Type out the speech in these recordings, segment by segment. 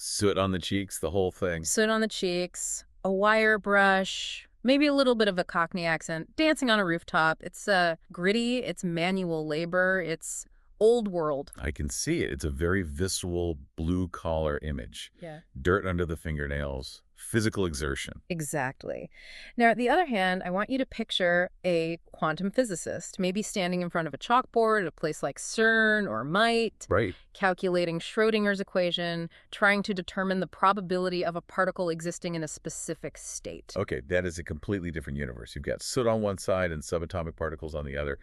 Soot on the cheeks, the whole thing. Soot on the cheeks, a wire brush, maybe a little bit of a Cockney accent, dancing on a rooftop. It's gritty, it's manual labor, it's old world. I can see it. It's a very visceral blue-collar image. Yeah. Dirt under the fingernails, physical exertion. Exactly. Now, on the other hand, I want you to picture a quantum physicist, maybe standing in front of a chalkboard at a place like CERN or MIT, Right. calculating Schrodinger's equation, trying to determine the probability of a particle existing in a specific state. Okay, that is a completely different universe. You've got soot on one side and subatomic particles on the other.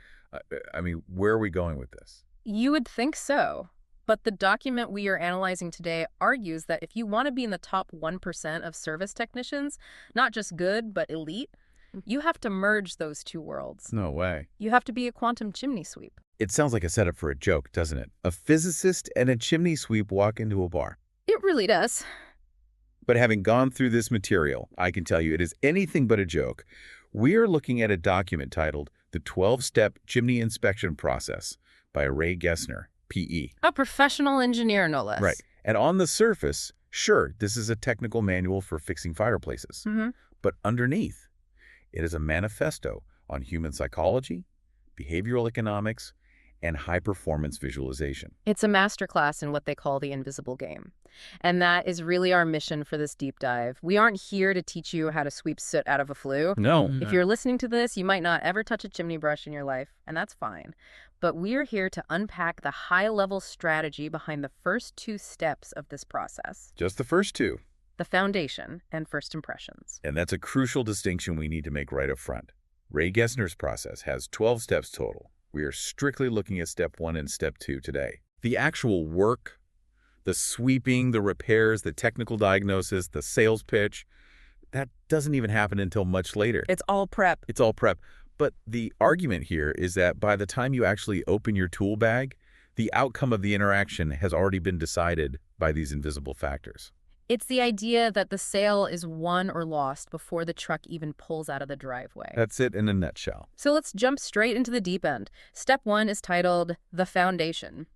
I mean, where are we going with this? You would think so. But the document we are analyzing today argues that if you want to be in the top 1% of service technicians, not just good, but elite, you have to merge those two worlds. No way. You have to be a quantum chimney sweep. It sounds like a setup for a joke, doesn't it? A physicist and a chimney sweep walk into a bar. It really does. But having gone through this material, I can tell you it is anything but a joke. We are looking at a document titled The 12-Step Chimney Inspection Process by Ray Gessner, PE. A professional engineer, no less. Right. And on the surface, sure, this is a technical manual for fixing fireplaces. But underneath, it is a manifesto on human psychology, behavioral economics, and high-performance visualization. It's a masterclass in what they call the invisible game. And that is really our mission for this deep dive. We aren't here to teach you how to sweep soot out of a flue. No. If you're listening to this, you might not ever touch a chimney brush in your life, and that's fine. But we're here to unpack the high-level strategy behind the first two steps of this process. Just the first two. The foundation and first impressions. And that's a crucial distinction we need to make right up front. Ray Gessner's process has 12 steps total. We are strictly looking at step 1 and step 2 today. The actual work, the sweeping, the repairs, the technical diagnosis, the sales pitch, that doesn't even happen until much later. It's all prep. It's all prep. But the argument here is that by the time you actually open your tool bag, the outcome of the interaction has already been decided by these invisible factors. It's the idea that the sale is won or lost before the truck even pulls out of the driveway. That's it in a nutshell. So let's jump straight into the deep end. Step 1 is titled The Foundation.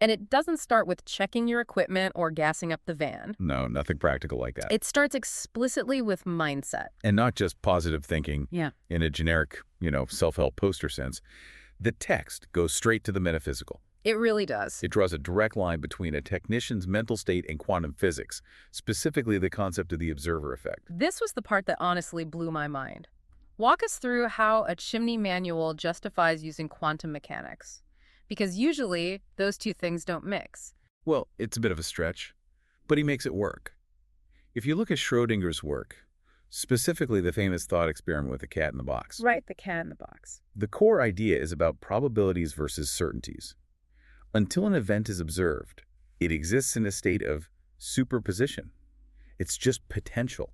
And it doesn't start with checking your equipment or gassing up the van. No, nothing practical like that. It starts explicitly with mindset. And not just positive thinking in a generic, self-help poster sense. The text goes straight to the metaphysical. It really does. It draws a direct line between a technician's mental state and quantum physics, specifically the concept of the observer effect. This was the part that honestly blew my mind. Walk us through how a chimney manual justifies using quantum mechanics. Because usually, those two things don't mix. Well, it's a bit of a stretch, but he makes it work. If you look at Schrodinger's work, specifically the famous thought experiment with the cat in the box. Right, the cat in the box. The core idea is about probabilities versus certainties. Until an event is observed, it exists in a state of superposition. It's just potential.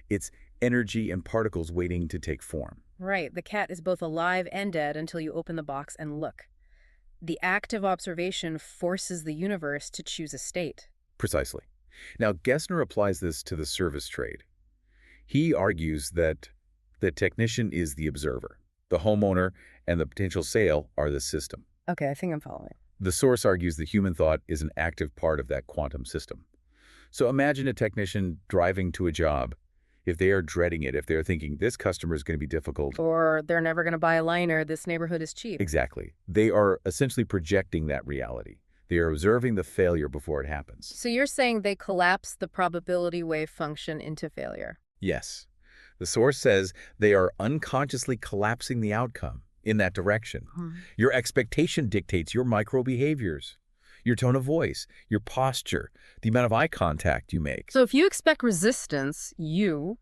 It's energy and particles waiting to take form. Right, the cat is both alive and dead until you open the box and look. The act of observation forces the universe to choose a state. Precisely. Now, Gessner applies this to the service trade. He argues that the technician is the observer. The homeowner and the potential sale are the system. Okay, I think I'm following. The source argues the human thought is an active part of that quantum system. So imagine a technician driving to a job. If they are dreading it, if they're thinking this customer is going to be difficult. Or they're never going to buy a liner, this neighborhood is cheap. Exactly. They are essentially projecting that reality. They are observing the failure before it happens. So you're saying they collapse the probability wave function into failure? Yes. The source says they are unconsciously collapsing the outcome in that direction. Your expectation dictates your micro-behaviors, your tone of voice, your posture, the amount of eye contact you make. So if you expect resistance, you...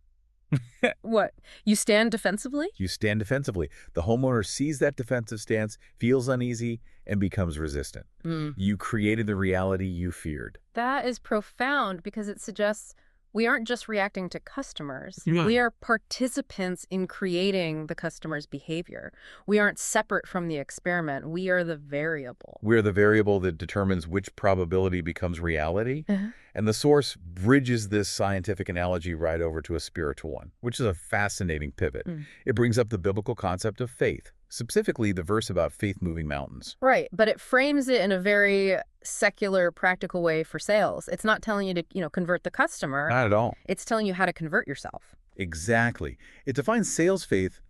What? You stand defensively? You stand defensively. The homeowner sees that defensive stance, feels uneasy, and becomes resistant. You created the reality you feared. That is profound because it suggests we aren't just reacting to customers. We are participants in creating the customer's behavior. We aren't separate from the experiment. We are the variable. We're the variable that determines which probability becomes reality. And the source bridges this scientific analogy right over to a spiritual one, which is a fascinating pivot. It brings up the biblical concept of faith, specifically the verse about faith moving mountains. Right, but it frames it in a very secular, practical way for sales. It's not telling you to, convert the customer. Not at all. It's telling you how to convert yourself. Exactly. It defines sales faith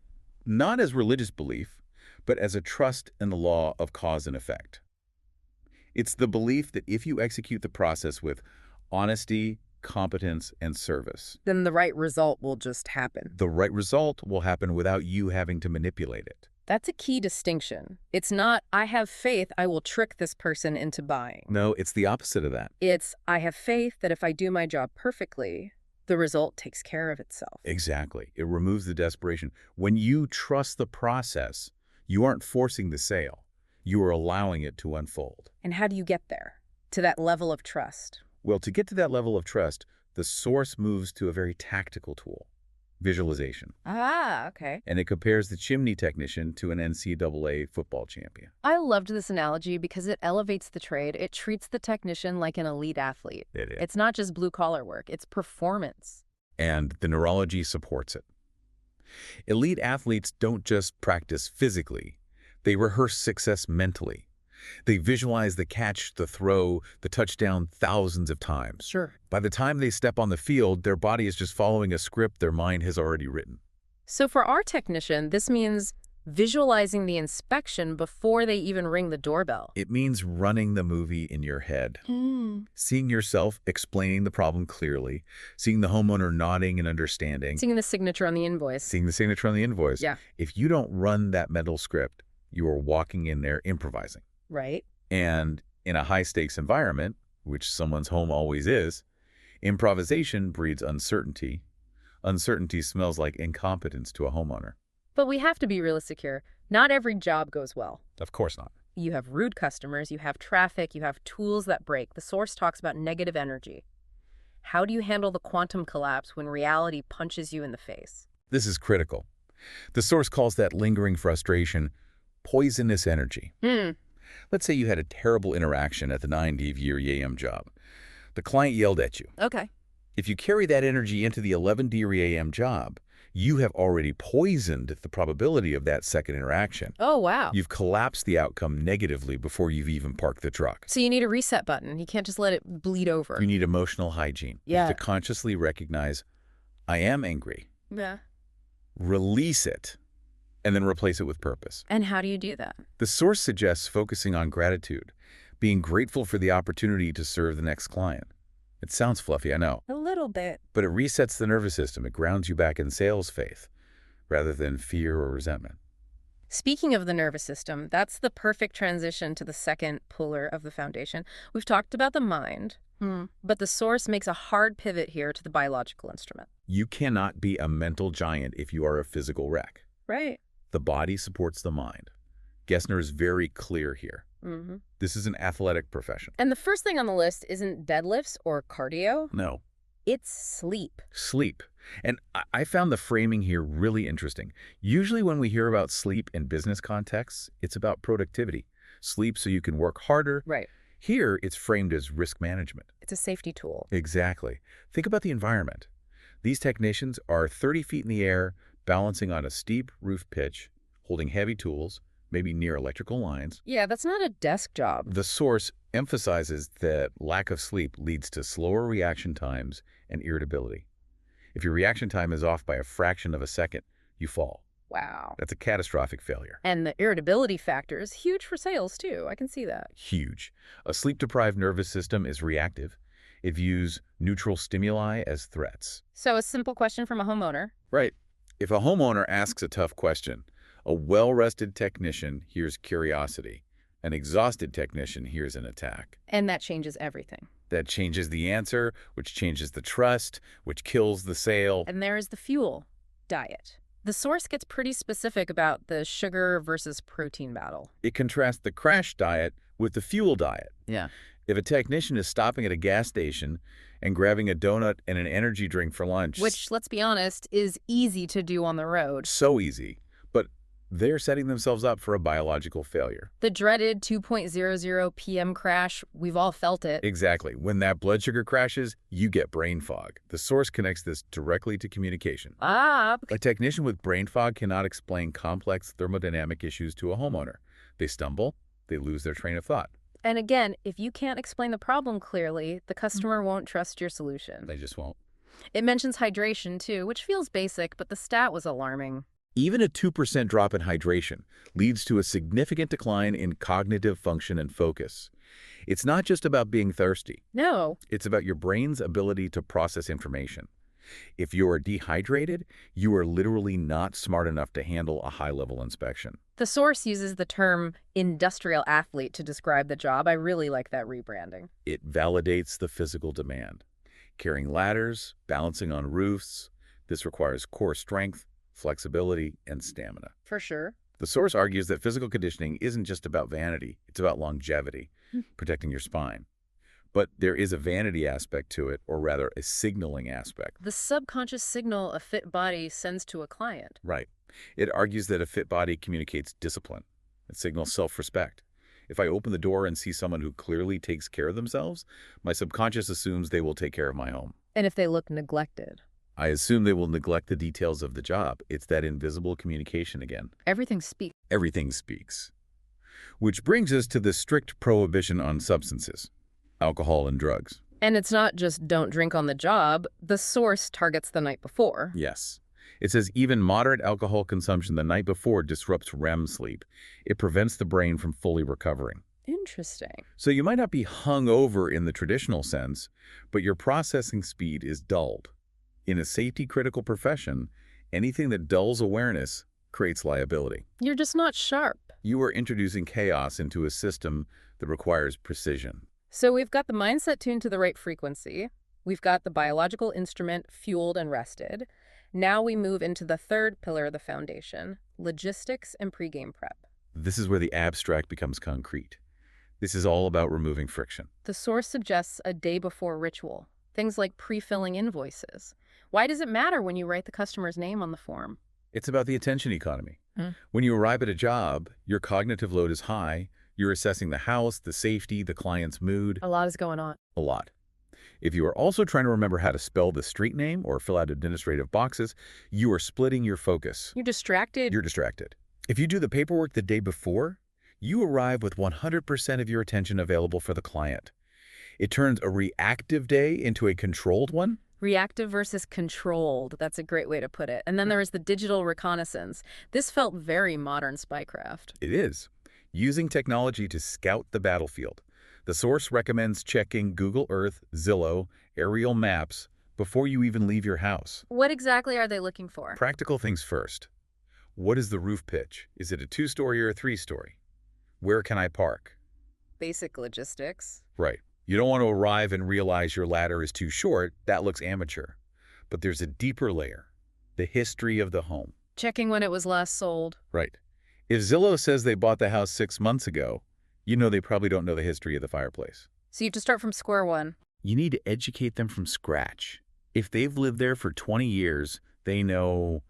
not as religious belief, but as a trust in the law of cause and effect. It's the belief that if you execute the process with honesty, competence, and service, Then the right result will just happen. the right result will happen without you having to manipulate it. That's a key distinction. It's not, I have faith, I will trick this person into buying. No, it's the opposite of that. It's, I have faith that if I do my job perfectly, the result takes care of itself. Exactly. It removes the desperation. When you trust the process, you aren't forcing the sale. You are allowing it to unfold. And how do you get there? To that level of trust? Well, to get to that level of trust, the source moves to a very tactical tool, visualization. Ah, okay. And it compares the chimney technician to an NCAA football champion. I loved this analogy because it elevates the trade. It treats the technician like an elite athlete. It is. It's not just blue-collar work, it's performance. And the neurology supports it. Elite athletes don't just practice physically. They rehearse success mentally. They visualize the catch, the throw, the touchdown thousands of times. Sure. By the time they step on the field, their body is just following a script their mind has already written. So for our technician, this means visualizing the inspection before they even ring the doorbell. It means running the movie in your head. Seeing yourself explaining the problem clearly, seeing the homeowner nodding and understanding. Seeing the signature on the invoice. Seeing the signature on the invoice. Yeah. If you don't run that mental script, you are walking in there improvising. Right. And in a high-stakes environment, which someone's home always is, improvisation breeds uncertainty. Uncertainty smells like incompetence to a homeowner. But we have to be realistic here. Not every job goes well. Of course not. You have rude customers, you have traffic, you have tools that break. The source talks about negative energy. How do you handle the quantum collapse when reality punches you in the face? This is critical. The source calls that lingering frustration poisonous energy. Let's say you had a terrible interaction at the 9 job. The client yelled at you. Okay. If you carry that energy into the 11 job, you have already poisoned the probability of that second interaction. Oh, wow. You've collapsed the outcome negatively before you've even parked the truck. So you need a reset button. You can't just let it bleed over. You need emotional hygiene. Yeah. You have to consciously recognize, I am angry. Yeah. Release it, and then replace it with purpose. And how do you do that? The source suggests focusing on gratitude, being grateful for the opportunity to serve the next client. It sounds fluffy, I know. A little bit. But it resets the nervous system. It grounds you back in sales faith rather than fear or resentment. Speaking of the nervous system, that's the perfect transition to the second pillar of the foundation. We've talked about the mind, but the source makes a hard pivot here to the biological instrument. You cannot be a mental giant if you are a physical wreck. Right. The body supports the mind. Gessner is very clear here. This is an athletic profession. And the first thing on the list isn't deadlifts or cardio. No. It's sleep. Sleep. And I found the framing here really interesting. Usually when we hear about sleep in business contexts, it's about productivity. Sleep so you can work harder. Right. Here, it's framed as risk management. It's a safety tool. Exactly. Think about the environment. These technicians are 30 feet in the air, balancing on a steep roof pitch, holding heavy tools, maybe near electrical lines. Yeah, that's not a desk job. The source emphasizes that lack of sleep leads to slower reaction times and irritability. If your reaction time is off by a fraction of a second, you fall. Wow. That's a catastrophic failure. And the irritability factor is huge for sales, too. I can see that. Huge. A sleep-deprived nervous system is reactive. It views neutral stimuli as threats. So a simple question from a homeowner. Right. If a homeowner asks a tough question, a well-rested technician hears curiosity. An exhausted technician hears an attack. And that changes everything. That changes the answer, which changes the trust, which kills the sale. And there is the fuel diet. The source gets pretty specific about the sugar versus protein battle. It contrasts the crash diet with the fuel diet. Yeah. If a technician is stopping at a gas station and grabbing a donut and an energy drink for lunch... Which, let's be honest, is easy to do on the road. So easy. But They're setting themselves up for a biological failure. The dreaded 2:00 p.m. crash, we've all felt it. Exactly. When that blood sugar crashes, you get brain fog. The source connects this directly to communication. A technician with brain fog cannot explain complex thermodynamic issues to a homeowner. They stumble, they lose their train of thought. And again, if you can't explain the problem clearly, the customer won't trust your solution. They just won't. It mentions hydration, too, which feels basic, but the stat was alarming. Even a 2% drop in hydration leads to a significant decline in cognitive function and focus. It's not just about being thirsty. No. It's about your brain's ability to process information. If you are dehydrated, you are literally not smart enough to handle a high-level inspection. The source uses the term industrial athlete to describe the job. I really like that rebranding. It validates the physical demand. Carrying ladders, balancing on roofs, this requires core strength, flexibility, and stamina. For sure. The source argues that physical conditioning isn't just about vanity, it's about longevity, protecting your spine. But there is a vanity aspect to it, or rather a signaling aspect. The subconscious signal a fit body sends to a client. Right. It argues that a fit body communicates discipline. It signals self-respect. If I open the door and see someone who clearly takes care of themselves, my subconscious assumes they will take care of my home. And if they look neglected? I assume they will neglect the details of the job. It's that invisible communication again. Everything speaks. Everything speaks. Which brings us to the strict prohibition on substances, alcohol and drugs. And it's not just don't drink on the job. The source targets the night before. Yes. It says even moderate alcohol consumption the night before disrupts REM sleep. It prevents the brain from fully recovering. Interesting. So you might not be hung over in the traditional sense, but your processing speed is dulled. In a safety-critical profession, anything that dulls awareness creates liability. You're just not sharp. You are introducing chaos into a system that requires precision. So we've got the mindset tuned to the right frequency. We've got the biological instrument fueled and rested. Now we move into the third pillar of the foundation, logistics and pregame prep. This is where the abstract becomes concrete. This is all about removing friction. The source suggests a day-before ritual, things like pre-filling invoices. Why does it matter when you write the customer's name on the form? It's about the attention economy. When you arrive at a job, your cognitive load is high. You're assessing the house, the safety, the client's mood. A lot is going on. A lot. If you are also trying to remember how to spell the street name or fill out administrative boxes, you are splitting your focus. You're distracted. You're distracted. If you do the paperwork the day before, you arrive with 100% of your attention available for the client. It turns a reactive day into a controlled one. Reactive versus controlled. That's a great way to put it. And then there is the digital reconnaissance. This felt very modern spycraft. It is. Using technology to scout the battlefield. The source recommends checking Google Earth, Zillow, aerial maps before you even leave your house. What exactly are they looking for? Practical things first. What is the roof pitch? Is it a 2-story or a 3-story? Where can I park? Basic logistics. Right. You don't want to arrive and realize your ladder is too short. That looks amateur. But there's a deeper layer, the history of the home. Checking when it was last sold. Right. If Zillow says they bought the house 6 months ago, you know they probably don't know the history of the fireplace. So you have to start from square one. You need to educate them from scratch. If they've lived there for 20 years, they know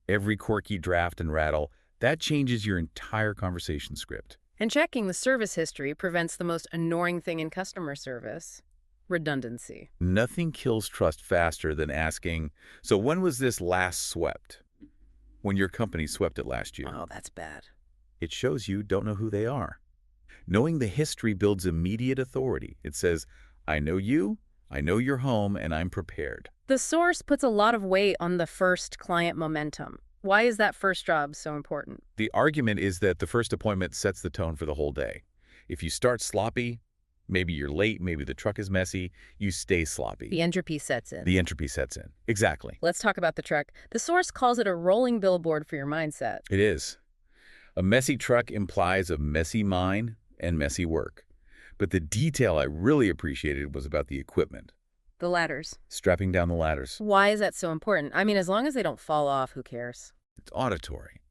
every quirky draft and rattle. That changes your entire conversation script. And checking the service history prevents the most annoying thing in customer service, redundancy. Nothing kills trust faster than asking, so when was this last swept? When your company swept it last year. Oh, that's bad. It shows you don't know who they are. Knowing the history builds immediate authority. It says, I know you, I know your home, and I'm prepared. The source puts a lot of weight on the first client momentum. Why is that first job so important? The argument is that the first appointment sets the tone for the whole day. If you start sloppy, maybe you're late, maybe the truck is messy, you stay sloppy. The entropy sets in. The entropy sets in. Exactly. Let's talk about the truck. The source calls it a rolling billboard for your mindset. It is. A messy truck implies a messy mind and messy work. But the detail I really appreciated was about the equipment. The ladders. Strapping down the ladders. Why is that so important? I mean, as long as they don't fall off, who cares? It's auditory.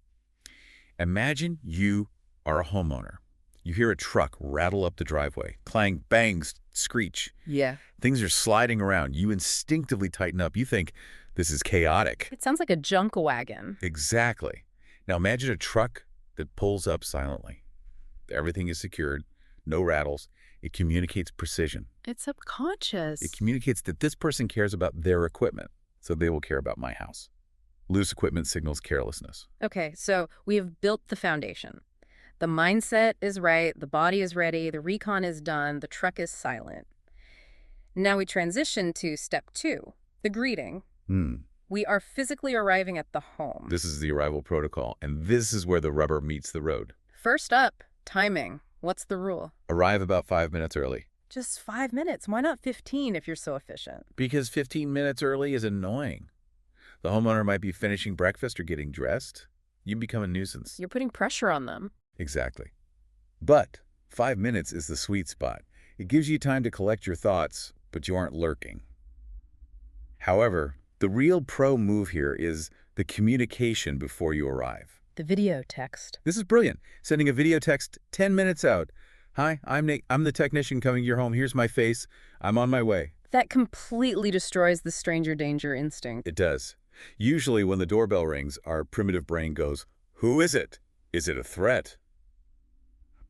Imagine you are a homeowner. You hear a truck rattle up the driveway, clang, bangs, screech. Yeah. Things are sliding around. You instinctively tighten up. You think, this is chaotic. It sounds like a junk wagon. Exactly. Now imagine a truck that pulls up silently. Everything is secured, no rattles. It communicates precision. It's subconscious. It communicates that this person cares about their equipment, so they will care about my house. Loose equipment signals carelessness. Okay, so we have built the foundation. The mindset is right, the body is ready, the recon is done, the truck is silent. Now we transition to step 2, the greeting. We are physically arriving at the home. This is the arrival protocol, and this is where the rubber meets the road. First up, timing. What's the rule? Arrive about 5 minutes early. Just 5 minutes. Why not 15 if you're so efficient? Because 15 minutes early is annoying. The homeowner might be finishing breakfast or getting dressed. You become a nuisance. You're putting pressure on them. Exactly. But 5 minutes is the sweet spot. It gives you time to collect your thoughts, but you aren't lurking. However, the real pro move here is the communication before you arrive. The video text. This is brilliant. Sending a video text 10 minutes out. Hi, I'm Nate. I'm the technician coming to your home. Here's my face. I'm on my way. That completely destroys the stranger danger instinct. It does. Usually when the doorbell rings, our primitive brain goes, who is it? Is it a threat?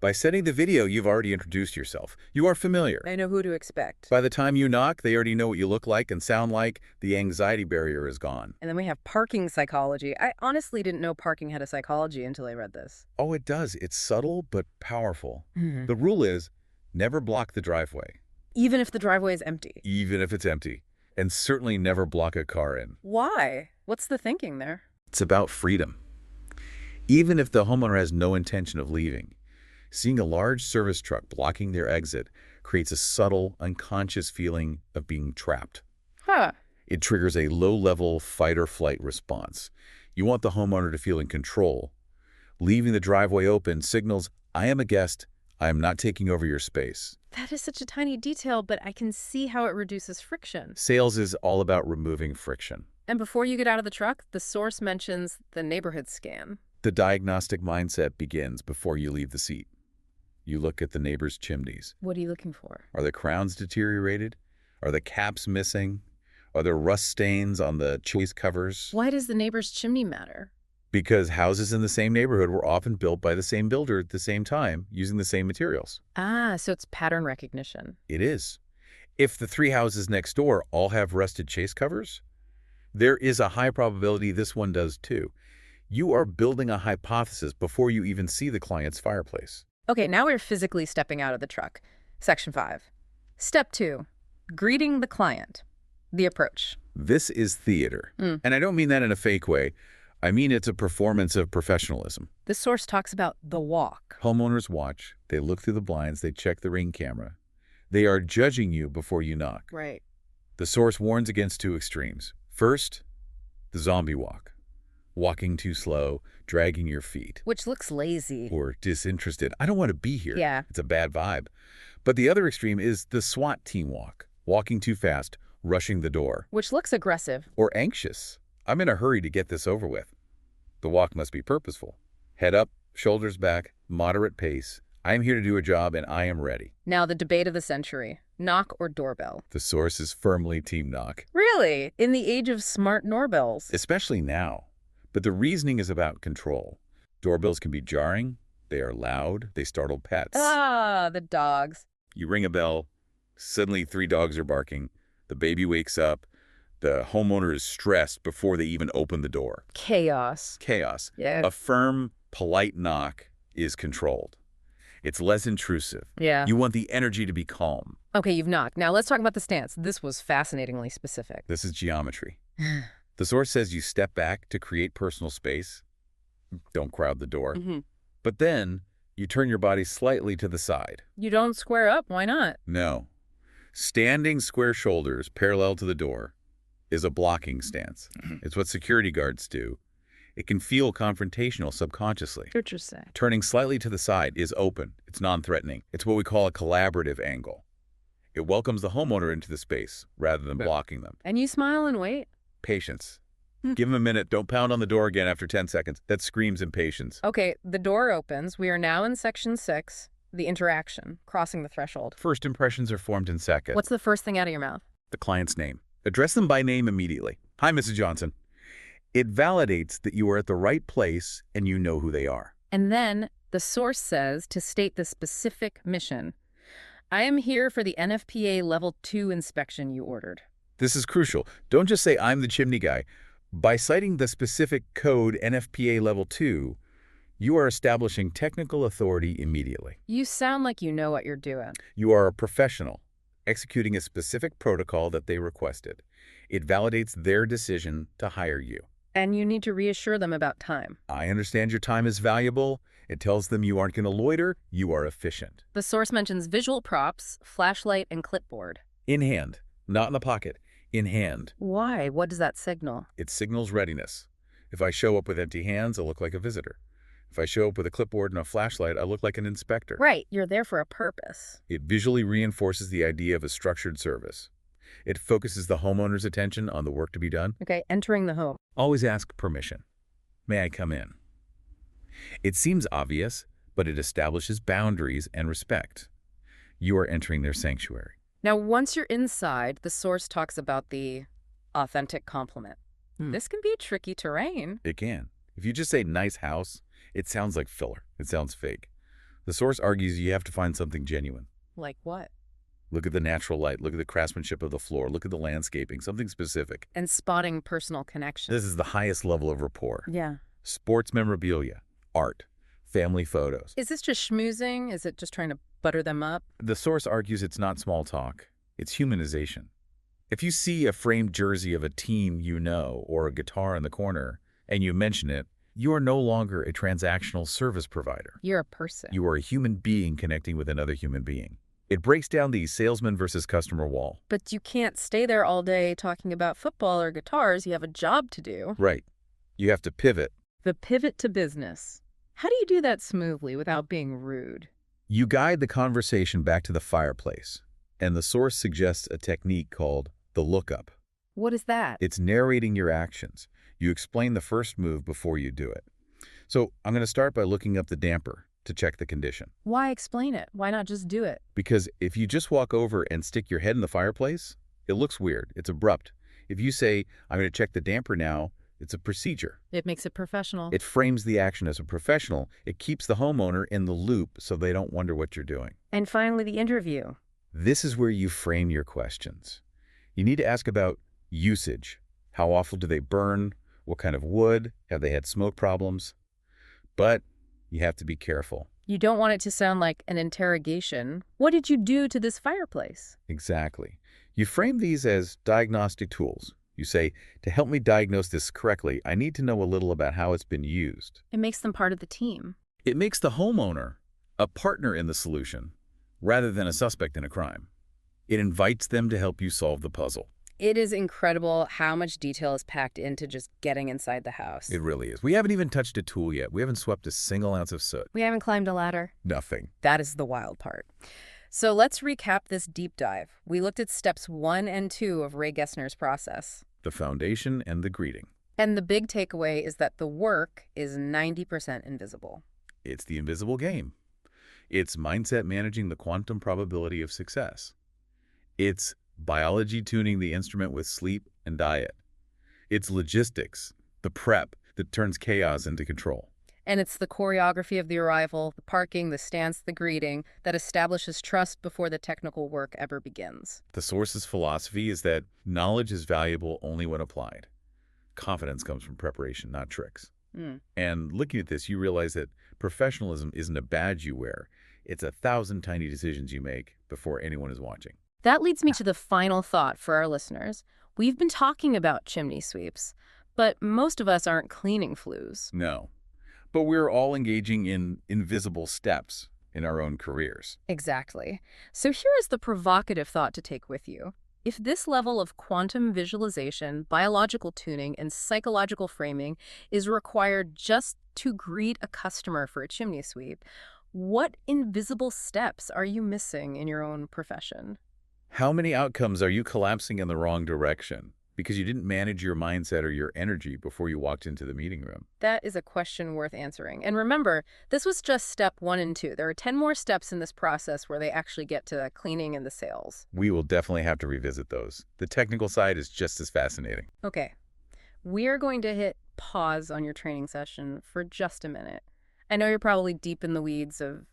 By sending the video, you've already introduced yourself. You are familiar. I know who to expect. By the time you knock, they already know what you look like and sound like. The anxiety barrier is gone. And then we have parking psychology. I honestly didn't know parking had a psychology until I read this. Oh, it does. It's subtle but powerful. The rule is never block the driveway. Even if the driveway is empty? Even if it's empty. And certainly never block a car in. Why? What's the thinking there? It's about freedom. Even if the homeowner has no intention of leaving, seeing a large service truck blocking their exit creates a subtle, unconscious feeling of being trapped. It triggers a low-level fight-or-flight response. You want the homeowner to feel in control. Leaving the driveway open signals, I am a guest, I am not taking over your space. That is such a tiny detail, but I can see how it reduces friction. Sales is all about removing friction. And before you get out of the truck, the source mentions the neighborhood scan. The diagnostic mindset begins before you leave the seat. You look at the neighbor's chimneys. What are you looking for? Are the crowns deteriorated? Are the caps missing? Are there rust stains on the chase covers? Why does the neighbor's chimney matter? Because houses in the same neighborhood were often built by the same builder at the same time, using the same materials. Ah, so it's pattern recognition. It is. If the 3 houses next door all have rusted chase covers, there is a high probability this one does too. You are building a hypothesis before you even see the client's fireplace. Okay, now we're physically stepping out of the truck. Section 5. Step 2. Greeting the client. The approach. This is theater. And I don't mean that in a fake way. I mean it's a performance of professionalism. The source talks about the walk. Homeowners watch. They look through the blinds. They check the Ring camera. They are judging you before you knock. Right. The source warns against 2 extremes. First, the zombie walk. Walking too slow, dragging your feet. Which looks lazy. Or disinterested. I don't want to be here. Yeah. It's a bad vibe. But the other extreme is the SWAT team walk. Walking too fast, rushing the door. Which looks aggressive. Or anxious. I'm in a hurry to get this over with. The walk must be purposeful. Head up, shoulders back, moderate pace. I am here to do a job and I am ready. Now the debate of the century. Knock or doorbell? The source is firmly team knock. Really? In the age of smart doorbells? Especially now. But the reasoning is about control. Doorbells can be jarring. They are loud. They startle pets. Ah, the dogs. You ring a bell. Suddenly 3 dogs are barking. The baby wakes up. The homeowner is stressed before they even open the door. Chaos. Chaos. Yeah. A firm, polite knock is controlled. It's less intrusive. Yeah. You want the energy to be calm. Okay, you've knocked. Now let's talk about the stance. This was fascinatingly specific. This is geometry. The source says you step back to create personal space. Don't crowd the door. But then you turn your body slightly to the side. You don't square up. Why not? No. Standing square shoulders parallel to the door is a blocking stance. It's what security guards do. It can feel confrontational subconsciously. Interesting. Turning slightly to the side is open. It's non-threatening. It's what we call a collaborative angle. It welcomes the homeowner into the space rather than blocking them. And you smile and wait. Patience. Give them a minute. Don't pound on the door again after 10 seconds. That screams impatience. Okay, the door opens. We are now in section 6, the interaction, crossing the threshold. First impressions are formed in seconds. What's the first thing out of your mouth? The client's name. Address them by name immediately. Hi, Mrs. Johnson. It validates that you are at the right place and you know who they are. And then the source says to state the specific mission. I am here for the NFPA Level 2 inspection you ordered. This is crucial. Don't just say, I'm the chimney guy. By citing the specific code NFPA Level 2, you are establishing technical authority immediately. You sound like you know what you're doing. You are a professional, executing a specific protocol that they requested. It validates their decision to hire you. And you need to reassure them about time. I understand your time is valuable. It tells them you aren't going to loiter. You are efficient. The source mentions visual props, flashlight, and clipboard. In hand, not in the pocket. In hand. Why? What does that signal? It signals readiness. If I show up with empty hands, I look like a visitor. If I show up with a clipboard and a flashlight, I look like an inspector. Right, you're there for a purpose. It visually reinforces the idea of a structured service. It focuses the homeowner's attention on the work to be done. Okay, entering the home. Always ask permission. May I come in? It seems obvious, but it establishes boundaries and respect. You are entering their sanctuary. Now, once you're inside, the source talks about the authentic compliment. This can be tricky terrain. It can. If you just say nice house, it sounds like filler. It sounds fake. The source argues you have to find something genuine. Like what? Look at the natural light. Look at the craftsmanship of the floor. Look at the landscaping. Something specific. And spotting personal connection. This is the highest level of rapport. Yeah. Sports memorabilia, art, family photos. Is this just schmoozing? Is it just trying to butter them up? The source argues it's not small talk. It's humanization. If you see a framed jersey of a team you know or a guitar in the corner and you mention it, you are no longer a transactional service provider. You're a person. You are a human being connecting with another human being. It breaks down the salesman versus customer wall. But you can't stay there all day talking about football or guitars. You have a job to do. Right. You have to pivot. The pivot to business. How do you do that smoothly without being rude? You guide the conversation back to the fireplace, and the source suggests a technique called the lookup. What is that? It's narrating your actions. You explain the first move before you do it. So I'm going to start by looking up the damper to check the condition. Why explain it? Why not just do it? Because if you just walk over and stick your head in the fireplace, it looks weird. It's abrupt. If you say, I'm going to check the damper now, it's a procedure. It makes it professional. It frames the action as a professional. It keeps the homeowner in the loop so they don't wonder what you're doing. And finally, the interview. This is where you frame your questions. You need to ask about usage. How often do they burn? What kind of wood? Have they had smoke problems? But you have to be careful. You don't want it to sound like an interrogation. What did you do to this fireplace? Exactly. You frame these as diagnostic tools. You say, to help me diagnose this correctly, I need to know a little about how it's been used. It makes them part of the team. It makes the homeowner a partner in the solution rather than a suspect in a crime. It invites them to help you solve the puzzle. It is incredible how much detail is packed into just getting inside the house. It really is. We haven't even touched a tool yet. We haven't swept a single ounce of soot. We haven't climbed a ladder. Nothing. That is the wild part. So let's recap this deep dive. We looked at steps 1 and 2 of Ray Gessner's process. The foundation and the greeting. And the big takeaway is that the work is 90% invisible. It's the invisible game. It's mindset managing the quantum probability of success. It's biology tuning the instrument with sleep and diet. It's logistics, the prep that turns chaos into control. And it's the choreography of the arrival, the parking, the stance, the greeting that establishes trust before the technical work ever begins. The source's philosophy is that knowledge is valuable only when applied. Confidence comes from preparation, not tricks. And looking at this, you realize that professionalism isn't a badge you wear. It's 1,000 tiny decisions you make before anyone is watching. That leads me to the final thought for our listeners. We've been talking about chimney sweeps, but most of us aren't cleaning flues. No. But we're all engaging in invisible steps in our own careers. Exactly. So here is the provocative thought to take with you. If this level of quantum visualization, biological tuning, and psychological framing is required just to greet a customer for a chimney sweep, what invisible steps are you missing in your own profession? How many outcomes are you collapsing in the wrong direction because you didn't manage your mindset or your energy before you walked into the meeting room? That is a question worth answering. And remember, this was just step 1 and 2. There are 10 more steps in this process where they actually get to the cleaning and the sales. We will definitely have to revisit those. The technical side is just as fascinating. Okay. We are going to hit pause on your training session for just a minute. I know you're probably deep in the weeds of,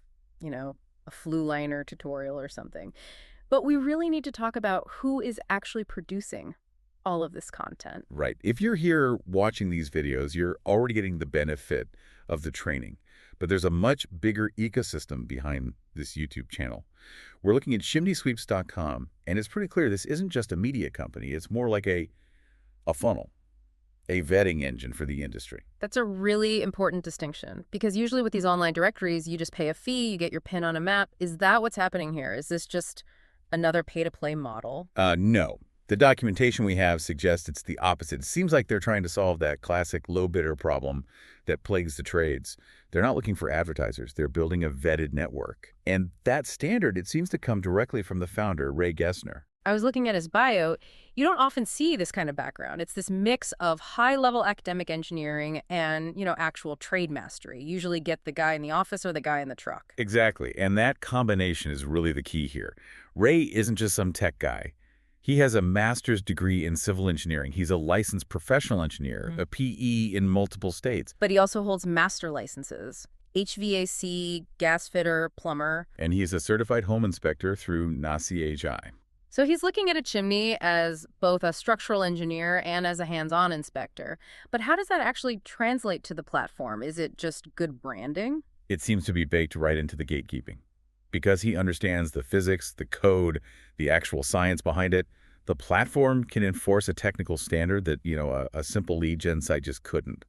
a flu liner tutorial or something, but we really need to talk about who is actually producing all of this content. Right. If you're here watching these videos, you're already getting the benefit of the training. But there's a much bigger ecosystem behind this YouTube channel. We're looking at chimneysweeps.com, and it's pretty clear this isn't just a media company. It's more like a funnel, a vetting engine for the industry. That's a really important distinction, because usually with these online directories, you just pay a fee, you get your pin on a map. Is that what's happening here? Is this just another pay-to-play model? No. The documentation we have suggests it's the opposite. It seems like they're trying to solve that classic low-bidder problem that plagues the trades. They're not looking for advertisers. They're building a vetted network. And that standard, it seems to come directly from the founder, Ray Gessner. I was looking at his bio. You don't often see this kind of background. It's this mix of high-level academic engineering and, actual trade mastery. You usually get the guy in the office or the guy in the truck. Exactly. And that combination is really the key here. Ray isn't just some tech guy. He has a master's degree in civil engineering. He's a licensed professional engineer, a PE in multiple states. But he also holds master licenses, HVAC, gas fitter, plumber. And he's a certified home inspector through NACI. So he's looking at a chimney as both a structural engineer and as a hands-on inspector. But how does that actually translate to the platform? Is it just good branding? It seems to be baked right into the gatekeeping. Because he understands the physics, the code, the actual science behind it, the platform can enforce a technical standard that, a simple lead gen site just couldn't.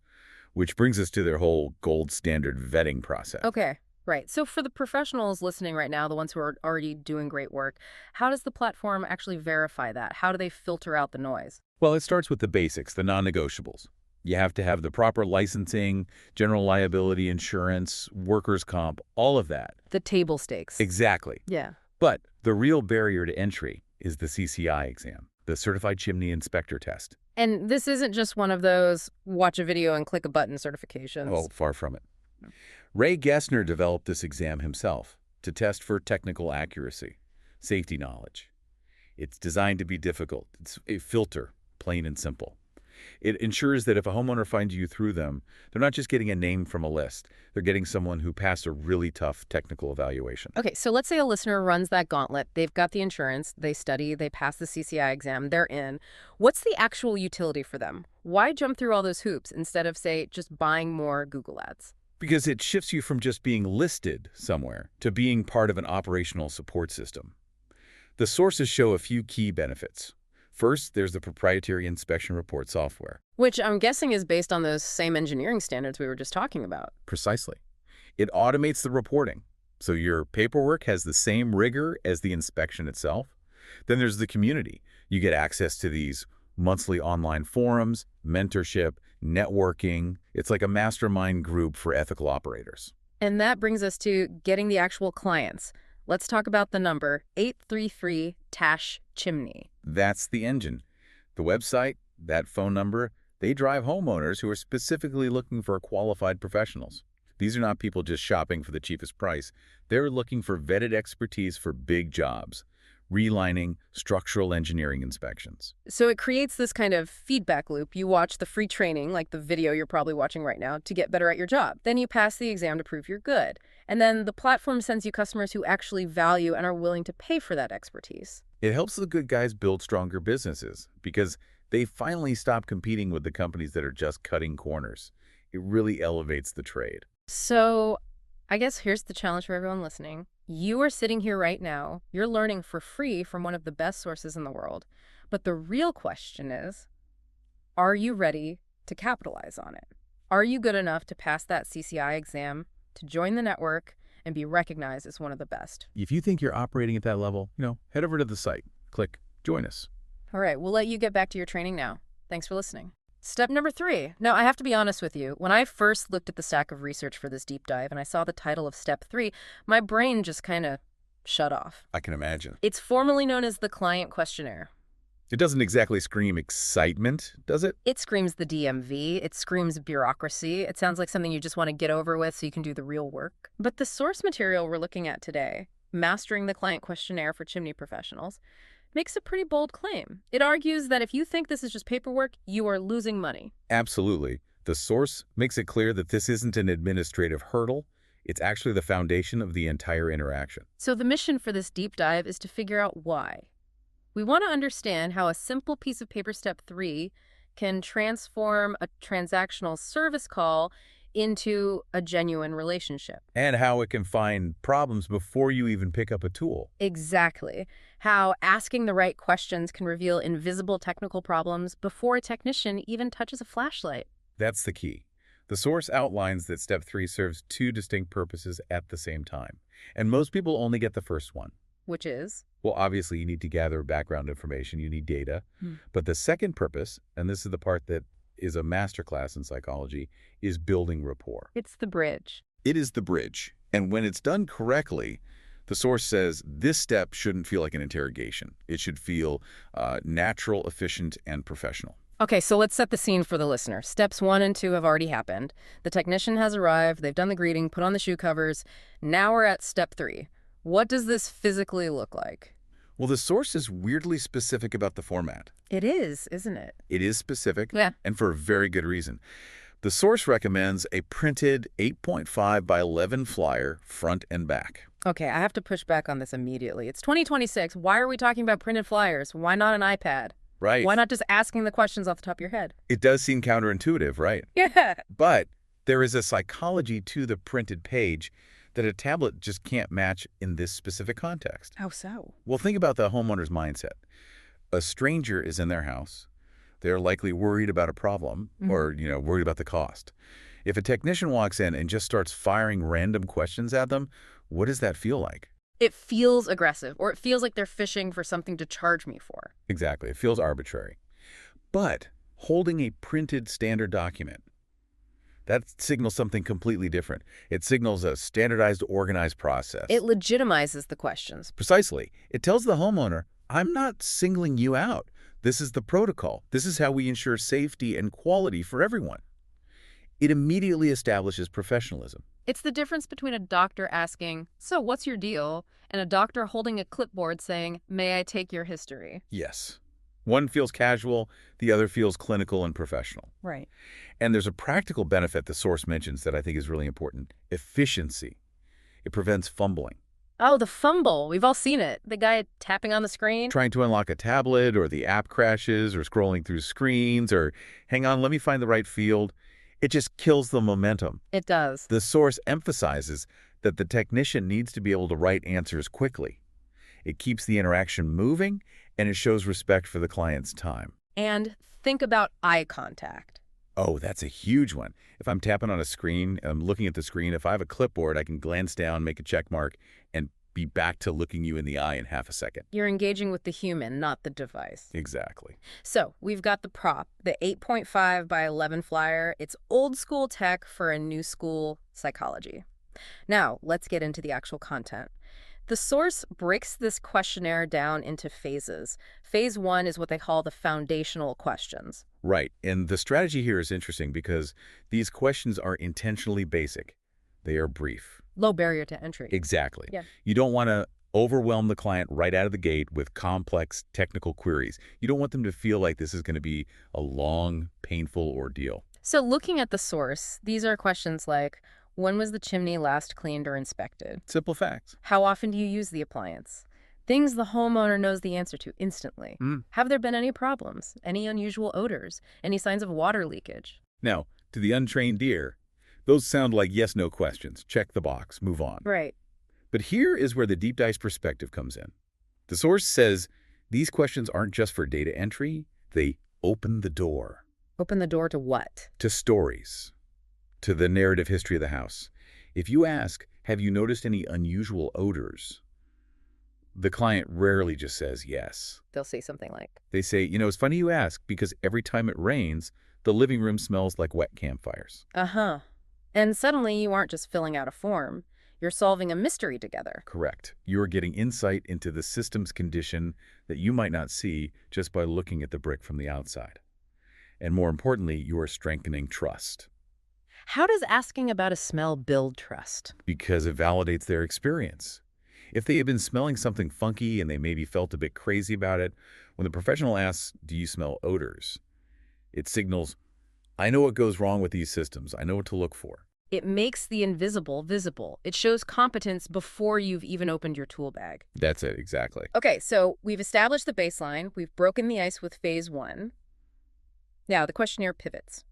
Which brings us to their whole gold standard vetting process. Okay, right. So for the professionals listening right now, the ones who are already doing great work, how does the platform actually verify that? How do they filter out the noise? Well, it starts with the basics, the non-negotiables. You have to have the proper licensing, general liability insurance, workers' comp, all of that. The table stakes. Exactly. Yeah. But the real barrier to entry is the CCI exam, the Certified Chimney Inspector Test. And this isn't just one of those watch a video and click a button certifications. Oh, far from it. Ray Gessner developed this exam himself to test for technical accuracy, safety knowledge. It's designed to be difficult. It's a filter, plain and simple. It ensures that if a homeowner finds you through them, they're not just getting a name from a list. They're getting someone who passed a really tough technical evaluation. Okay, so let's say a listener runs that gauntlet. They've got the insurance, they study, they pass the CCI exam, they're in. What's the actual utility for them? Why jump through all those hoops instead of, say, just buying more Google ads? Because it shifts you from just being listed somewhere to being part of an operational support system. The sources show a few key benefits. First, there's the proprietary inspection report software. Which I'm guessing is based on those same engineering standards we were just talking about. Precisely. It automates the reporting, so your paperwork has the same rigor as the inspection itself. Then there's the community. You get access to these monthly online forums, mentorship, networking. It's like a mastermind group for ethical operators. And that brings us to getting the actual clients. Let's talk about the number 833-CHIMNEY. That's the engine. The website, that phone number, they drive homeowners who are specifically looking for qualified professionals. These are not people just shopping for the cheapest price. They're looking for vetted expertise for big jobs, relining, structural engineering inspections. So it creates this kind of feedback loop. You watch the free training, like the video you're probably watching right now, to get better at your job. Then you pass the exam to prove you're good. And then the platform sends you customers who actually value and are willing to pay for that expertise. It helps the good guys build stronger businesses because they finally stop competing with the companies that are just cutting corners. It really elevates the trade. So I guess here's the challenge for everyone listening. You are sitting here right now. You're learning for free from one of the best sources in the world. But the real question is, are you ready to capitalize on it? Are you good enough to pass that CCI exam, to join the network, and be recognized as one of the best? If you think you're operating at that level, head over to the site. Click Join Us. All right, we'll let you get back to your training now. Thanks for listening. Step number 3. Now, I have to be honest with you. When I first looked at the stack of research for this deep dive and I saw the title of Step 3, my brain just kind of shut off. I can imagine. It's formally known as the client questionnaire. It doesn't exactly scream excitement, does it? It screams the DMV. It screams bureaucracy. It sounds like something you just want to get over with so you can do the real work. But the source material we're looking at today, Mastering the Client Questionnaire for Chimney Professionals, makes a pretty bold claim. It argues that if you think this is just paperwork, you are losing money. Absolutely. The source makes it clear that this isn't an administrative hurdle. It's actually the foundation of the entire interaction. So the mission for this deep dive is to figure out why. We want to understand how a simple piece of paper step 3 can transform a transactional service call into a genuine relationship. And how it can find problems before you even pick up a tool. Exactly. How asking the right questions can reveal invisible technical problems before a technician even touches a flashlight. That's the key. The source outlines that step 3 serves two distinct purposes at the same time. And most people only get the first one. Which is? Well, obviously, you need to gather background information. You need data. But the second purpose, and this is the part that is a masterclass in psychology, is building rapport. It's the bridge. It is the bridge. And when it's done correctly, the source says this step shouldn't feel like an interrogation. It should feel natural, efficient, and professional. Okay, so let's set the scene for the listener. Steps 1 and 2 have already happened. The technician has arrived. They've done the greeting, put on the shoe covers. Now we're at step 3. What does this physically look like? Well, the source is weirdly specific about the format. It is, isn't it? It is specific, Yeah. and for a very good reason. The source recommends a printed 8.5 by 11 flyer, front and back. Okay, I have to push back on this immediately. It's 2026. Why are we talking about printed flyers? Why not an iPad? Right. Why not just asking the questions off the top of your head? It does seem counterintuitive, right? Yeah. But there is a psychology to the printed page that a tablet just can't match in this specific context. How so? Well, think about the homeowner's mindset. A stranger is in their house. They're likely worried about a problem or, worried about the cost. If a technician walks in and just starts firing random questions at them, what does that feel like? It feels aggressive, or it feels like they're fishing for something to charge me for. Exactly. It feels arbitrary. But holding a printed standard document, that signals something completely different. It signals a standardized, organized process. It legitimizes the questions. Precisely. It tells the homeowner, I'm not singling you out. This is the protocol. This is how we ensure safety and quality for everyone. It immediately establishes professionalism. It's the difference between a doctor asking, "So what's your deal?" and a doctor holding a clipboard saying, "May I take your history?" Yes. One feels casual, the other feels clinical and professional. Right. And there's a practical benefit the source mentions that I think is really important. Efficiency. It prevents fumbling. Oh, the fumble. We've all seen it. The guy tapping on the screen. Trying to unlock a tablet, or the app crashes, or scrolling through screens, or hang on, let me find the right field. It just kills the momentum. It does. The source emphasizes that the technician needs to be able to write answers quickly. It keeps the interaction moving, and it shows respect for the client's time. And think about eye contact. Oh, that's a huge one. If I'm tapping on a screen, I'm looking at the screen, if I have a clipboard, I can glance down, make a check mark, and be back to looking you in the eye in half a second. You're engaging with the human, not the device. Exactly. So we've got the prop, the 8.5 by 11 flyer. It's old school tech for a new school psychology. Now, let's get into the actual content. The source breaks this questionnaire down into phases. Phase 1 is what they call the foundational questions. Right. And the strategy here is interesting because these questions are intentionally basic. They are brief. Low barrier to entry. Exactly. Yeah. You don't want to overwhelm the client right out of the gate with complex technical queries. You don't want them to feel like this is going to be a long, painful ordeal. So looking at the source, these are questions like, when was the chimney last cleaned or inspected? Simple facts. How often do you use the appliance? Things the homeowner knows the answer to instantly. Have there been any problems? Any unusual odors? Any signs of water leakage? Now, to the untrained ear, those sound like yes-no questions. Check the box, move on. Right. But here is where the deep dive perspective comes in. The source says these questions aren't just for data entry, they open the door. Open the door to what? To stories, to the narrative history of the house. If you ask, have you noticed any unusual odors? The client rarely just says yes. They'll say something like, They say, it's funny you ask because every time it rains, the living room smells like wet campfires. uh-huh. And suddenly you aren't just filling out a form. You're solving a mystery together. Correct. You're getting insight into the system's condition that you might not see just by looking at the brick from the outside. And more importantly, you are strengthening trust. How does asking about a smell build trust? Because it validates their experience. If they have been smelling something funky and they maybe felt a bit crazy about it, when the professional asks, do you smell odors? It signals, I know what goes wrong with these systems. I know what to look for. It makes the invisible visible. It shows competence before you've even opened your tool bag. That's it, exactly. Okay, so we've established the baseline. We've broken the ice with phase 1. Now, the questionnaire pivots.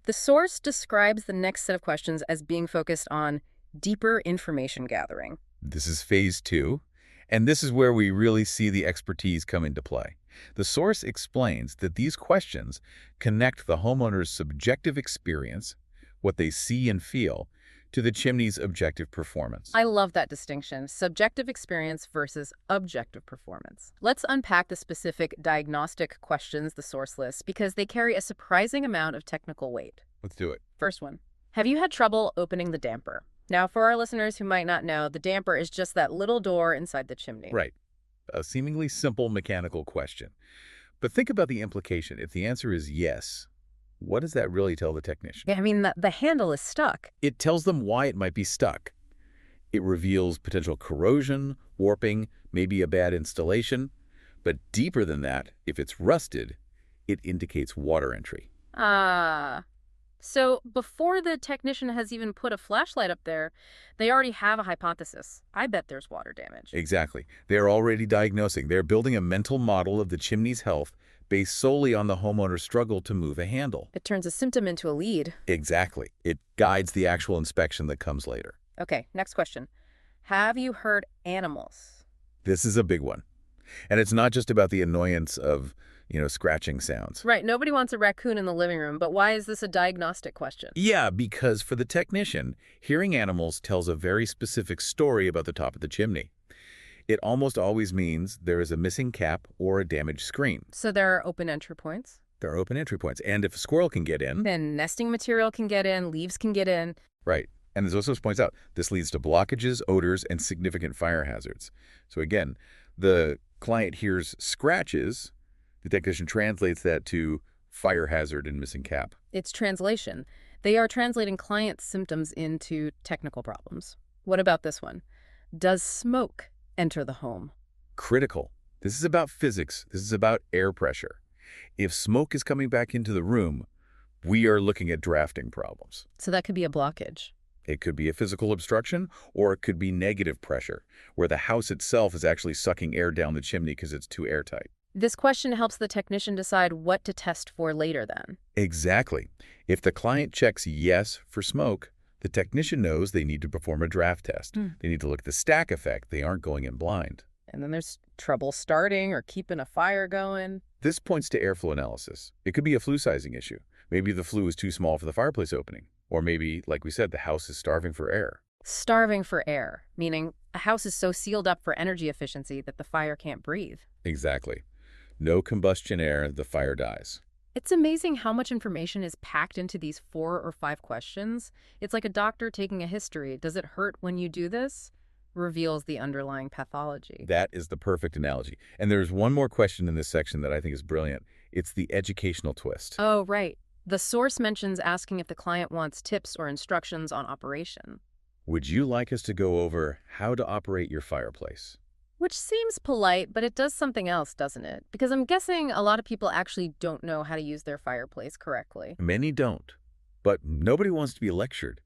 The source describes the next set of questions as being focused on deeper information gathering. This is phase 2, and this is where we really see the expertise come into play. The source explains that these questions connect the homeowner's subjective experience, what they see and feel, to the chimney's objective performance. I love that distinction, subjective experience versus objective performance. Let's unpack the specific diagnostic questions the source lists because they carry a surprising amount of technical weight. Let's do it. First one, have you had trouble opening the damper? Now, for our listeners who might not know, the damper is just that little door inside the chimney. Right. A seemingly simple mechanical question. But think about the implication. If the answer is yes, what does that really tell the technician? Yeah, I mean, the handle is stuck. It tells them why it might be stuck. It reveals potential corrosion, warping, maybe a bad installation. But deeper than that, if it's rusted, it indicates water entry. So before the technician has even put a flashlight up there, they already have a hypothesis. I bet there's water damage. Exactly. They're already diagnosing. They're building a mental model of the chimney's health based solely on the homeowner's struggle to move a handle. It turns a symptom into a lead. Exactly. It guides the actual inspection that comes later. Okay, next question. Have you heard animals? This is a big one. And it's not just about the annoyance of, scratching sounds. Right, nobody wants a raccoon in the living room, but why is this a diagnostic question? Yeah, because for the technician, hearing animals tells a very specific story about the top of the chimney. It almost always means there is a missing cap or a damaged screen. So there are open entry points? There are open entry points. And if a squirrel can get in... then nesting material can get in, leaves can get in. Right. And as Osos points out, this leads to blockages, odors, and significant fire hazards. So again, the client hears scratches, the technician translates that to fire hazard and missing cap. It's translation. They are translating client symptoms into technical problems. What about this one? Does smoke enter the home? Critical. This is about physics. This is about air pressure. If smoke is coming back into the room, we are looking at drafting problems. So that could be a blockage. It could be a physical obstruction, or it could be negative pressure, where the house itself is actually sucking air down the chimney because it's too airtight. This question helps the technician decide what to test for later then. Exactly. If the client checks yes for smoke, the technician knows they need to perform a draft test. They need to look at the stack effect. They aren't going in blind. And then there's trouble starting or keeping a fire going. This points to airflow analysis. It could be a flue sizing issue. Maybe the flue is too small for the fireplace opening. Or maybe, like we said, the house is starving for air. Starving for air, meaning a house is so sealed up for energy efficiency that the fire can't breathe. Exactly. No combustion air, the fire dies. It's amazing how much information is packed into these 4 or 5 questions. It's like a doctor taking a history. Does it hurt when you do this? Reveals the underlying pathology. That is the perfect analogy. And there's one more question in this section that I think is brilliant. It's the educational twist. Oh, right. The source mentions asking if the client wants tips or instructions on operation. Would you like us to go over how to operate your fireplace? Which seems polite, but it does something else, doesn't it? Because I'm guessing a lot of people actually don't know how to use their fireplace correctly. Many don't, but nobody wants to be lectured.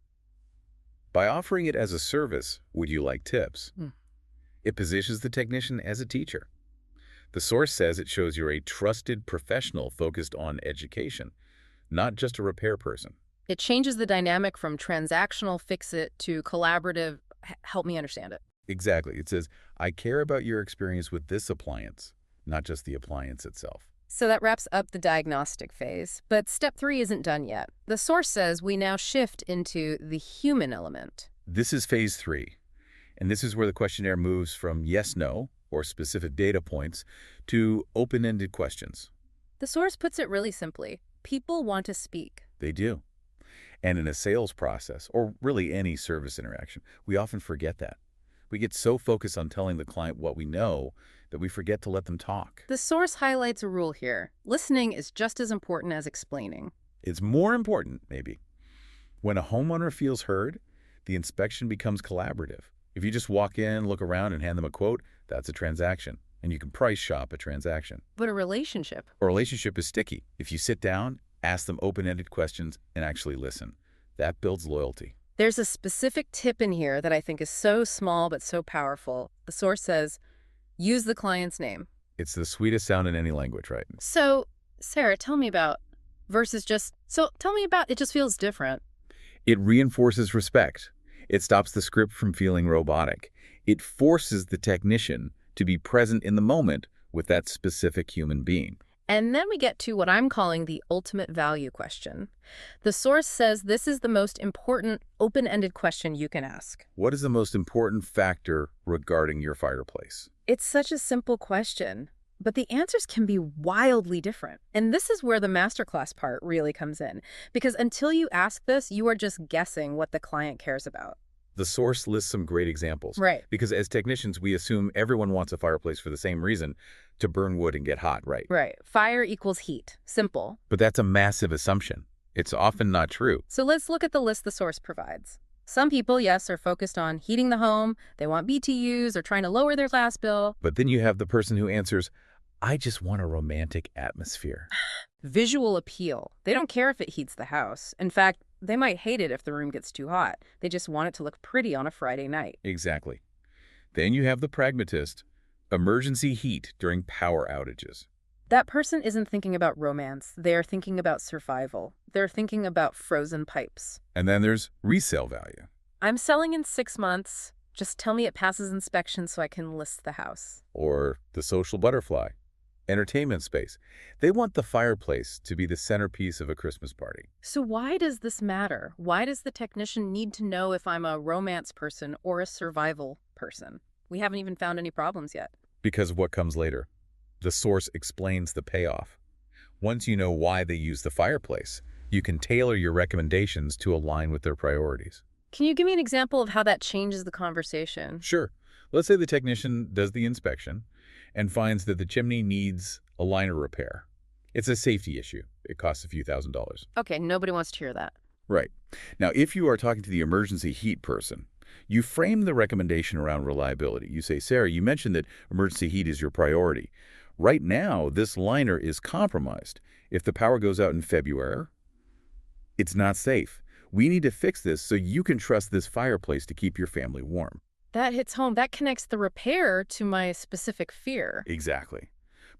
By offering it as a service, would you like tips? It positions the technician as a teacher. The source says it shows you're a trusted professional focused on education, not just a repair person. It changes the dynamic from transactional fix-it to collaborative help me understand it. Exactly. It says, I care about your experience with this appliance, not just the appliance itself. So that wraps up the diagnostic phase. But step 3 isn't done yet. The source says we now shift into the human element. This is phase 3. And this is where the questionnaire moves from yes-no, or specific data points, to open-ended questions. The source puts it really simply. People want to speak. They do. And in a sales process, or really any service interaction, we often forget that. We get so focused on telling the client what we know that we forget to let them talk. The source highlights a rule here. Listening is just as important as explaining. It's more important, maybe. When a homeowner feels heard, the inspection becomes collaborative. If you just walk in, look around, and hand them a quote, that's a transaction. And you can price shop a transaction. But a relationship? A relationship is sticky. If you sit down Ask them open-ended questions and actually listen. That builds loyalty. There's a specific tip in here that I think is so small but so powerful. The source says, use the client's name. It's the sweetest sound in any language, right? So, Sarah, tell me about versus just, so tell me about, it just feels different. It reinforces respect. It stops the script from feeling robotic. It forces the technician to be present in the moment with that specific human being. And then we get to what I'm calling the ultimate value question. The source says this is the most important open-ended question you can ask. What is the most important factor regarding your fireplace? It's such a simple question, but the answers can be wildly different. And this is where the masterclass part really comes in, because until you ask this, you are just guessing what the client cares about. The source lists some great examples. Right. Because as technicians, we assume everyone wants a fireplace for the same reason, to burn wood and get hot, right? Right. Fire equals heat. Simple. But that's a massive assumption. It's often not true. So let's look at the list the source provides. Some people, yes, are focused on heating the home, they want BTUs, or trying to lower their gas bill. But then you have the person who answers, I just want a romantic atmosphere. Visual appeal. They don't care if it heats the house. In fact, they might hate it if the room gets too hot. They just want it to look pretty on a Friday night. Exactly. Then you have the pragmatist, emergency heat during power outages. That person isn't thinking about romance. They're thinking about survival. They're thinking about frozen pipes. And then there's resale value. I'm selling in 6 months. Just tell me it passes inspection so I can list the house. Or the social butterfly, entertainment space. They want the fireplace to be the centerpiece of a Christmas party. So why does this matter? Why does the technician need to know if I'm a romance person or a survival person? We haven't even found any problems yet. Because of what comes later. The source explains the payoff. Once you know why they use the fireplace, you can tailor your recommendations to align with their priorities. Can you give me an example of how that changes the conversation? Sure. Let's say the technician does the inspection and finds that the chimney needs a liner repair. It's a safety issue. It costs a few $1,000s. Okay, nobody wants to hear that. Right. Now, if you are talking to the emergency heat person, you frame the recommendation around reliability. You say, Sarah, you mentioned that emergency heat is your priority. Right now, this liner is compromised. If the power goes out in February, it's not safe. We need to fix this so you can trust this fireplace to keep your family warm. That hits home. That connects the repair to my specific fear. Exactly.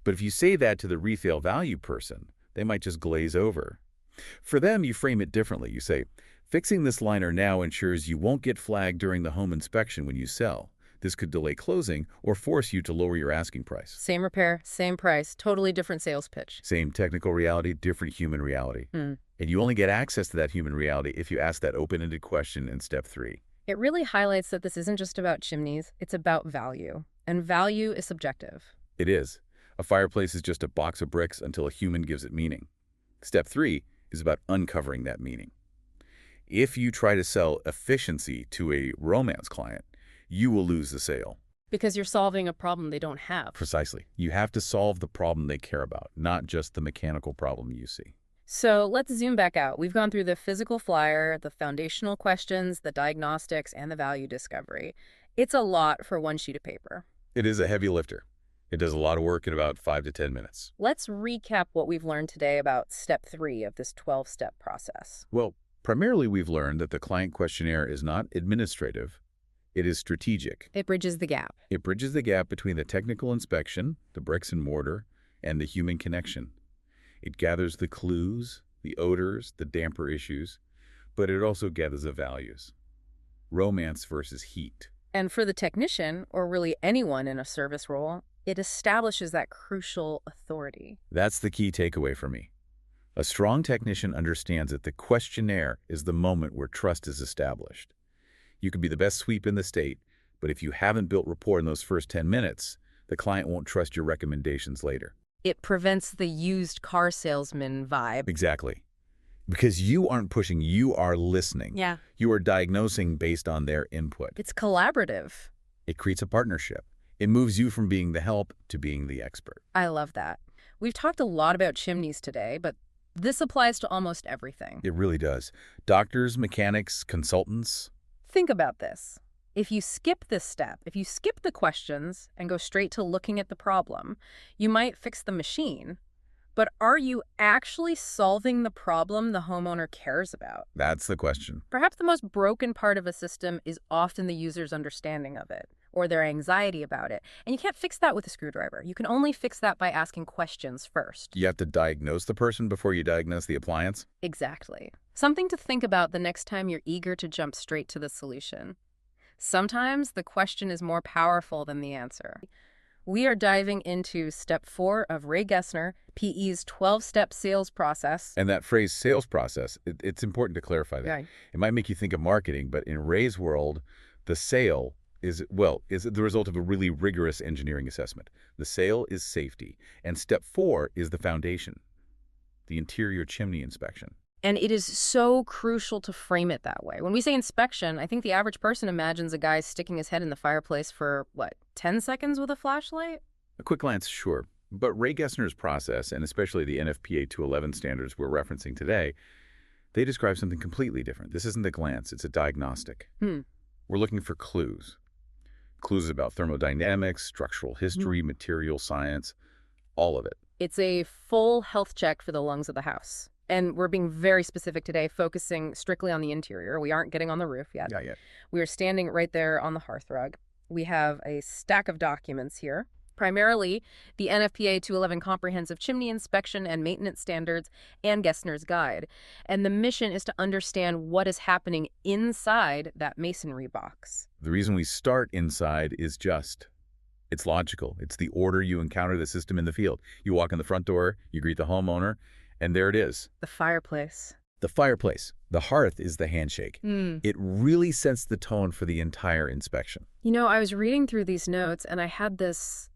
But if you say that to the resale value person, they might just glaze over. For them, you frame it differently. You say, fixing this liner now ensures you won't get flagged during the home inspection when you sell. This could delay closing or force you to lower your asking price. Same repair, same price, totally different sales pitch. Same technical reality, different human reality. And you only get access to that human reality if you ask that open-ended question in step 3. It really highlights that this isn't just about chimneys, it's about value. And value is subjective. It is. A fireplace is just a box of bricks until a human gives it meaning. Step 3 is about uncovering that meaning. If you try to sell efficiency to a romance client, you will lose the sale. Because you're solving a problem they don't have. Precisely. You have to solve the problem they care about, not just the mechanical problem you see. So let's zoom back out. We've gone through the physical flyer, the foundational questions, the diagnostics, and the value discovery. It's a lot for one sheet of paper. It is a heavy lifter. It does a lot of work in about 5 to 10 minutes. Let's recap what we've learned today about step 3 of this 12-step process. Well, primarily we've learned that the client questionnaire is not administrative. It is strategic. It bridges the gap. It bridges the gap between the technical inspection, the bricks and mortar, and the human connection. It gathers the clues, the odors, the damper issues, but it also gathers the values. Romance versus heat. And for the technician, or really anyone in a service role, it establishes that crucial authority. That's the key takeaway for me. A strong technician understands that the questionnaire is the moment where trust is established. You could be the best sweep in the state, but if you haven't built rapport in those first 10 minutes, the client won't trust your recommendations later. It prevents the used car salesman vibe. Exactly. Because you aren't pushing, you are listening. Yeah. You are diagnosing based on their input. It's collaborative. It creates a partnership. It moves you from being the help to being the expert. I love that. We've talked a lot about chimneys today, but this applies to almost everything. It really does. Doctors, mechanics, consultants. Think about this. If you skip this step, if you skip the questions and go straight to looking at the problem, you might fix the machine, But are you actually solving the problem the homeowner cares about? That's the question. Perhaps the most broken part of a system is often the user's understanding of it or their anxiety about it. And you can't fix that with a screwdriver. You can only fix that by asking questions first. You have to diagnose the person before you diagnose the appliance? Exactly. Something to think about the next time you're eager to jump straight to the solution. Sometimes the question is more powerful than the answer. We are diving into step 4 of Ray Gessner, PE's 12-step sales process. And that phrase sales process, it's important to clarify that. Right. It might make you think of marketing, but in Ray's world, the sale is the result of a really rigorous engineering assessment. The sale is safety. And step 4 is the foundation, the interior chimney inspection. And it is so crucial to frame it that way. When we say inspection, I think the average person imagines a guy sticking his head in the fireplace for, 10 seconds with a flashlight? A quick glance, sure. But Ray Gessner's process, and especially the NFPA 211 standards we're referencing today, they describe something completely different. This isn't a glance, it's a diagnostic. We're looking for clues. Clues about thermodynamics, structural history, material science, all of it. It's a full health check for the lungs of the house. And we're being very specific today, focusing strictly on the interior. We aren't getting on the roof yet. Not yet. We are standing right there on the hearth rug. We have a stack of documents here, primarily the NFPA 211 Comprehensive Chimney Inspection and Maintenance Standards and Gessner's Guide. And the mission is to understand what is happening inside that masonry box. The reason we start inside is it's logical. It's the order you encounter the system in the field. You walk in the front door, you greet the homeowner, and there it is. The fireplace. The fireplace. The hearth is the handshake. It really sets the tone for the entire inspection. You know, I was reading through these notes and I had this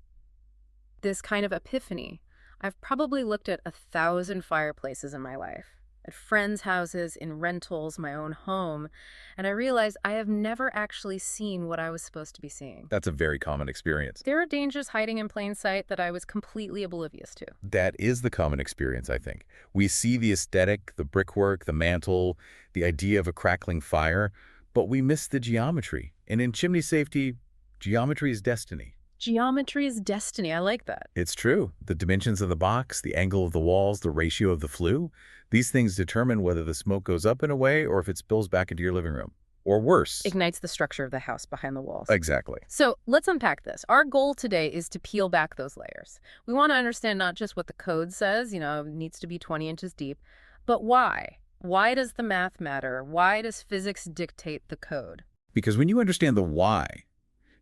kind of epiphany. I've probably looked at 1,000 fireplaces in my life, at friends' houses, in rentals, my own home, and I realized I have never actually seen what I was supposed to be seeing. That's a very common experience. There are dangers hiding in plain sight that I was completely oblivious to. That is the common experience, I think. We see the aesthetic, the brickwork, the mantle, the idea of a crackling fire, but we miss the geometry. And in chimney safety, geometry is destiny. Geometry is destiny. I like that. It's true. The dimensions of the box, the angle of the walls, the ratio of the flue, these things determine whether the smoke goes up and away or if it spills back into your living room. Or worse. Ignites the structure of the house behind the walls. Exactly. So let's unpack this. Our goal today is to peel back those layers. We want to understand not just what the code says, it needs to be 20 inches deep, but why? Why does the math matter? Why does physics dictate the code? Because when you understand the why,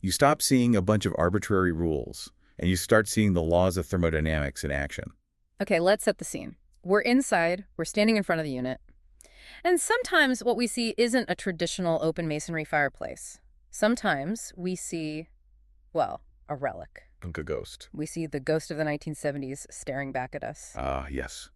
you stop seeing a bunch of arbitrary rules, and you start seeing the laws of thermodynamics in action. Okay, let's set the scene. We're inside, we're standing in front of the unit, and sometimes what we see isn't a traditional open masonry fireplace. Sometimes we see, a relic. Like a ghost. We see the ghost of the 1970s staring back at us. Ah, yes.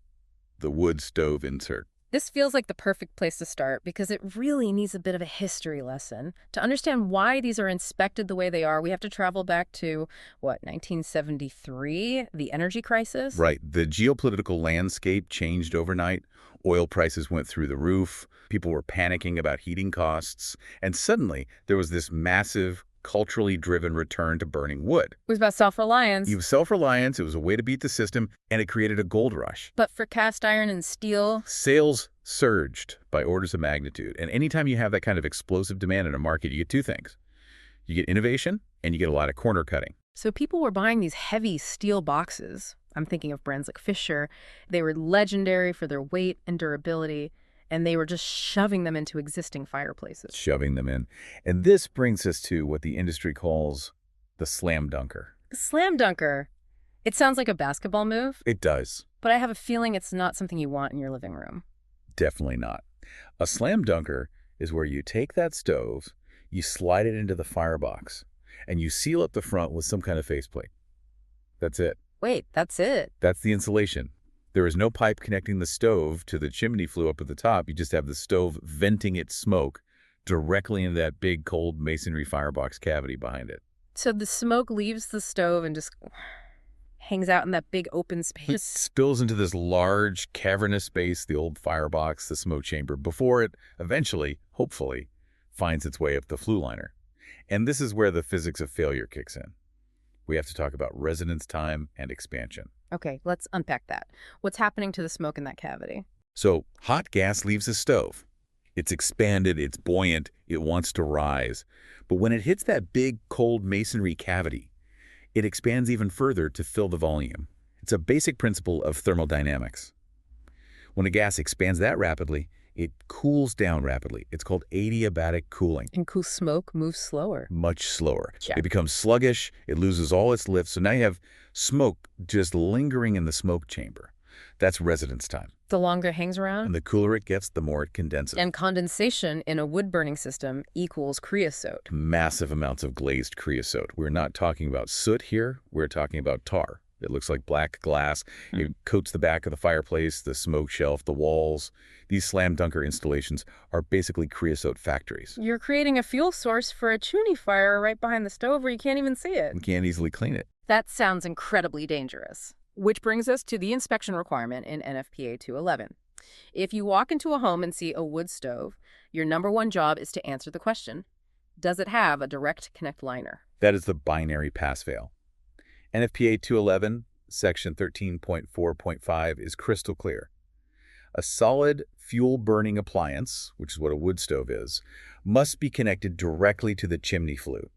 The wood stove insert. This feels like the perfect place to start because it really needs a bit of a history lesson. To understand why these are inspected the way they are, we have to travel back to, 1973, the energy crisis? Right. The geopolitical landscape changed overnight. Oil prices went through the roof. People were panicking about heating costs. And suddenly, there was this massive, culturally driven return to burning wood. It was about self-reliance. It was self-reliance, it was a way to beat the system, and it created a gold rush. But for cast iron and steel? Sales surged by orders of magnitude. And anytime you have that kind of explosive demand in a market, you get two things. You get innovation, and you get a lot of corner cutting. So people were buying these heavy steel boxes. I'm thinking of brands like Fisher. They were legendary for their weight and durability, and they were just shoving them into existing fireplaces. Shoving them in. And this brings us to what the industry calls the slam dunker. The slam dunker. It sounds like a basketball move. It does. But I have a feeling it's not something you want in your living room. Definitely not. A slam dunker is where you take that stove, you slide it into the firebox, and you seal up the front with some kind of faceplate. That's it. Wait, that's it? That's the insulation. There is no pipe connecting the stove to the chimney flue up at the top. You just have the stove venting its smoke directly into that big, cold masonry firebox cavity behind it. So the smoke leaves the stove and just hangs out in that big open space? It spills into this large, cavernous space, the old firebox, the smoke chamber, before it eventually, hopefully, finds its way up the flue liner. And this is where the physics of failure kicks in. We have to talk about resonance time and expansion. Okay, let's unpack that. What's happening to the smoke in that cavity? So hot gas leaves the stove. It's expanded, it's buoyant, it wants to rise. But when it hits that big, cold masonry cavity, it expands even further to fill the volume. It's a basic principle of thermodynamics. When a gas expands that rapidly, it cools down rapidly. It's called adiabatic cooling. And cool smoke moves slower. Much slower. Yeah. It becomes sluggish, it loses all its lift, so now you have smoke just lingering in the smoke chamber. That's residence time. The longer it hangs And around. the cooler it gets, the more it condenses. And condensation in a wood-burning system equals creosote. Massive amounts of glazed creosote. We're not talking about soot here, we're talking about tar. It looks like black glass. It coats the back of the fireplace, the smoke shelf, the walls. These slam dunker installations are basically creosote factories. You're creating a fuel source for a chimney fire right behind the stove where you can't even see it. We can't easily clean it. That sounds incredibly dangerous. Which brings us to the inspection requirement in NFPA 211. If you walk into a home and see a wood stove, your #1 job is to answer the question, does it have a direct connect liner? That is the binary pass-fail. NFPA 211, section 13.4.5 is crystal clear. A solid fuel-burning appliance, which is what a wood stove is, must be connected directly to the chimney flue.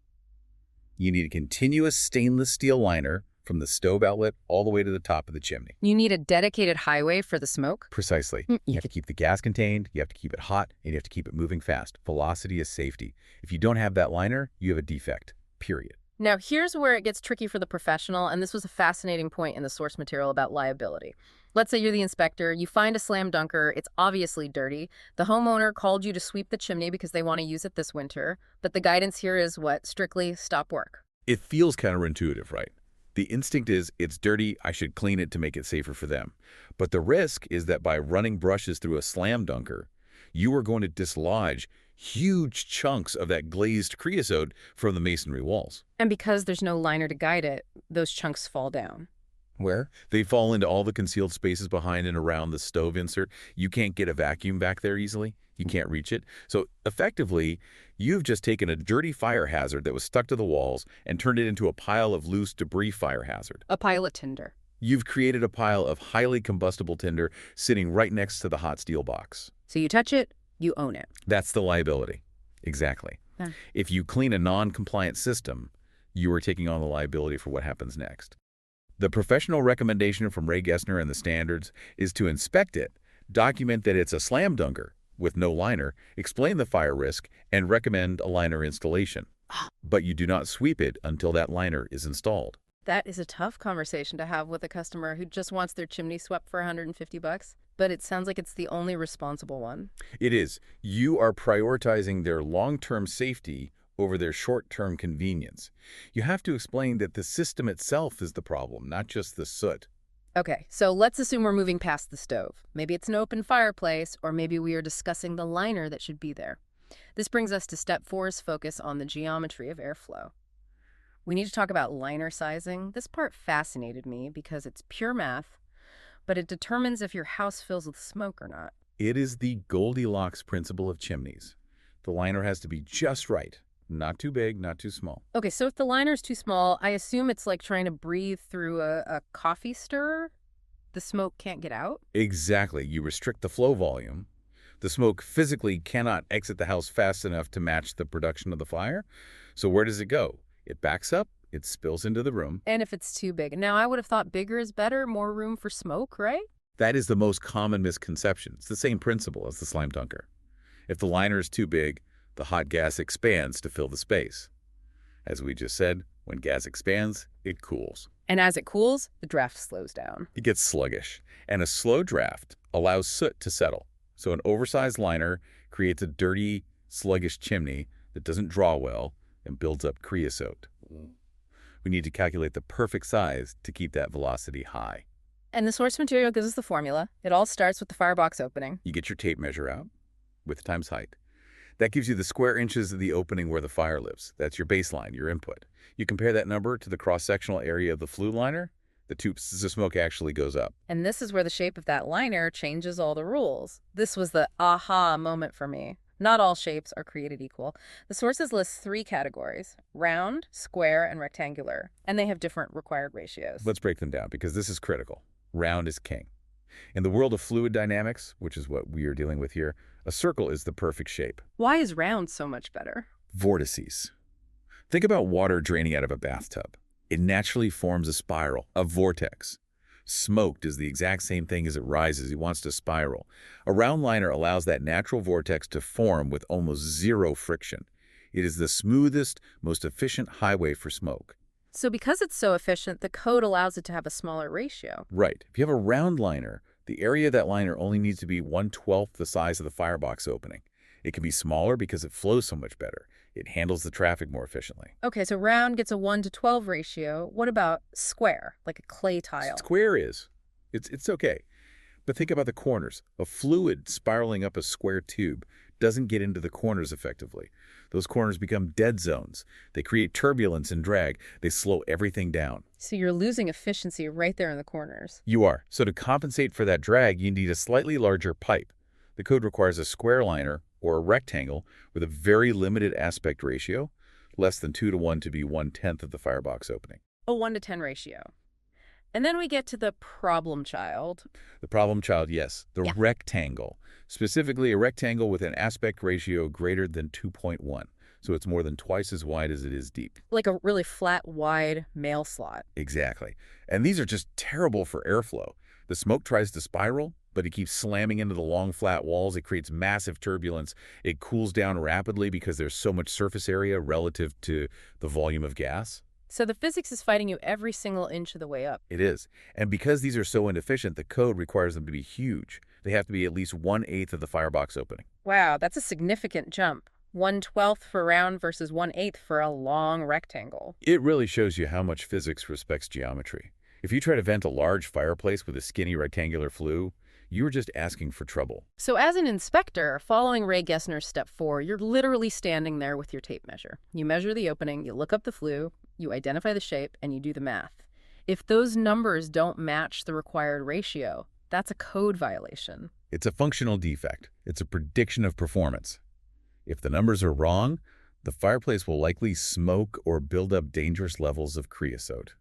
You need a continuous stainless steel liner from the stove outlet all the way to the top of the chimney. You need a dedicated highway for the smoke? Precisely. You have to keep the gas contained, you have to keep it hot, and you have to keep it moving fast. Velocity is safety. If you don't have that liner, you have a defect, period. Now, here's where it gets tricky for the professional, and this was a fascinating point in the source material about liability. Let's say you're the inspector, you find a slam dunker, it's obviously dirty. The homeowner called you to sweep the chimney because they want to use it this winter, but the guidance here is what? Strictly stop work. It feels counterintuitive, right? The instinct is, it's dirty, I should clean it to make it safer for them. But the risk is that by running brushes through a slam dunker, you are going to dislodge huge chunks of that glazed creosote from the masonry walls. And because there's no liner to guide it, those chunks fall down. Where? They fall into all the concealed spaces behind and around the stove insert. You can't get a vacuum back there easily. You can't reach it. So effectively, you've just taken a dirty fire hazard that was stuck to the walls and turned it into a pile of loose debris fire hazard. A pile of tinder. You've created a pile of highly combustible tinder sitting right next to the hot steel box. So you touch it, you own it. That's the liability. Exactly. Yeah. If you clean a non-compliant system, you are taking on the liability for what happens next. The professional recommendation from Ray Gessner and the standards is to inspect it, document that it's a slam dunker with no liner, explain the fire risk, and recommend a liner installation. But you do not sweep it until that liner is installed. That is a tough conversation to have with a customer who just wants their chimney swept for $150, but it sounds like it's the only responsible one. It is. You are prioritizing their long-term safety over their short-term convenience. You have to explain that the system itself is the problem, not just the soot. Okay, so let's assume we're moving past the stove. Maybe it's an open fireplace, or maybe we are discussing the liner that should be there. This brings us to step 4's focus on the geometry of airflow. We need to talk about liner sizing. This part fascinated me because it's pure math, but it determines if your house fills with smoke or not. It is the Goldilocks principle of chimneys. The liner has to be just right. Not too big, not too small. Okay, so if the liner is too small, I assume it's like trying to breathe through a coffee stirrer? The smoke can't get out? Exactly. You restrict the flow volume. The smoke physically cannot exit the house fast enough to match the production of the fire. So where does it go? It backs up, it spills into the room. And if it's too big. Now, I would have thought bigger is better, more room for smoke, right? That is the most common misconception. It's the same principle as the slam dunker. If the liner is too big, the hot gas expands to fill the space. As we just said, when gas expands, it cools. And as it cools, the draft slows down. It gets sluggish, and a slow draft allows soot to settle. So an oversized liner creates a dirty, sluggish chimney that doesn't draw well and builds up creosote. We need to calculate the perfect size to keep that velocity high. And the source material gives us the formula. It all starts with the firebox opening. You get your tape measure out, width times height. That gives you the square inches of the opening where the fire lives. That's your baseline, your input. You compare that number to the cross-sectional area of the flue liner, the tubes of smoke actually goes up. And this is where the shape of that liner changes all the rules. This was the aha moment for me. Not all shapes are created equal. The sources list 3 categories: round, square, and rectangular, and they have different required ratios. Let's break them down because this is critical. Round is king. In the world of fluid dynamics, which is what we are dealing with here, a circle is the perfect shape. Why is round so much better? Vortices. Think about water draining out of a bathtub. It naturally forms a spiral, a vortex. Smoke does the exact same thing as it rises. It wants to spiral. A round liner allows that natural vortex to form with almost zero friction. It is the smoothest, most efficient highway for smoke. So because it's so efficient, the code allows it to have a smaller ratio. Right. If you have a round liner, the area of that liner only needs to be 1/12 the size of the firebox opening. It can be smaller because it flows so much better. It handles the traffic more efficiently. Okay, so round gets a 1:12 ratio. What about square, like a clay tile? Square is. It's okay. But think about the corners. A fluid spiraling up a square tube doesn't get into the corners effectively. Those corners become dead zones. They create turbulence and drag. They slow everything down. So you're losing efficiency right there in the corners. You are. So to compensate for that drag, you need a slightly larger pipe. The code requires a square liner or a rectangle with a very limited aspect ratio, less than 2:1 to be 1/10 of the firebox opening. A 1:10 ratio. And then we get to the problem child. The problem child, yes, the rectangle. Specifically, a rectangle with an aspect ratio greater than 2.1. So it's more than twice as wide as it is deep. Like a really flat, wide mail slot. Exactly. And these are just terrible for airflow. The smoke tries to spiral, but it keeps slamming into the long, flat walls. It creates massive turbulence. It cools down rapidly because there's so much surface area relative to the volume of gas. So the physics is fighting you every single inch of the way up. It is. And because these are so inefficient, the code requires them to be huge. They have to be at least 1/8 of the firebox opening. Wow, that's a significant jump. 1/12 for round versus 1/8 for a long rectangle. It really shows you how much physics respects geometry. If you try to vent a large fireplace with a skinny rectangular flue, you are just asking for trouble. So as an inspector, following Ray Gessner's step 4, you're literally standing there with your tape measure. You measure the opening, you look up the flue, you identify the shape, and you do the math. If those numbers don't match the required ratio, that's a code violation. It's a functional defect. It's a prediction of performance. If the numbers are wrong, the fireplace will likely smoke or build up dangerous levels of creosote.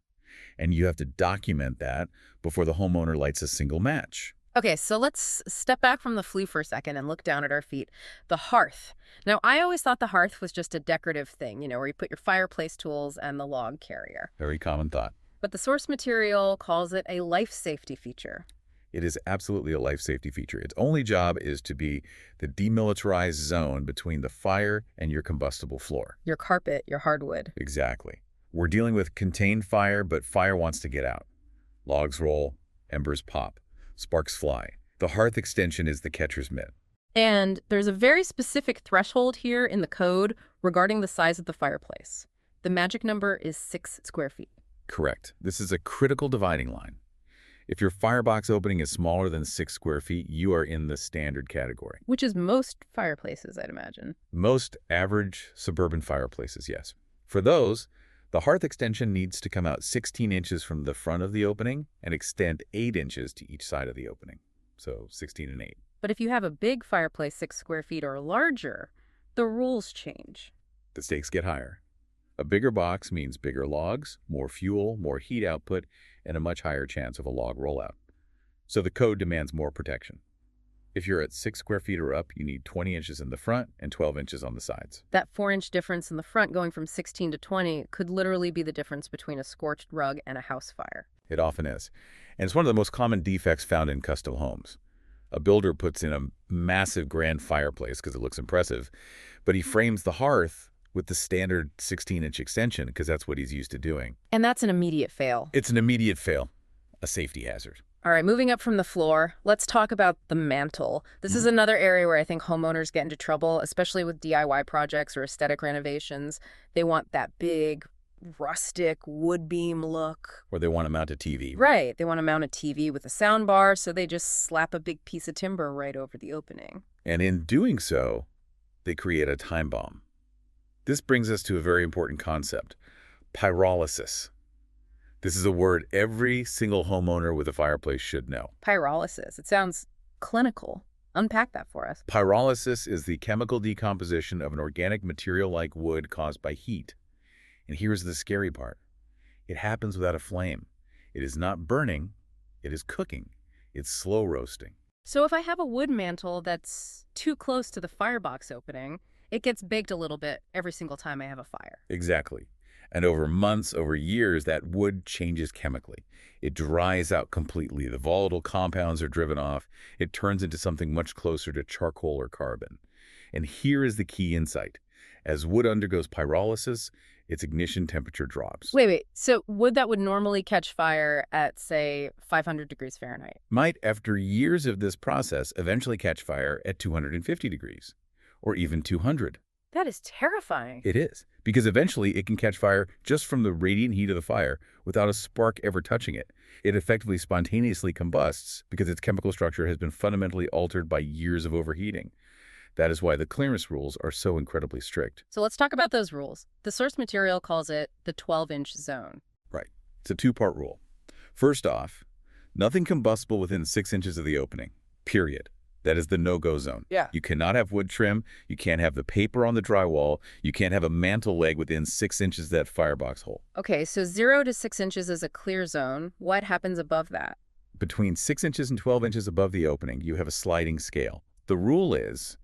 And you have to document that before the homeowner lights a single match. Okay, so let's step back from the flue for a second and look down at our feet. The hearth. Now, I always thought the hearth was just a decorative thing, where you put your fireplace tools and the log carrier. Very common thought. But the source material calls it a life safety feature. It is absolutely a life safety feature. Its only job is to be the demilitarized zone between the fire and your combustible floor. Your carpet, your hardwood. Exactly. We're dealing with contained fire, but fire wants to get out. Logs roll, embers pop, sparks fly. The hearth extension is the catcher's mitt. And there's a very specific threshold here in the code regarding the size of the fireplace. The magic number is 6 square feet. Correct. This is a critical dividing line. If your firebox opening is smaller than 6 square feet, you are in the standard category. Which is most fireplaces, I'd imagine. Most average suburban fireplaces, yes. For those, the hearth extension needs to come out 16 inches from the front of the opening and extend 8 inches to each side of the opening. So 16 and 8. But if you have a big fireplace 6 square feet or larger, the rules change. The stakes get higher. A bigger box means bigger logs, more fuel, more heat output, and a much higher chance of a log rollout. So the code demands more protection. If you're at 6 square feet or up, you need 20 inches in the front and 12 inches on the sides. That 4-inch difference in the front going from 16 to 20 could literally be the difference between a scorched rug and a house fire. It often is. And it's one of the most common defects found in custom homes. A builder puts in a massive grand fireplace because it looks impressive, but he frames the hearth with the standard 16-inch extension because that's what he's used to doing. And that's an immediate fail. It's an immediate fail, a safety hazard. All right, moving up from the floor, let's talk about the mantle. This is another area where I think homeowners get into trouble, especially with DIY projects or aesthetic renovations. They want that big, rustic wood beam look. Or they want to mount a TV. Right, they want to mount a TV with a sound bar, so they just slap a big piece of timber right over the opening. And in doing so, they create a time bomb. This brings us to a very important concept, pyrolysis. This is a word every single homeowner with a fireplace should know. Pyrolysis. It sounds clinical. Unpack that for us. Pyrolysis is the chemical decomposition of an organic material like wood caused by heat. And here's the scary part. It happens without a flame. It is not burning, it is cooking. It's slow roasting. So if I have a wood mantle that's too close to the firebox opening, it gets baked a little bit every single time I have a fire. Exactly. And over months, over years, that wood changes chemically. It dries out completely. The volatile compounds are driven off. It turns into something much closer to charcoal or carbon. And here is the key insight. As wood undergoes pyrolysis, its ignition temperature drops. Wait. So wood that would normally catch fire at, say, 500 degrees Fahrenheit might, after years of this process, eventually catch fire at 250 degrees, or even 200. That is terrifying. It is, because eventually it can catch fire just from the radiant heat of the fire without a spark ever touching it. It effectively spontaneously combusts because its chemical structure has been fundamentally altered by years of overheating. That is why the clearance rules are so incredibly strict. So let's talk about those rules. The source material calls it the 12-inch zone. Right. It's a two-part rule. First off, nothing combustible within 6 inches of the opening, period. That is the no-go zone. Yeah. You cannot have wood trim. You can't have the paper on the drywall. You can't have a mantle leg within 6 inches of that firebox hole. Okay, so 0 to 6 inches is a clear zone. What happens above that? Between 6 inches and 12 inches above the opening, you have a sliding scale. The rule is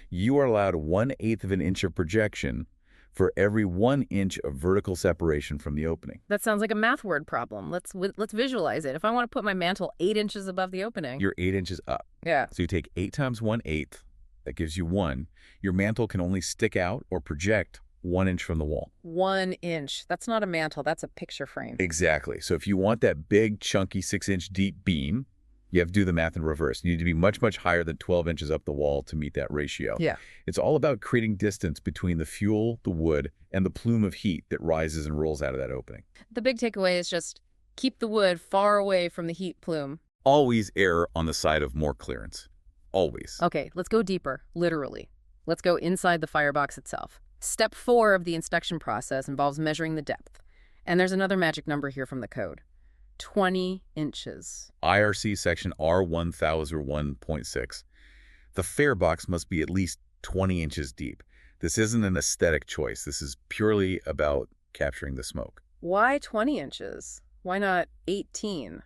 you are allowed 1/8 of an inch of projection for every 1 inch of vertical separation from the opening. That sounds like a math word problem. Let's visualize it. If I want to put my mantle 8 inches above the opening. You're 8 inches up. Yeah. So you take 8 times 1/8. That gives you 1. Your mantle can only stick out or project 1 inch from the wall. 1 inch. That's not a mantle. That's a picture frame. Exactly. So if you want that big, chunky 6-inch deep beam, you have to do the math in reverse. You need to be much, much higher than 12 inches up the wall to meet that ratio. Yeah. It's all about creating distance between the fuel, the wood, and the plume of heat that rises and rolls out of that opening. The big takeaway is just keep the wood far away from the heat plume. Always err on the side of more clearance. Always. Okay, let's go deeper, literally. Let's go inside the firebox itself. Step 4 of the inspection process involves measuring the depth. And there's another magic number here from the code. 20 inches. IRC section R1001.6. The firebox must be at least 20 inches deep. This isn't an aesthetic choice. This is purely about capturing the smoke. Why 20 inches? Why not 18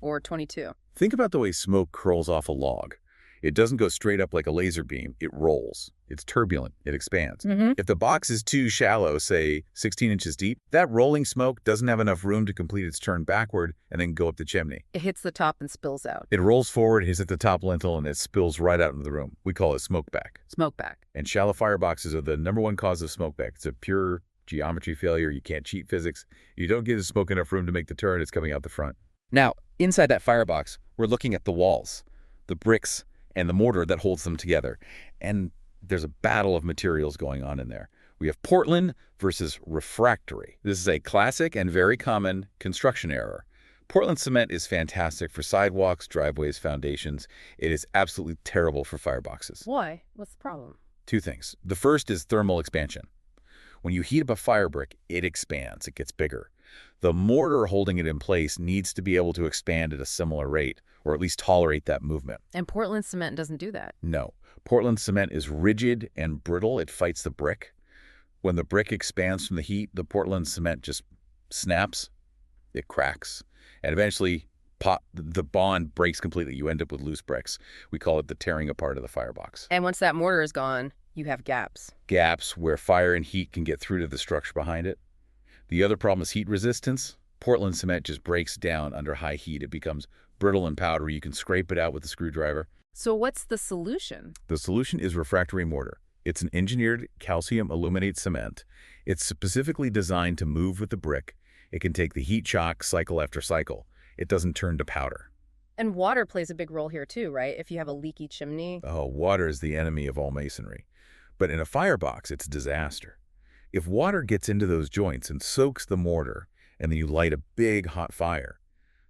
or 22? Think about the way smoke curls off a log. It doesn't go straight up like a laser beam. It rolls. It's turbulent. It expands. If the box is too shallow, say 16 inches deep, that rolling smoke doesn't have enough room to complete its turn backward and then go up the chimney. It hits the top and spills out. It rolls forward, hits at the top lintel, and it spills right out into the room. We call it smoke back. Smoke back. And shallow fireboxes are the #1 cause of smoke back. It's a pure geometry failure. You can't cheat physics. You don't give the smoke enough room to make the turn. It's coming out the front. Now, inside that firebox, we're looking at the walls, the bricks, and the mortar that holds them together. And there's a battle of materials going on in there. We have Portland versus refractory. This is a classic and very common construction error. Portland cement is fantastic for sidewalks, driveways, foundations. It is absolutely terrible for fireboxes. Why? What's the problem? 2 things. The first is thermal expansion. When you heat up a fire brick, it expands. It gets bigger. The mortar holding it in place needs to be able to expand at a similar rate, or at least tolerate that movement. And Portland cement doesn't do that. No. Portland cement is rigid and brittle. It fights the brick. When the brick expands from the heat, the Portland cement just snaps. It cracks. And eventually, the bond breaks completely. You end up with loose bricks. We call it the tearing apart of the firebox. And once that mortar is gone, you have gaps. Gaps where fire and heat can get through to the structure behind it. The other problem is heat resistance. Portland cement just breaks down under high heat. It becomes brittle and powdery. You can scrape it out with a screwdriver. So what's the solution? The solution is refractory mortar. It's an engineered calcium aluminate cement. It's specifically designed to move with the brick. It can take the heat shock cycle after cycle. It doesn't turn to powder. And water plays a big role here too, right? If you have a leaky chimney. Oh, water is the enemy of all masonry. But in a firebox, it's a disaster. If water gets into those joints and soaks the mortar, and then you light a big hot fire,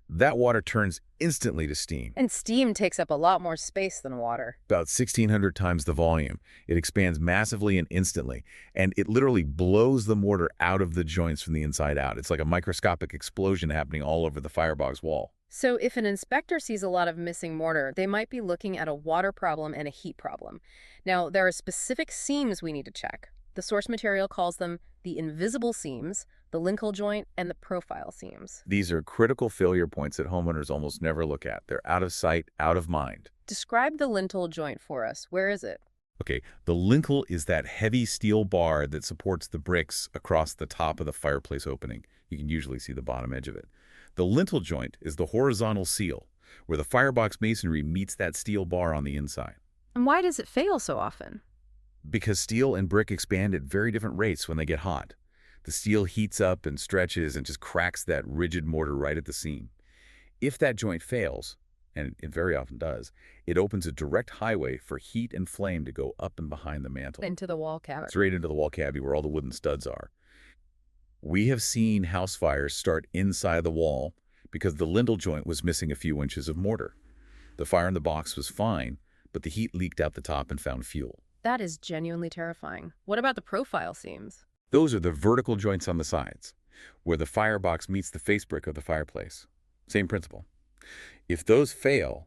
that water turns instantly to steam. And steam takes up a lot more space than water. About 1,600 times the volume. It expands massively and instantly, and it literally blows the mortar out of the joints from the inside out. It's like a microscopic explosion happening all over the firebox wall. So if an inspector sees a lot of missing mortar, they might be looking at a water problem and a heat problem. Now, there are specific seams we need to check. The source material calls them the invisible seams, the lintel joint, and the profile seams. These are critical failure points that homeowners almost never look at. They're out of sight, out of mind. Describe the lintel joint for us. Where is it? Okay, the lintel is that heavy steel bar that supports the bricks across the top of the fireplace opening. You can usually see the bottom edge of it. The lintel joint is the horizontal seal, where the firebox masonry meets that steel bar on the inside. And why does it fail so often? Because steel and brick expand at very different rates when they get hot. The steel heats up and stretches and just cracks that rigid mortar right at the seam. If that joint fails, and it very often does, it opens a direct highway for heat and flame to go up and behind the mantel. Into the wall cavity. Straight into the wall cavity where all the wooden studs are. We have seen house fires start inside the wall because the lintel joint was missing a few inches of mortar. The fire in the box was fine, but the heat leaked out the top and found fuel. That is genuinely terrifying. What about the profile seams? Those are the vertical joints on the sides, where the firebox meets the face brick of the fireplace. Same principle. If those fail,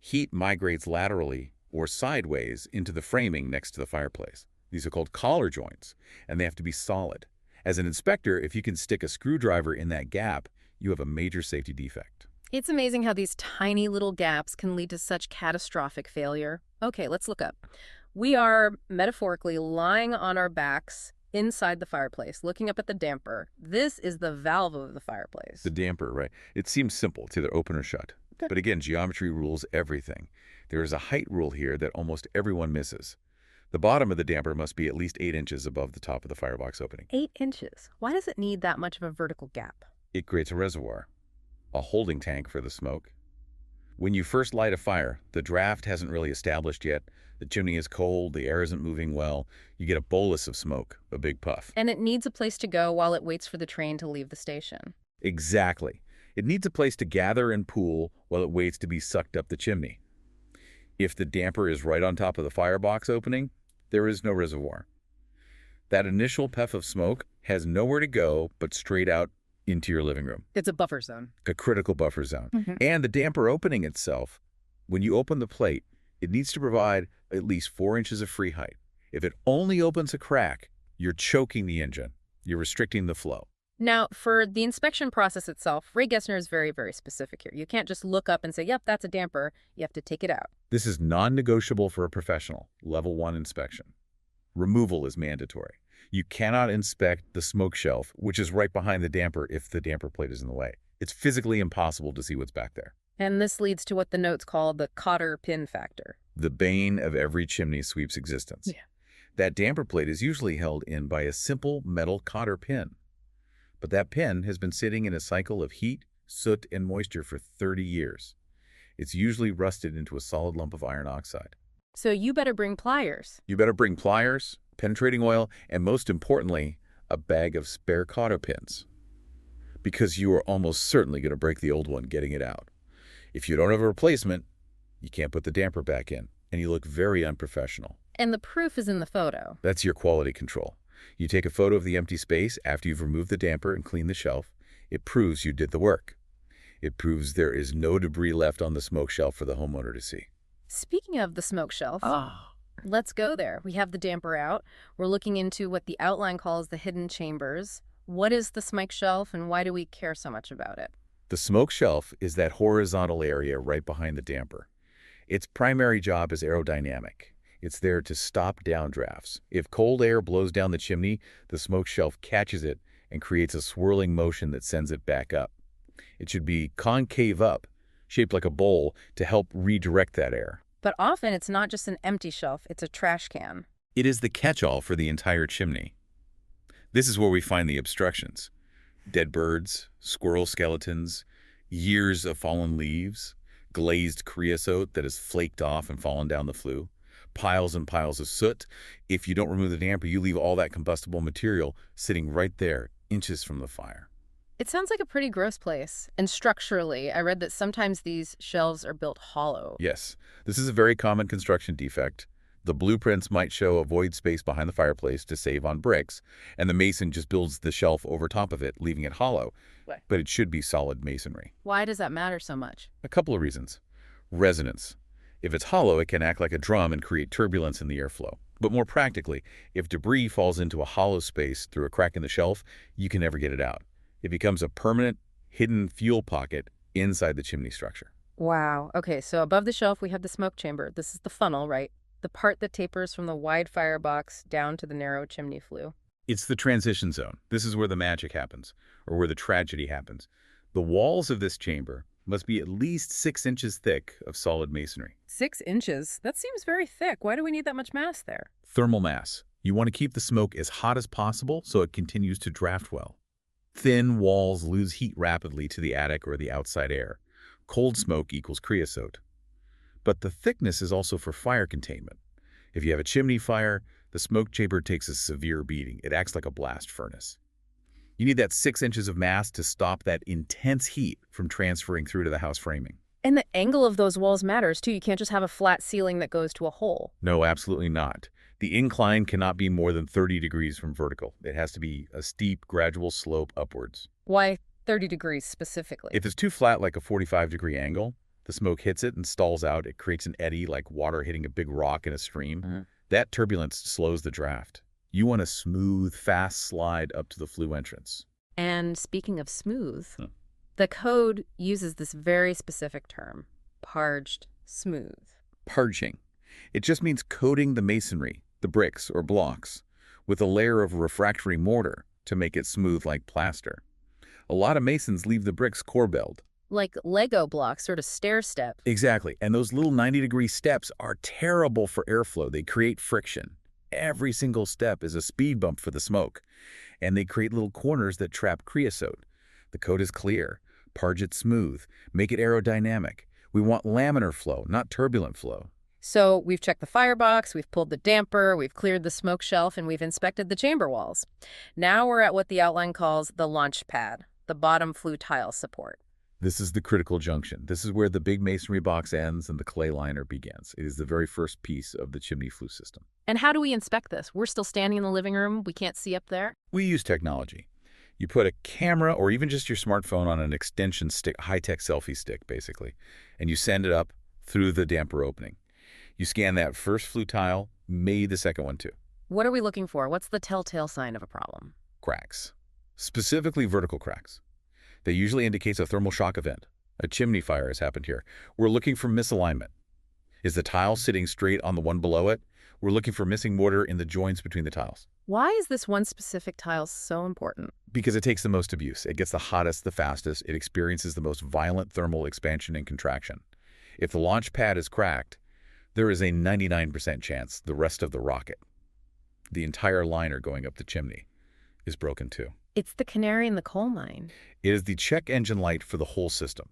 heat migrates laterally or sideways into the framing next to the fireplace. These are called collar joints, and they have to be solid. As an inspector, if you can stick a screwdriver in that gap, you have a major safety defect. It's amazing how these tiny little gaps can lead to such catastrophic failure. Okay, let's look up. We are metaphorically lying on our backs inside the fireplace, looking up at the damper. This is the valve of the fireplace. The damper, right. It seems simple. It's either open or shut. Okay. But again, geometry rules everything. There is a height rule here that almost everyone misses. The bottom of the damper must be at least 8 inches above the top of the firebox opening. 8 inches? Why does it need that much of a vertical gap? It creates a reservoir, a holding tank for the smoke. When you first light a fire, the draft hasn't really established yet. The chimney is cold, the air isn't moving well. You get a bolus of smoke, a big puff. And it needs a place to go while it waits for the train to leave the station. Exactly. It needs a place to gather and pool while it waits to be sucked up the chimney. If the damper is right on top of the firebox opening, there is no reservoir. That initial puff of smoke has nowhere to go but straight out into your living room. It's a buffer zone. A critical buffer zone. And the damper opening itself, when you open the plate, it needs to provide at least 4 inches of free height. If it only opens a crack, you're choking the engine. You're restricting the flow. Now, for the inspection process itself, Ray Gessner is very, very specific here. You can't just look up and say, yep, that's a damper. You have to take it out. This is non-negotiable for a professional, level 1 inspection. Removal is mandatory. You cannot inspect the smoke shelf, which is right behind the damper if the damper plate is in the way. It's physically impossible to see what's back there. And this leads to what the notes call the cotter pin factor. The bane of every chimney sweep's existence. Yeah. That damper plate is usually held in by a simple metal cotter pin. But that pin has been sitting in a cycle of heat, soot, and moisture for 30 years. It's usually rusted into a solid lump of iron oxide. So you better bring pliers. You better bring pliers, penetrating oil, and most importantly, a bag of spare cotter pins. Because you are almost certainly going to break the old one getting it out. If you don't have a replacement, you can't put the damper back in, and you look very unprofessional. And the proof is in the photo. That's your quality control. You take a photo of the empty space after you've removed the damper and cleaned the shelf. It proves you did the work. It proves there is no debris left on the smoke shelf for the homeowner to see. Speaking of the smoke shelf, let's go there. We have the damper out. We're looking into what the outline calls the hidden chambers. What is the smoke shelf, and why do we care so much about it? The smoke shelf is that horizontal area right behind the damper. Its primary job is aerodynamic. It's there to stop downdrafts. If cold air blows down the chimney, the smoke shelf catches it and creates a swirling motion that sends it back up. It should be concave up, shaped like a bowl, to help redirect that air. But often it's not just an empty shelf, it's a trash can. It is the catch-all for the entire chimney. This is where we find the obstructions. Dead birds, squirrel skeletons, years of fallen leaves, glazed creosote that has flaked off and fallen down the flue, piles and piles of soot. If you don't remove the damper, you leave all that combustible material sitting right there, inches from the fire. It sounds like a pretty gross place. And structurally, I read that sometimes these shelves are built hollow. Yes, this is a very common construction defect. The blueprints might show a void space behind the fireplace to save on bricks, and the mason just builds the shelf over top of it, leaving it hollow. Right. But it should be solid masonry. Why does that matter so much? A couple of reasons. Resonance. If it's hollow, it can act like a drum and create turbulence in the airflow. But more practically, if debris falls into a hollow space through a crack in the shelf, you can never get it out. It becomes a permanent, hidden fuel pocket inside the chimney structure. Wow. Okay, so above the shelf, we have the smoke chamber. This is the funnel, right? The part that tapers from the wide firebox down to the narrow chimney flue. It's the transition zone. This is where the magic happens, or where the tragedy happens. The walls of this chamber must be at least 6 inches thick of solid masonry. 6 inches? That seems very thick. Why do we need that much mass there? Thermal mass. You want to keep the smoke as hot as possible so it continues to draft well. Thin walls lose heat rapidly to the attic or the outside air. Cold smoke equals creosote. But the thickness is also for fire containment. If you have a chimney fire, the smoke chamber takes a severe beating. It acts like a blast furnace. You need that 6 inches of mass to stop that intense heat from transferring through to the house framing. And the angle of those walls matters, too. You can't just have a flat ceiling that goes to a hole. No, absolutely not. The incline cannot be more than 30 degrees from vertical. It has to be a steep, gradual slope upwards. Why 30 degrees specifically? If it's too flat, like a 45-degree angle, the smoke hits it and stalls out. It creates an eddy like water hitting a big rock in a stream. That turbulence slows the draft. You want a smooth, fast slide up to the flue entrance. And speaking of smooth, the code uses this very specific term, parged smooth. Parging. It just means coating the masonry, the bricks or blocks, with a layer of refractory mortar to make it smooth like plaster. A lot of masons leave the bricks corbelled. Like Lego blocks, sort of stair-step. Exactly. And those little 90-degree steps are terrible for airflow. They create friction. Every single step is a speed bump for the smoke. And they create little corners that trap creosote. The code is clear. Parge it smooth. Make it aerodynamic. We want laminar flow, not turbulent flow. So we've checked the firebox, we've pulled the damper, we've cleared the smoke shelf, and we've inspected the chamber walls. Now we're at what the outline calls the launch pad, the bottom flue tile support. This is the critical junction. This is where the big masonry box ends and the clay liner begins. It is the very first piece of the chimney flue system. And how do we inspect this? We're still standing in the living room. We can't see up there. We use technology. You put a camera or even just your smartphone on an extension stick, high-tech selfie stick, basically, and you send it up through the damper opening. You scan that first flue tile, maybe the second one too. What are we looking for? What's the telltale sign of a problem? Cracks. Specifically vertical cracks. That usually indicates a thermal shock event. A chimney fire has happened here. We're looking for misalignment. Is the tile sitting straight on the one below it? We're looking for missing mortar in the joints between the tiles. Why is this one specific tile so important? Because it takes the most abuse. It gets the hottest, the fastest. It experiences the most violent thermal expansion and contraction. If the launch pad is cracked, there is a 99% chance the rest of the rocket, the entire liner going up the chimney, is broken too. It's the canary in the coal mine. It is the check engine light for the whole system.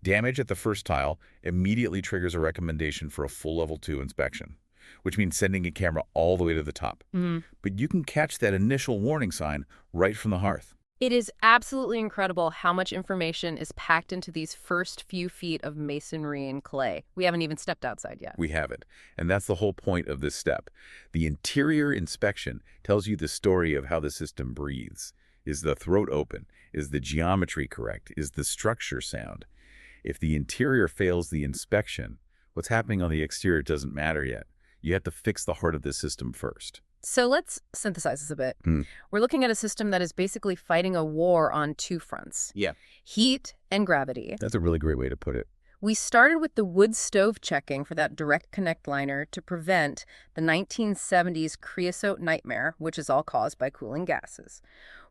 Damage at the first tile immediately triggers a recommendation for a full level 2 inspection, which means sending a camera all the way to the top. But you can catch that initial warning sign right from the hearth. It is absolutely incredible how much information is packed into these first few feet of masonry and clay. We haven't even stepped outside yet. We haven't. And that's the whole point of this step. The interior inspection tells you the story of how the system breathes. Is the throat open? Is the geometry correct? Is the structure sound? If the interior fails the inspection, what's happening on the exterior doesn't matter yet. You have to fix the heart of the system first. So let's synthesize this a bit. We're looking at a system that is basically fighting a war on 2 fronts. Yeah. Heat and gravity. That's a really great way to put it. We started with the wood stove checking for that direct connect liner to prevent the 1970s creosote nightmare, which is all caused by cooling gases.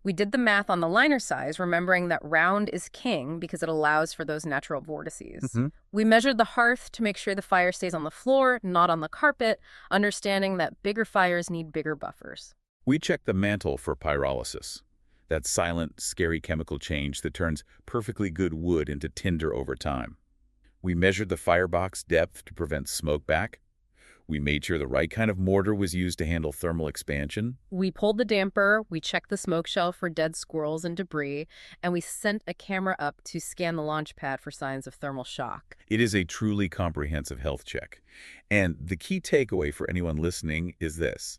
We did the math on the liner size, remembering that round is king because it allows for those natural vortices. We measured the hearth to make sure the fire stays on the floor, not on the carpet, understanding that bigger fires need bigger buffers. We checked the mantle for pyrolysis, that silent, scary chemical change that turns perfectly good wood into tinder over time. We measured the firebox depth to prevent smoke back. We made sure the right kind of mortar was used to handle thermal expansion. We pulled the damper, we checked the smoke shelf for dead squirrels and debris, and we sent a camera up to scan the launch pad for signs of thermal shock. It is a truly comprehensive health check. And the key takeaway for anyone listening is this.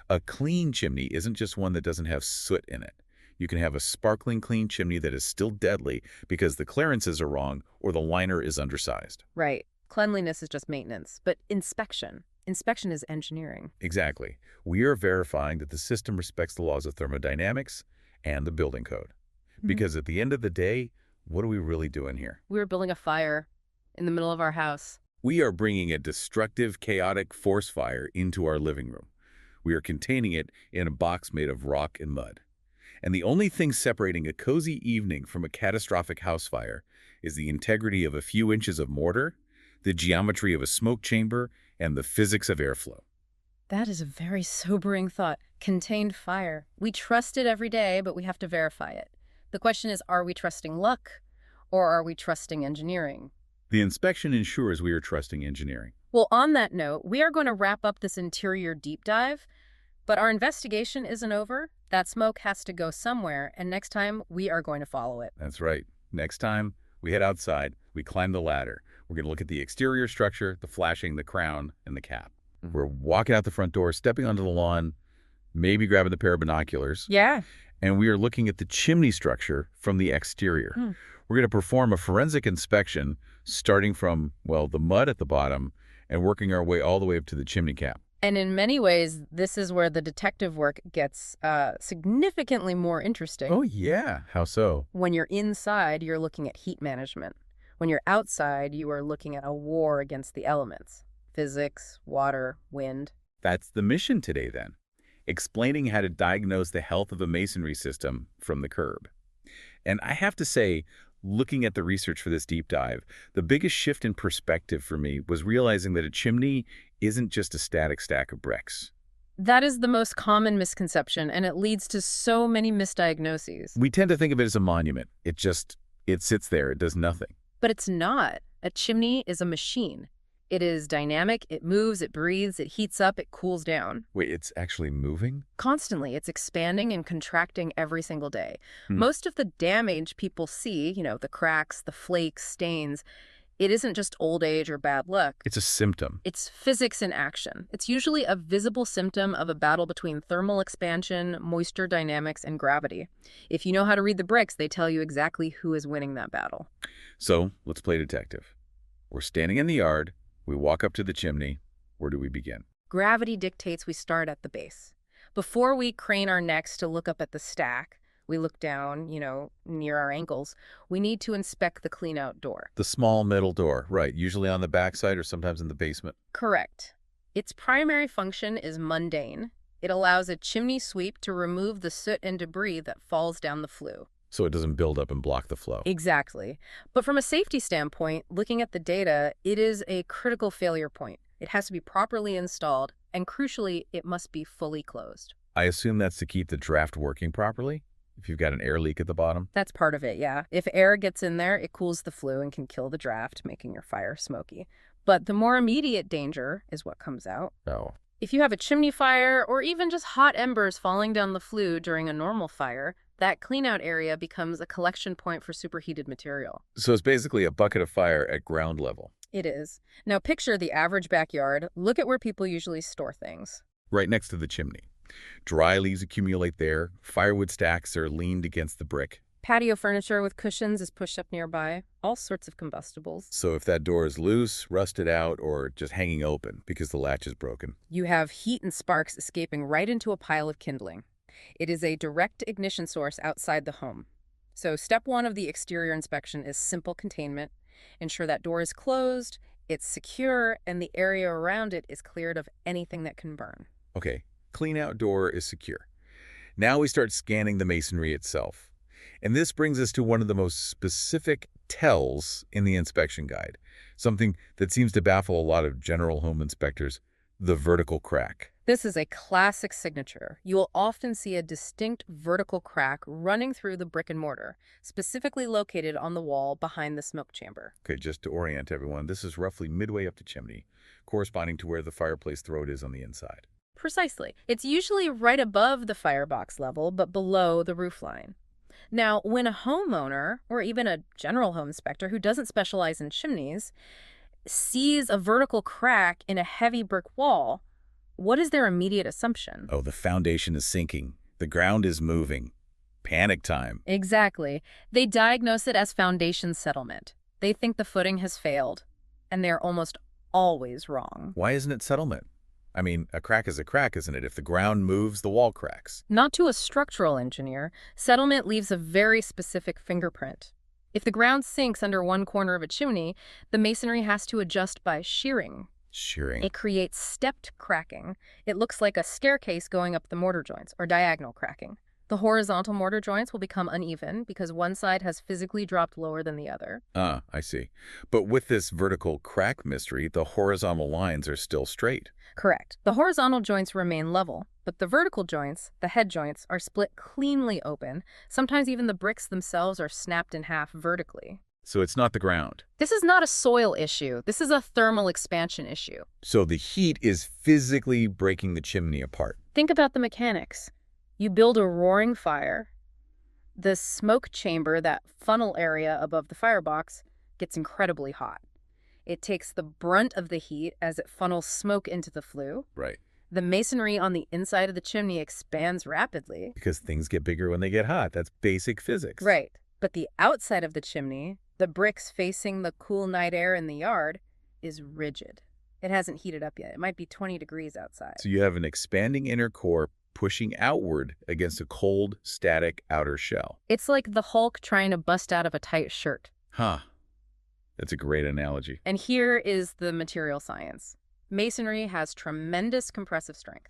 A clean chimney isn't just one that doesn't have soot in it. You can have a sparkling clean chimney that is still deadly because the clearances are wrong or the liner is undersized. Right. Cleanliness is just maintenance, but inspection is engineering. Exactly. We are verifying that the system respects the laws of thermodynamics and the building code. Because at the end of the day, what are we really doing here? We were building a fire in the middle of our house. We are bringing a destructive, chaotic force fire into our living room. We are containing it in a box made of rock and mud. And the only thing separating a cozy evening from a catastrophic house fire is the integrity of a few inches of mortar, the geometry of a smoke chamber, and the physics of airflow. That is a very sobering thought. Contained fire. We trust it every day, but we have to verify it. The question is, are we trusting luck or are we trusting engineering? The inspection ensures we are trusting engineering. Well, on that note, we are going to wrap up this interior deep dive, but our investigation isn't over. That smoke has to go somewhere, and next time we are going to follow it. That's right. Next time, we head outside, we climb the ladder. We're going to look at the exterior structure, the flashing, the crown, and the cap. We're walking out the front door, stepping onto the lawn, maybe grabbing the pair of binoculars. Yeah. And we are looking at the chimney structure from the exterior. We're going to perform a forensic inspection starting from, well, the mud at the bottom and working our way all the way up to the chimney cap. And in many ways, this is where the detective work gets significantly more interesting. Oh, yeah. How so? When you're inside, you're looking at heat management. When you're outside, you are looking at a war against the elements. Physics, water, wind. That's the mission today, then. Explaining how to diagnose the health of a masonry system from the curb. And I have to say, looking at the research for this deep dive, the biggest shift in perspective for me was realizing that a chimney isn't just a static stack of bricks. That is the most common misconception, and it leads to so many misdiagnoses. We tend to think of it as a monument. It sits there. It does nothing. But it's not. A chimney is a machine. It is dynamic, it moves, it breathes, it heats up, it cools down. Wait, it's actually moving? Constantly. It's expanding and contracting every single day. Most of the damage people see, the cracks, the flakes, stains, it isn't just old age or bad luck. It's a symptom. It's physics in action. It's usually a visible symptom of a battle between thermal expansion, moisture dynamics, and gravity. If you know how to read the bricks, they tell you exactly who is winning that battle. So, let's play detective. We're standing in the yard. We walk up to the chimney. Where do we begin? Gravity dictates we start at the base. Before we crane our necks to look up at the stack, we look down, near our ankles, we need to inspect the clean-out door. The small metal door, right, usually on the backside or sometimes in the basement. Correct. Its primary function is mundane. It allows a chimney sweep to remove the soot and debris that falls down the flue. So it doesn't build up and block the flow. Exactly. But from a safety standpoint, looking at the data, it is a critical failure point. It has to be properly installed, and crucially, it must be fully closed. I assume that's to keep the draft working properly? If you've got an air leak at the bottom? That's part of it, yeah. If air gets in there, it cools the flue and can kill the draft, making your fire smoky. But the more immediate danger is what comes out. Oh. If you have a chimney fire or even just hot embers falling down the flue during a normal fire, that clean-out area becomes a collection point for superheated material. So it's basically a bucket of fire at ground level. It is. Now picture the average backyard. Look at where people usually store things. Right next to the chimney. Dry leaves accumulate there. Firewood stacks are leaned against the brick. Patio furniture with cushions is pushed up nearby. All sorts of combustibles. So if that door is loose, rusted out, or just hanging open because the latch is broken. You have heat and sparks escaping right into a pile of kindling. It is a direct ignition source outside the home. So step one of the exterior inspection is simple containment. Ensure that door is closed, it's secure, and the area around it is cleared of anything that can burn. Okay, clean out door is secure. Now we start scanning the masonry itself. And this brings us to one of the most specific tells in the inspection guide, something that seems to baffle a lot of general home inspectors, the vertical crack. This is a classic signature. You will often see a distinct vertical crack running through the brick and mortar, specifically located on the wall behind the smoke chamber. Okay, just to orient everyone, this is roughly midway up the chimney, corresponding to where the fireplace throat is on the inside. Precisely. It's usually right above the firebox level, but below the roofline. Now, when a homeowner, or even a general home inspector who doesn't specialize in chimneys, sees a vertical crack in a heavy brick wall, what is their immediate assumption? Oh, the foundation is sinking. The ground is moving. Panic time. Exactly. They diagnose it as foundation settlement. They think the footing has failed, and they're almost always wrong. Why isn't it settlement? I mean, a crack is a crack, isn't it? If the ground moves, the wall cracks. Not to a structural engineer, settlement leaves a very specific fingerprint. If the ground sinks under one corner of a chimney, the masonry has to adjust by shearing. Shearing. It creates stepped cracking. It looks like a staircase going up the mortar joints, or diagonal cracking. The horizontal mortar joints will become uneven because one side has physically dropped lower than the other. Ah, I see. But with this vertical crack mystery, the horizontal lines are still straight. Correct. The horizontal joints remain level, but the vertical joints, the head joints, are split cleanly open. Sometimes even the bricks themselves are snapped in half vertically. So it's not the ground. This is not a soil issue. This is a thermal expansion issue. So the heat is physically breaking the chimney apart. Think about the mechanics. You build a roaring fire. The smoke chamber, that funnel area above the firebox, gets incredibly hot. It takes the brunt of the heat as it funnels smoke into the flue. Right. The masonry on the inside of the chimney expands rapidly. Because things get bigger when they get hot. That's basic physics. Right. But the outside of the chimney, the bricks facing the cool night air in the yard, is rigid. It hasn't heated up yet. It might be 20 degrees outside. So you have an expanding inner core pushing outward against a cold, static outer shell. It's like the Hulk trying to bust out of a tight shirt. Huh. That's a great analogy. And here is the material science. Masonry has tremendous compressive strength.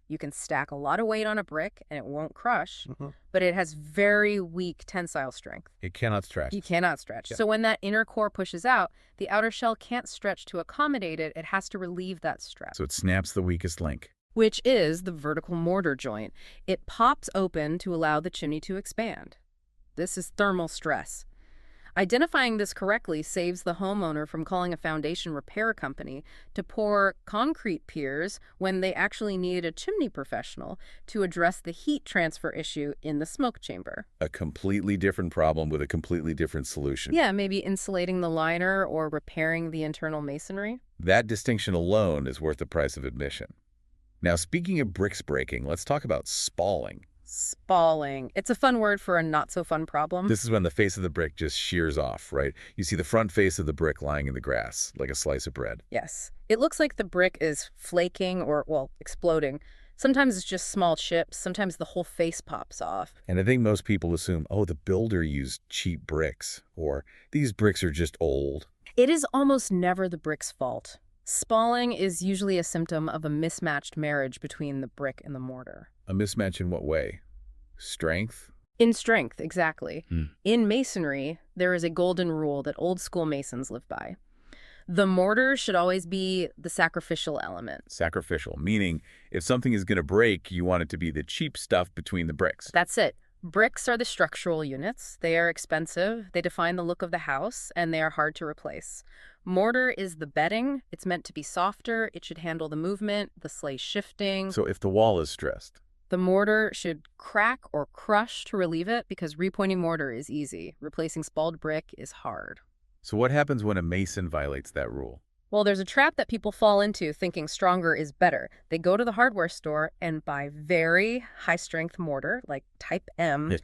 You can stack a lot of weight on a brick and it won't crush, but it has very weak tensile strength. It cannot stretch. You cannot stretch. Yeah. So when that inner core pushes out, the outer shell can't stretch to accommodate it. It has to relieve that stress. So it snaps the weakest link. Which is the vertical mortar joint. It pops open to allow the chimney to expand. This is thermal stress. Identifying this correctly saves the homeowner from calling a foundation repair company to pour concrete piers when they actually need a chimney professional to address the heat transfer issue in the smoke chamber. A completely different problem with a completely different solution. Yeah, maybe insulating the liner or repairing the internal masonry. That distinction alone is worth the price of admission. Now, speaking of bricks breaking, let's talk about spalling. Spalling. It's a fun word for a not-so-fun problem. This is when the face of the brick just shears off, right? You see the front face of the brick lying in the grass, like a slice of bread. Yes. It looks like the brick is flaking or, well, exploding. Sometimes it's just small chips. Sometimes the whole face pops off. And I think most people assume, oh, the builder used cheap bricks, or these bricks are just old. It is almost never the brick's fault. Spalling is usually a symptom of a mismatched marriage between the brick and the mortar. A mismatch in what way? Strength? In strength, exactly. In masonry, there is a golden rule that old school masons live by. The mortar should always be the sacrificial element. Sacrificial, meaning if something is going to break, you want it to be the cheap stuff between the bricks. That's it. Bricks are the structural units. They are expensive, they define the look of the house, and they are hard to replace. Mortar is the bedding. It's meant to be softer. It should handle the movement, the sleigh shifting. So if the wall is stressed, the mortar should crack or crush to relieve it because repointing mortar is easy. Replacing spalled brick is hard. So what happens when a mason violates that rule? Well, there's a trap that people fall into thinking stronger is better. They go to the hardware store and buy very high-strength mortar, like Type M.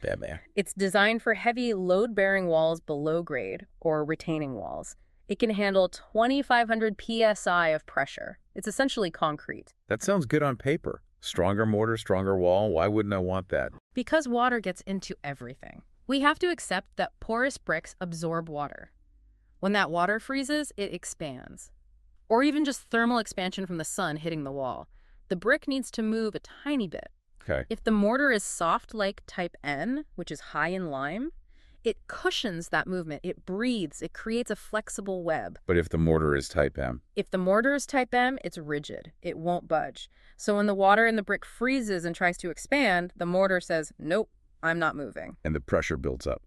It's designed for heavy load-bearing walls below grade or retaining walls. It can handle 2,500 psi of pressure. It's essentially concrete. That sounds good on paper. Stronger mortar, stronger wall. Why wouldn't I want that? Because water gets into everything. We have to accept that porous bricks absorb water. When that water freezes, it expands. Or even just thermal expansion from the sun hitting the wall. The brick needs to move a tiny bit. Okay. If the mortar is soft like Type N, which is high in lime, It cushions that movement. It breathes. It creates a flexible web. But if the mortar is type M? If the mortar is type M, it's rigid. It won't budge. So when the water in the brick freezes and tries to expand, the mortar says, nope, I'm not moving. And the pressure builds up.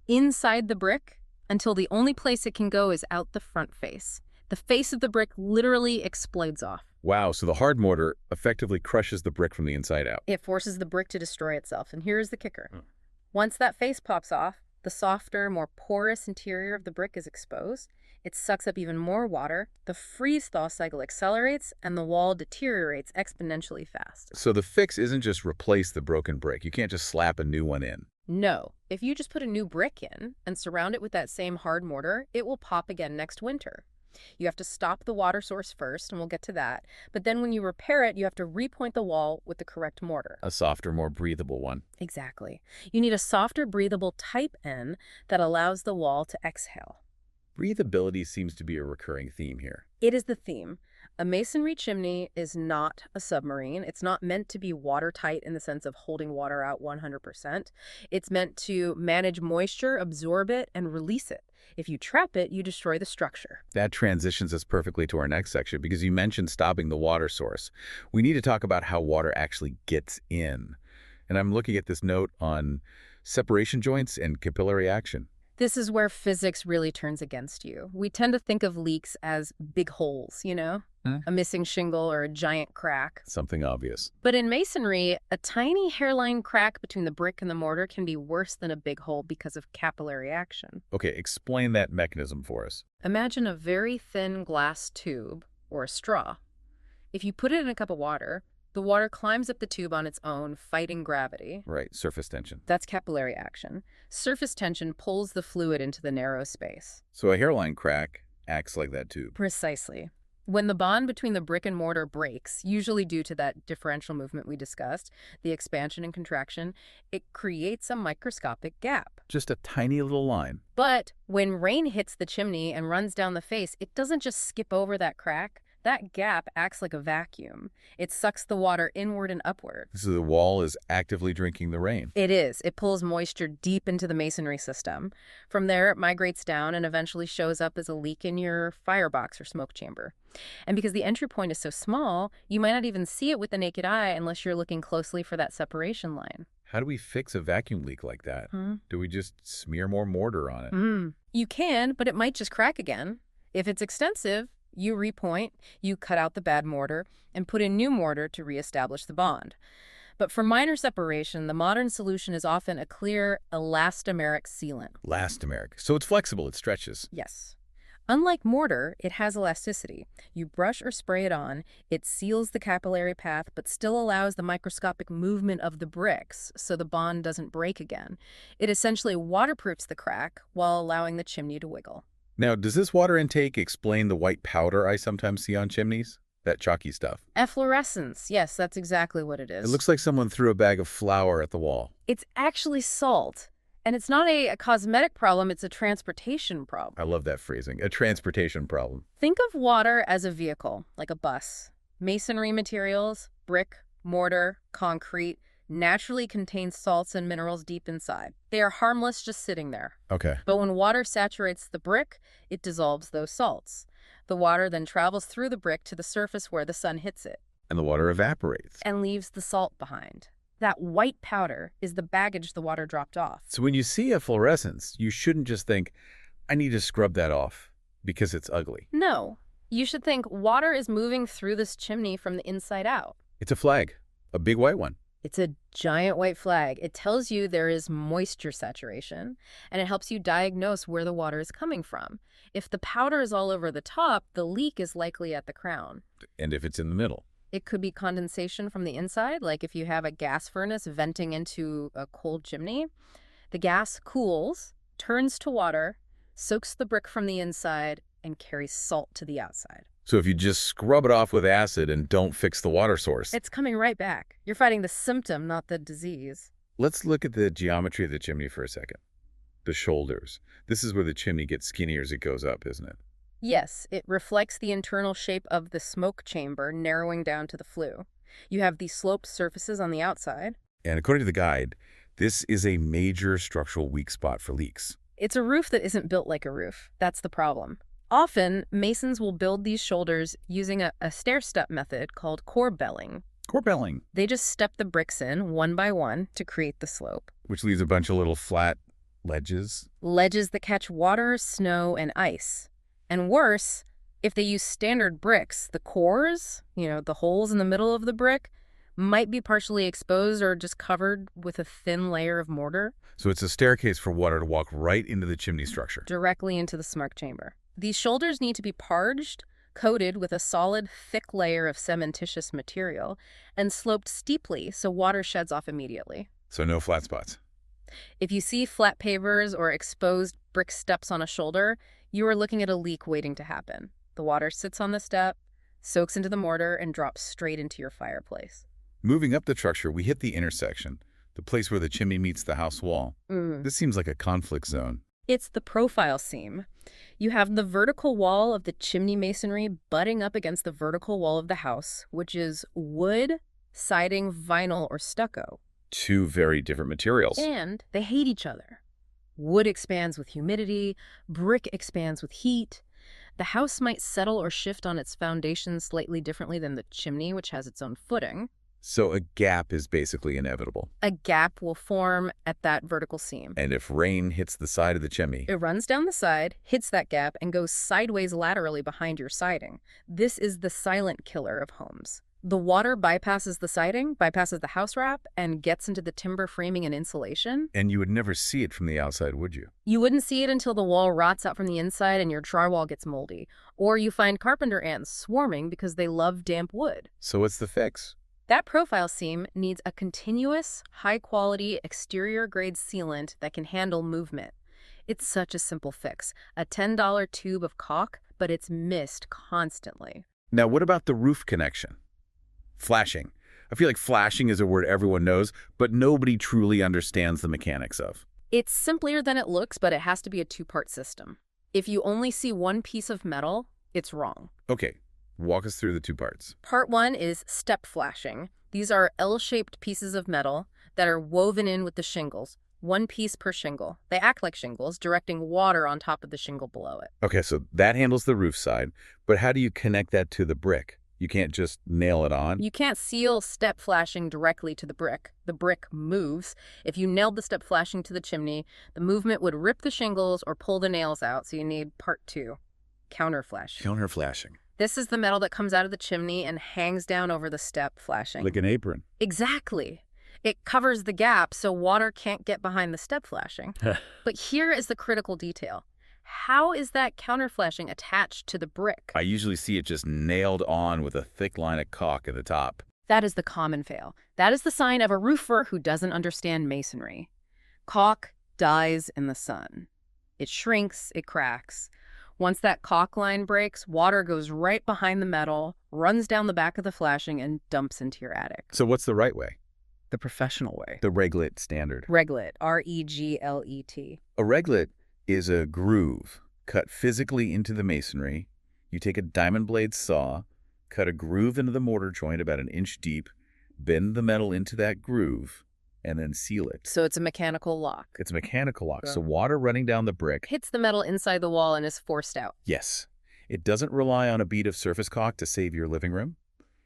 Inside the brick, until the only place it can go is out the front face. The face of the brick literally explodes off. Wow, so the hard mortar effectively crushes the brick from the inside out. It forces the brick to destroy itself. And here's the kicker. Once that face pops off, the softer, more porous interior of the brick is exposed. It sucks up even more water. The freeze-thaw cycle accelerates, and the wall deteriorates exponentially fast. So the fix isn't just replace the broken brick. You can't just slap a new one in. No. If you just put a new brick in and surround it with that same hard mortar, it will pop again next winter. You have to stop the water source first, and we'll get to that. But then when you repair it, you have to repoint the wall with the correct mortar. A softer, more breathable one. Exactly. You need a softer, breathable type N that allows the wall to exhale. Breathability seems to be a recurring theme here. It is the theme. A masonry chimney is not a submarine. It's not meant to be watertight in the sense of holding water out 100%. It's meant to manage moisture, absorb it, and release it. If you trap it, you destroy the structure. That transitions us perfectly to our next section because you mentioned stopping the water source. We need to talk about how water actually gets in. And I'm looking at this note on separation joints and capillary action. This is where physics really turns against you. We tend to think of leaks as big holes, you know? A missing shingle or a giant crack. Something obvious. But in masonry, a tiny hairline crack between the brick and the mortar can be worse than a big hole because of capillary action. Okay, explain that mechanism for us. Imagine a very thin glass tube, or a straw. If you put it in a cup of water, the water climbs up the tube on its own, fighting gravity. Right, surface tension. That's capillary action. Surface tension pulls the fluid into the narrow space. So a hairline crack acts like that tube. Precisely. When the bond between the brick and mortar breaks, usually due to that differential movement we discussed, the expansion and contraction, it creates a microscopic gap. Just a tiny little line. But when rain hits the chimney and runs down the face, it doesn't just skip over that crack. That gap acts like a vacuum. It sucks the water inward and upward. So the wall is actively drinking the rain. It is. It pulls moisture deep into the masonry system. From there, it migrates down and eventually shows up as a leak in your firebox or smoke chamber. And because the entry point is so small, you might not even see it with the naked eye unless you're looking closely for that separation line. How do we fix a vacuum leak like that? Do we just smear more mortar on it? You can, but it might just crack again. If it's extensive, you repoint, you cut out the bad mortar, and put in new mortar to reestablish the bond. But for minor separation, the modern solution is often a clear elastomeric sealant. Elastomeric. So it's flexible, it stretches. Yes. Unlike mortar, it has elasticity. You brush or spray it on, it seals the capillary path, but still allows the microscopic movement of the bricks so the bond doesn't break again. It essentially waterproofs the crack while allowing the chimney to wiggle. Now, does this water intake explain the white powder I sometimes see on chimneys? That chalky stuff. Efflorescence. Yes, that's exactly what it is. It looks like someone threw a bag of flour at the wall. It's actually salt. And it's not a cosmetic problem, it's a transportation problem. I love that phrasing. A transportation problem. Think of water as a vehicle, like a bus. Masonry materials, brick, mortar, concrete, naturally contain salts and minerals deep inside. They are harmless just sitting there. Okay. But when water saturates the brick, it dissolves those salts. The water then travels through the brick to the surface where the sun hits it. And the water evaporates. And leaves the salt behind. That white powder is the baggage the water dropped off. So when you see efflorescence, you shouldn't just think, I need to scrub that off because it's ugly. No. You should think water is moving through this chimney from the inside out. It's a flag. A big white one. It's a giant white flag. It tells you there is moisture saturation, and it helps you diagnose where the water is coming from. If the powder is all over the top, the leak is likely at the crown. And if it's in the middle? It could be condensation from the inside, like if you have a gas furnace venting into a cold chimney. The gas cools, turns to water, soaks the brick from the inside, and carries salt to the outside. So if you just scrub it off with acid and don't fix the water source, it's coming right back. You're fighting the symptom, not the disease. Let's look at the geometry of the chimney for a second. The shoulders. This is where the chimney gets skinnier as it goes up, isn't it? Yes, it reflects the internal shape of the smoke chamber, narrowing down to the flue. You have these sloped surfaces on the outside. And according to the guide, This is a major structural weak spot for leaks. It's a roof that isn't built like a roof. That's the problem. Often, masons will build these shoulders using a stair-step method called corbelling. Corbelling. They just step the bricks in one by one to create the slope. Which leaves a bunch of little flat ledges. Ledges that catch water, snow, and ice. And worse, if they use standard bricks, the cores, the holes in the middle of the brick, might be partially exposed or just covered with a thin layer of mortar. So it's a staircase for water to walk right into the chimney structure. Directly into the smoke chamber. These shoulders need to be parged, coated with a solid, thick layer of cementitious material, and sloped steeply so water sheds off immediately. So no flat spots. If you see flat pavers or exposed brick steps on a shoulder, you are looking at a leak waiting to happen. The water sits on the step, soaks into the mortar, and drops straight into your fireplace. Moving up the structure, we hit the intersection, the place where the chimney meets the house wall. This seems like a conflict zone. It's the profile seam. You have the vertical wall of the chimney masonry butting up against the vertical wall of the house, which is wood, siding, vinyl, or stucco. Two very different materials. And they hate each other. Wood expands with humidity, brick expands with heat. The house might settle or shift on its foundation slightly differently than the chimney, which has its own footing. So a gap is basically inevitable. A gap will form at that vertical seam. And if rain hits the side of the chimney, it runs down the side, hits that gap, and goes sideways laterally behind your siding. This is the silent killer of homes. The water bypasses the siding, bypasses the house wrap, and gets into the timber framing and insulation. And you would never see it from the outside, would you? You wouldn't see it until the wall rots out from the inside and your drywall gets moldy. Or you find carpenter ants swarming because they love damp wood. So what's the fix? That profile seam needs a continuous, high-quality, exterior-grade sealant that can handle movement. It's such a simple fix. A $10 tube of caulk, but it's missed constantly. Now, what about the roof connection? Flashing. I feel like flashing is a word everyone knows, but nobody truly understands the mechanics of. It's simpler than it looks, but it has to be a two-part system. If you only see one piece of metal, it's wrong. Okay. Walk us through the two parts. Part one is step flashing. These are L-shaped pieces of metal that are woven in with the shingles, one piece per shingle. They act like shingles, directing water on top of the shingle below it. Okay, so that handles the roof side, but how do you connect that to the brick? You can't just nail it on? You can't seal step flashing directly to the brick. The brick moves. If you nailed the step flashing to the chimney, the movement would rip the shingles or pull the nails out, so you need part two, counter flashing. Counter flashing. This is the metal that comes out of the chimney and hangs down over the step flashing. Like an apron. Exactly. It covers the gap so water can't get behind the step flashing. But here is the critical detail. How is that counter flashing attached to the brick? I usually see it just nailed on with a thick line of caulk at the top. That is the common fail. That is the sign of a roofer who doesn't understand masonry. Caulk dies in the sun. It shrinks, it cracks. Once that caulk line breaks, water goes right behind the metal, runs down the back of the flashing, and dumps into your attic. So what's the right way? The professional way. The reglet standard. Reglet, R-E-G-L-E-T. A reglet is a groove cut physically into the masonry. You take a diamond blade saw, cut a groove into the mortar joint about an inch deep, bend the metal into that groove, and then seal it. So it's a mechanical lock. It's a mechanical lock, so water running down the brick hits the metal inside the wall and is forced out. Yes. It doesn't rely on a bead of surface caulk to save your living room.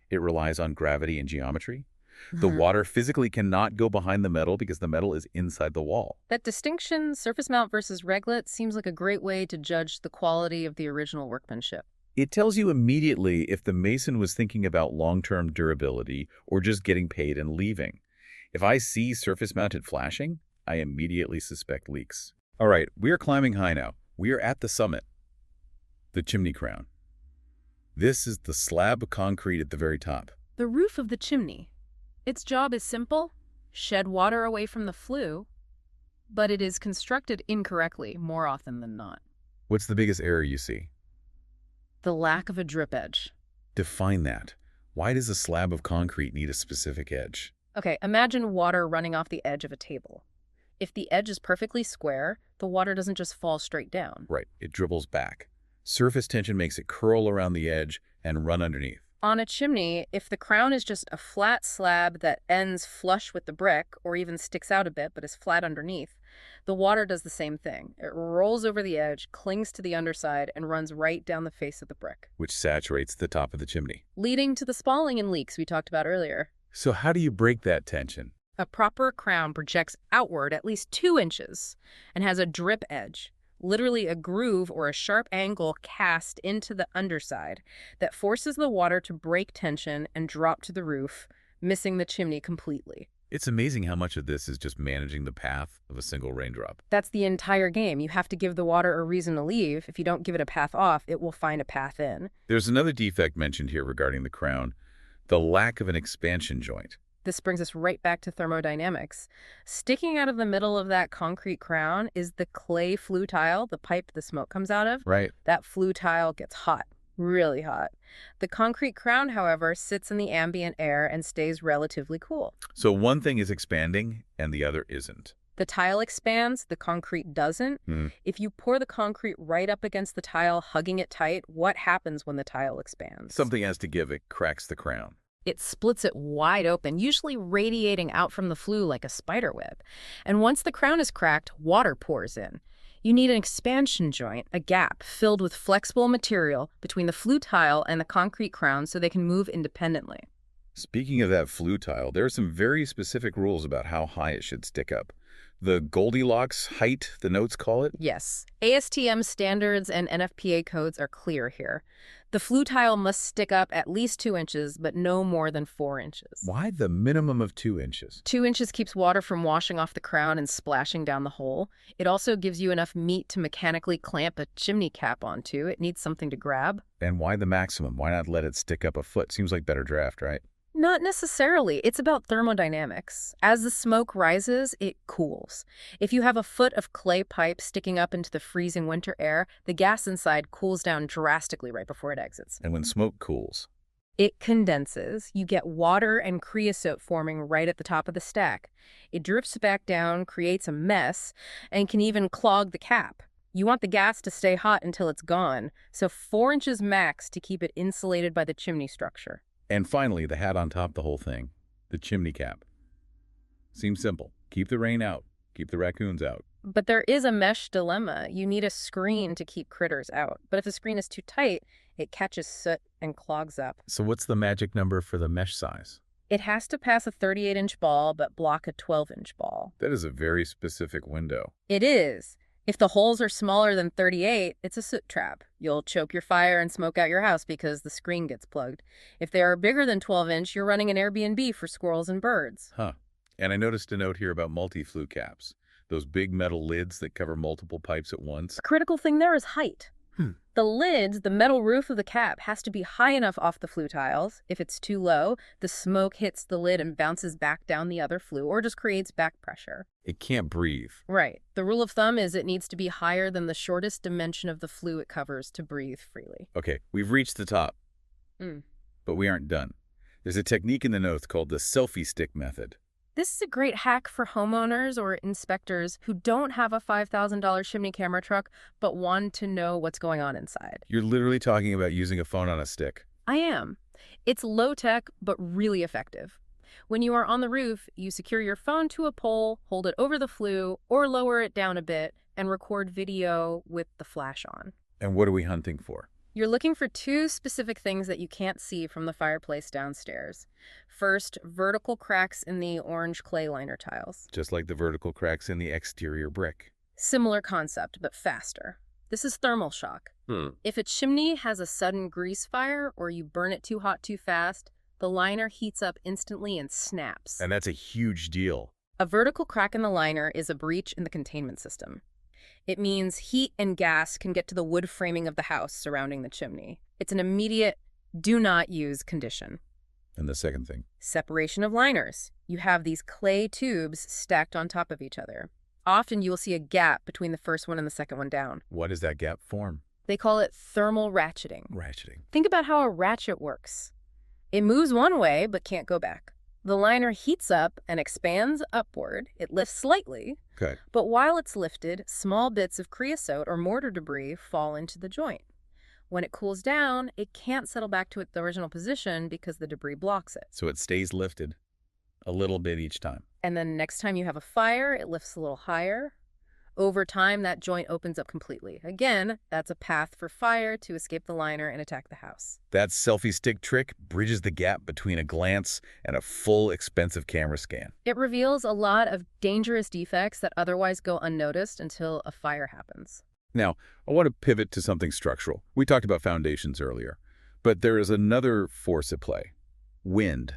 It relies on gravity and geometry. The water physically cannot go behind the metal because the metal is inside the wall. That distinction, surface mount versus reglet, seems like a great way to judge the quality of the original workmanship. It tells you immediately if the mason was thinking about long-term durability or just getting paid and leaving. If I see surface-mounted flashing, I immediately suspect leaks. All right, we are climbing high now. We are at the summit, the chimney crown. This is the slab of concrete at the very top. The roof of the chimney. Its job is simple, shed water away from the flue, but it is constructed incorrectly more often than not. What's the biggest error you see? The lack of a drip edge. Define that. Why does a slab of concrete need a specific edge? Okay, imagine water running off the edge of a table. If the edge is perfectly square, the water doesn't just fall straight down. Right, it dribbles back. Surface tension makes it curl around the edge and run underneath. On a chimney, if the crown is just a flat slab that ends flush with the brick, or even sticks out a bit but is flat underneath, the water does the same thing. It rolls over the edge, clings to the underside, and runs right down the face of the brick, which saturates the top of the chimney, leading to the spalling and leaks we talked about earlier. So how do you break that tension? A proper crown projects outward at least 2 inches and has a drip edge, literally a groove or a sharp angle cast into the underside that forces the water to break tension and drop to the roof, missing the chimney completely. It's amazing how much of this is just managing the path of a single raindrop. That's the entire game. You have to give the water a reason to leave. If you don't give it a path off, it will find a path in. There's another defect mentioned here regarding the crown, the lack of an expansion joint. This brings us right back to thermodynamics. Sticking out of the middle of that concrete crown is the clay flue tile, the pipe the smoke comes out of. Right. That flue tile gets hot, really hot. The concrete crown, however, sits in the ambient air and stays relatively cool. So one thing is expanding and the other isn't. The tile expands, the concrete doesn't. If you pour the concrete right up against the tile, hugging it tight, what happens when the tile expands? Something has to give. It cracks the crown. It splits it wide open, usually radiating out from the flue like a spider web. And once the crown is cracked, water pours in. You need an expansion joint, a gap, filled with flexible material between the flue tile and the concrete crown so they can move independently. Speaking of that flue tile, there are some very specific rules about how high it should stick up. The Goldilocks height, the notes call it? Yes. ASTM standards and NFPA codes are clear here. The flue tile must stick up at least 2 inches, but no more than 4 inches. Why the minimum of 2 inches? 2 inches keeps water from washing off the crown and splashing down the hole. It also gives you enough meat to mechanically clamp a chimney cap onto. It needs something to grab. And why the maximum? Why not let it stick up a foot? Seems like better draft, right? Not necessarily. It's about thermodynamics. As the smoke rises, it cools. If you have a foot of clay pipe sticking up into the freezing winter air, the gas inside cools down drastically right before it exits. And when smoke cools? It condenses. You get water and creosote forming right at the top of the stack. It drips back down, creates a mess, and can even clog the cap. You want the gas to stay hot until it's gone, so 4 inches max to keep it insulated by the chimney structure. And finally, the hat on top of the whole thing, the chimney cap. Seems simple. Keep the rain out. Keep the raccoons out. But there is a mesh dilemma. You need a screen to keep critters out. But if the screen is too tight, it catches soot and clogs up. So what's the magic number for the mesh size? It has to pass a 38-inch ball but block a 12-inch ball. That is a very specific window. It is. If the holes are smaller than 38, it's a soot trap. You'll choke your fire and smoke out your house because the screen gets plugged. If they are bigger than 12-inch, you're running an Airbnb for squirrels and birds. Huh. And I noticed a note here about multi-flue caps. Those big metal lids that cover multiple pipes at once. A critical thing there is height. The lids, the metal roof of the cap, has to be high enough off the flue tiles. If it's too low, the smoke hits the lid and bounces back down the other flue or just creates back pressure. It can't breathe. Right. The rule of thumb is it needs to be higher than the shortest dimension of the flue it covers to breathe freely. Okay, we've reached the top. But we aren't done. There's a technique in the notes called the selfie stick method. This is a great hack for homeowners or inspectors who don't have a $5,000 chimney camera truck but want to know what's going on inside. You're literally talking about using a phone on a stick. I am. It's low-tech but really effective. When you are on the roof, you secure your phone to a pole, hold it over the flue, or lower it down a bit, and record video with the flash on. And what are we hunting for? You're looking for 2 specific things that you can't see from the fireplace downstairs. First, vertical cracks in the orange clay liner tiles. Just like the vertical cracks in the exterior brick. Similar concept, but faster. This is thermal shock. If a chimney has a sudden grease fire or you burn it too hot too fast, the liner heats up instantly and snaps. And that's a huge deal. A vertical crack in the liner is a breach in the containment system. It means heat and gas can get to the wood framing of the house surrounding the chimney. It's an immediate do not use condition. And the second thing? Separation of liners. You have these clay tubes stacked on top of each other. Often you will see a gap between the first one and the second one down. What does that gap form? They call it thermal ratcheting. Ratcheting. Think about how a ratchet works. It moves one way but can't go back. The liner heats up and expands upward. It lifts slightly. Okay. But while it's lifted, small bits of creosote or mortar debris fall into the joint. When it cools down, it can't settle back to its original position because the debris blocks it. So it stays lifted a little bit each time. And then next time you have a fire, it lifts a little higher. Over time, that joint opens up completely. Again, that's a path for fire to escape the liner and attack the house. That selfie stick trick bridges the gap between a glance and a full, expensive camera scan. It reveals a lot of dangerous defects that otherwise go unnoticed until a fire happens. Now, I want to pivot to something structural. We talked about foundations earlier, but there is another force at play: wind.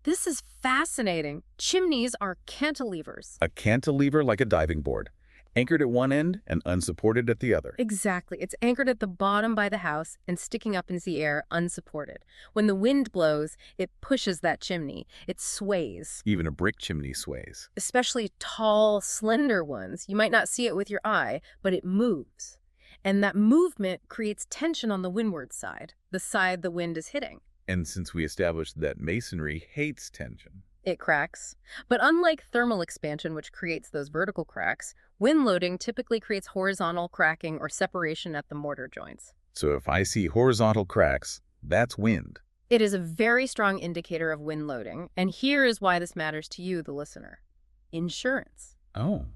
This is fascinating. Chimneys are cantilevers. A cantilever like a diving board, anchored at one end and unsupported at the other. Exactly. It's anchored at the bottom by the house and sticking up into the air unsupported. When the wind blows, it pushes that chimney. It sways. Even a brick chimney sways. Especially tall, slender ones. You might not see it with your eye, but it moves. And that movement creates tension on the windward side, the side the wind is hitting. And since we established that masonry hates tension, it cracks. But unlike thermal expansion, which creates those vertical cracks, wind loading typically creates horizontal cracking or separation at the mortar joints. So if I see horizontal cracks, that's wind. It is a very strong indicator of wind loading, and here is why this matters to you, the listener. Insurance. Oh,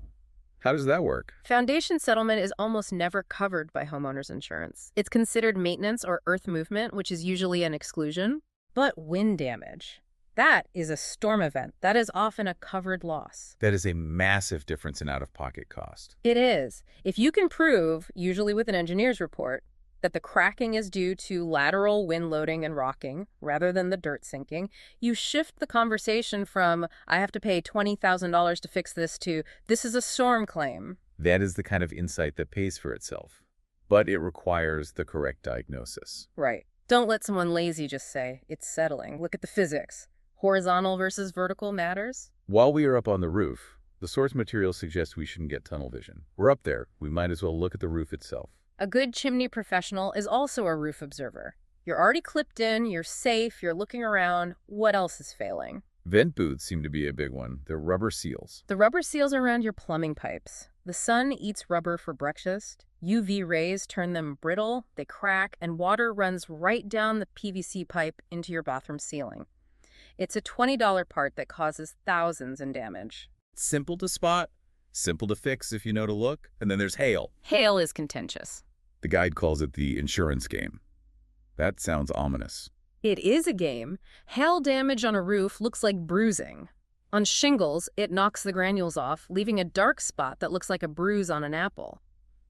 how does that work? Foundation settlement is almost never covered by homeowners insurance. It's considered maintenance or earth movement, which is usually an exclusion. But wind damage, that is a storm event. That is often a covered loss. That is a massive difference in out-of-pocket cost. It is. If you can prove, usually with an engineer's report, that the cracking is due to lateral wind loading and rocking rather than the dirt sinking, you shift the conversation from, I have to pay $20,000 to fix this, to, this is a storm claim. That is the kind of insight that pays for itself. But it requires the correct diagnosis. Right. Don't let someone lazy just say, it's settling. Look at the physics. Horizontal versus vertical matters. While we are up on the roof, the source material suggests we shouldn't get tunnel vision. We're up there. We might as well look at the roof itself. A good chimney professional is also a roof observer. You're already clipped in, you're safe, you're looking around. What else is failing? Vent booths seem to be a big one. They're rubber seals. The rubber seals are around your plumbing pipes. The sun eats rubber for breakfast. UV rays turn them brittle, they crack, and water runs right down the PVC pipe into your bathroom ceiling. It's a $20 part that causes thousands in damage. Simple to spot, simple to fix if you know to look, and then there's hail. Hail is contentious. The guide calls it the insurance game. That sounds ominous. It is a game. Hail damage on a roof looks like bruising. On shingles, it knocks the granules off, leaving a dark spot that looks like a bruise on an apple.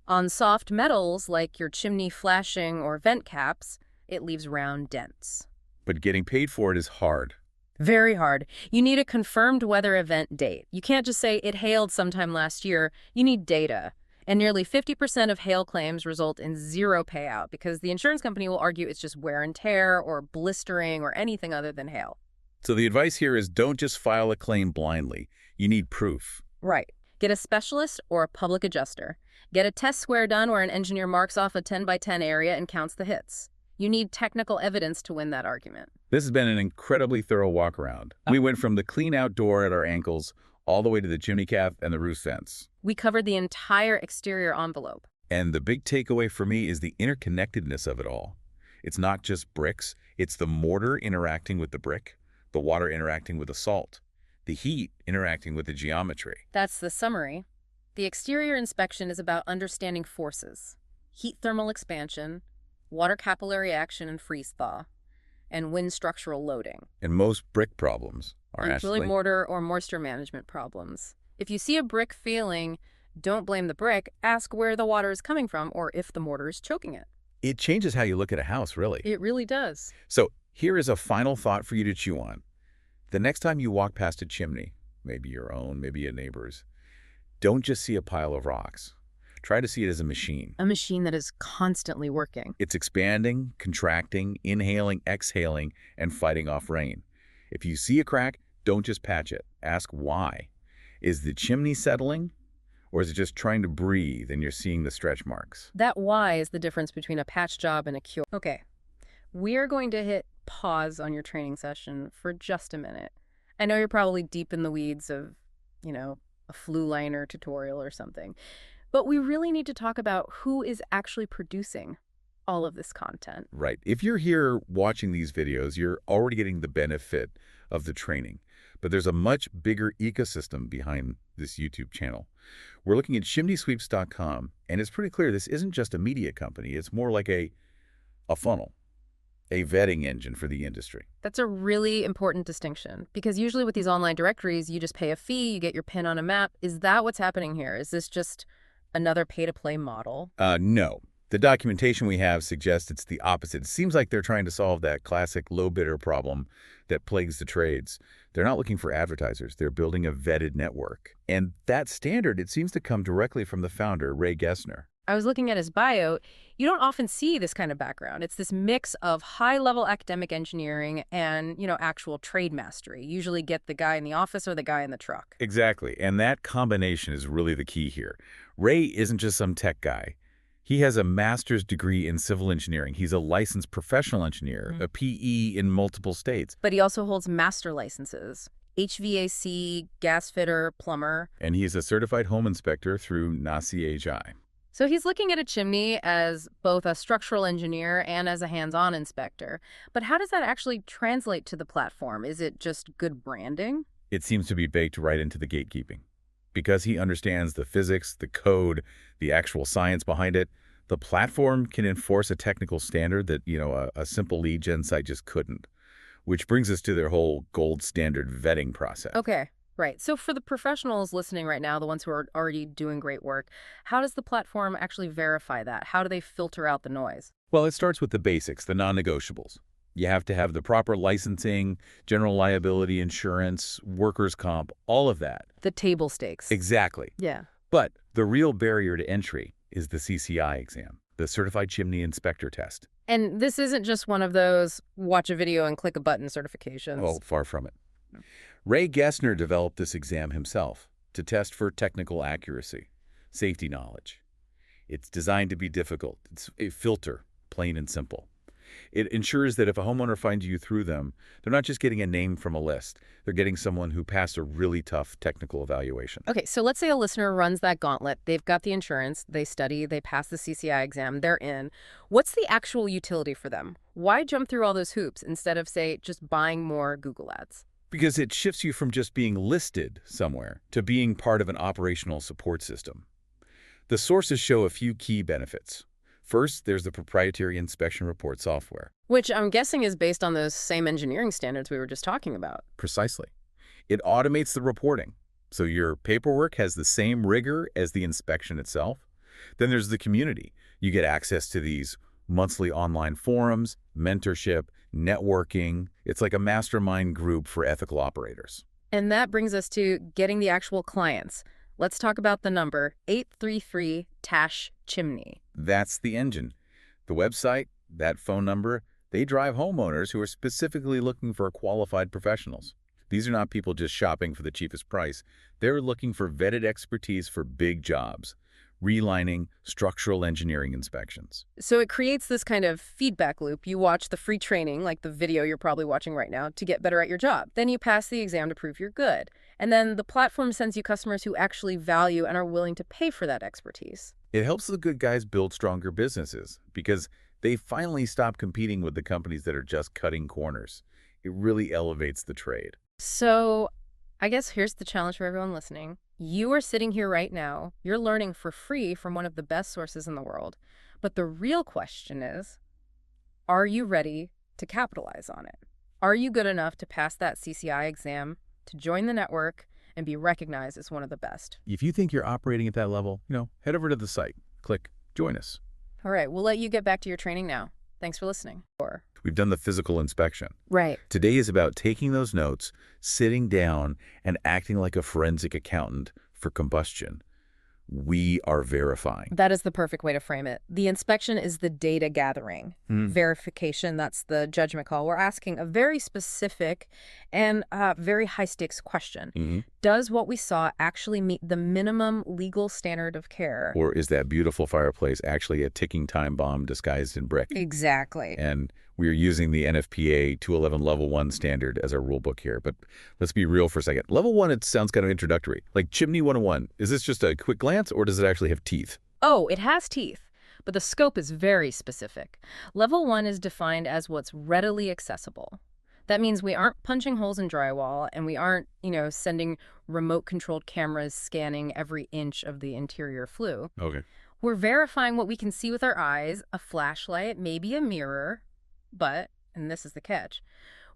On soft metals, like your chimney flashing or vent caps, it leaves round dents. But getting paid for it is hard. Very hard. You need a confirmed weather event date. You can't just say it hailed sometime last year. You need data. And nearly 50% of hail claims result in zero payout because the insurance company will argue it's just wear and tear or blistering or anything other than hail. So the advice here is don't just file a claim blindly. You need proof. Right. Get a specialist or a public adjuster. Get a test square done where an engineer marks off a 10 by 10 area and counts the hits. You need technical evidence to win that argument. This has been an incredibly thorough walk around. We went from the clean outdoor at our ankles all the way to the chimney cap and the roof vents. We covered the entire exterior envelope. And the big takeaway for me is the interconnectedness of it all. It's not just bricks, it's the mortar interacting with the brick, the water interacting with the salt, the heat interacting with the geometry. That's the summary. The exterior inspection is about understanding forces, heat thermal expansion, water capillary action and freeze-thaw, and wind structural loading. And most brick problems are usually actually mortar or moisture management problems. If you see a brick failing, don't blame the brick. Ask where the water is coming from or if the mortar is choking it. It changes how you look at a house, really. It really does. So here is a final thought for you to chew on. The next time you walk past a chimney, maybe your own, maybe a neighbor's, don't just see a pile of rocks. Try to see it as a machine. A machine that is constantly working. It's expanding, contracting, inhaling, exhaling, and fighting off rain. If you see a crack, don't just patch it. Ask why. Is the chimney settling? Or is it just trying to breathe and you're seeing the stretch marks? That why is the difference between a patch job and a cure. Okay, we're going to hit pause on your training session for just a minute. I know you're probably deep in the weeds of, a flue liner tutorial or something. But we really need to talk about who is actually producing all of this content. Right. If you're here watching these videos, you're already getting the benefit of the training. But there's a much bigger ecosystem behind this YouTube channel. We're looking at chimneysweeps.com, and it's pretty clear this isn't just a media company. It's more like a funnel, a vetting engine for the industry. That's a really important distinction, because usually with these online directories, you just pay a fee, you get your pin on a map. Is that what's happening here? Is this just another pay-to-play model? No. The documentation we have suggests it's the opposite. It seems like they're trying to solve that classic low bidder problem that plagues the trades. They're not looking for advertisers. They're building a vetted network. And that standard, it seems to come directly from the founder, Ray Gessner. I was looking at his bio. You don't often see this kind of background. It's this mix of high-level academic engineering and, actual trade mastery. You usually get the guy in the office or the guy in the truck. Exactly. And that combination is really the key here. Ray isn't just some tech guy. He has a master's degree in civil engineering. He's a licensed professional engineer, a PE in multiple states. But he also holds master licenses, HVAC, gas fitter, plumber. And he's a certified home inspector through NACI. So he's looking at a chimney as both a structural engineer and as a hands-on inspector. But how does that actually translate to the platform? Is it just good branding? It seems to be baked right into the gatekeeping. Because he understands the physics, the code, the actual science behind it, the platform can enforce a technical standard that, a simple lead gen site just couldn't. Which brings us to their whole gold standard vetting process. Okay, right. So for the professionals listening right now, the ones who are already doing great work, how does the platform actually verify that? How do they filter out the noise? Well, it starts with the basics, the non-negotiables. You have to have the proper licensing, general liability insurance, workers' comp, all of that. The table stakes. Exactly. Yeah. But the real barrier to entry is the CCI exam, the Certified Chimney Inspector Test. And this isn't just one of those watch a video and click a button certifications. Oh, far from it. Ray Gessner developed this exam himself to test for technical accuracy, safety knowledge. It's designed to be difficult. It's a filter, plain and simple. It ensures that if a homeowner finds you through them, they're not just getting a name from a list. They're getting someone who passed a really tough technical evaluation. Okay, so let's say a listener runs that gauntlet. They've got the insurance, they study, they pass the CCI exam, they're in. What's the actual utility for them? Why jump through all those hoops instead of, say, just buying more Google ads? Because it shifts you from just being listed somewhere to being part of an operational support system. The sources show a few key benefits. First, there's the proprietary inspection report software. Which I'm guessing is based on those same engineering standards we were just talking about. Precisely. It automates the reporting, so your paperwork has the same rigor as the inspection itself. Then there's the community. You get access to these monthly online forums, mentorship, networking. It's like a mastermind group for ethical operators. And that brings us to getting the actual clients. Let's talk about the number 833-CHIMNEY. That's the engine. The website, that phone number, they drive homeowners who are specifically looking for qualified professionals. These are not people just shopping for the cheapest price. They're looking for vetted expertise for big jobs, relining, structural engineering inspections. So it creates this kind of feedback loop. You watch the free training, like the video you're probably watching right now, to get better at your job. Then you pass the exam to prove you're good. And then the platform sends you customers who actually value and are willing to pay for that expertise. It helps the good guys build stronger businesses because they finally stop competing with the companies that are just cutting corners. It really elevates the trade. So I guess here's the challenge for everyone listening. You are sitting here right now. You're learning for free from one of the best sources in the world. But the real question is, are you ready to capitalize on it? Are you good enough to pass that CCI exam, to join the network, and be recognized as one of the best? If you think you're operating at that level, head over to the site. Click Join Us. All right, we'll let you get back to your training now. Thanks for listening. We've done the physical inspection. Right. Today is about taking those notes, sitting down, and acting like a forensic accountant for combustion. We are verifying. That is the perfect way to frame it. The inspection is the data gathering. Verification, that's the judgment call. We're asking a very specific and very high-stakes question. Does what we saw actually meet the minimum legal standard of care? Or is that beautiful fireplace actually a ticking time bomb disguised in brick? Exactly. And we are using the NFPA 211 Level 1 standard as our rule book here. But let's be real for a second. Level 1, it sounds kind of introductory. Like Chimney 101. Is this just a quick glance, or does it actually have teeth? Oh, it has teeth. but the scope is very specific. Level 1 is defined as what's readily accessible. That means we aren't punching holes in drywall, and we aren't, sending remote-controlled cameras scanning every inch of the interior flue. Okay. We're verifying what we can see with our eyes, a flashlight, maybe a mirror, but, and this is the catch,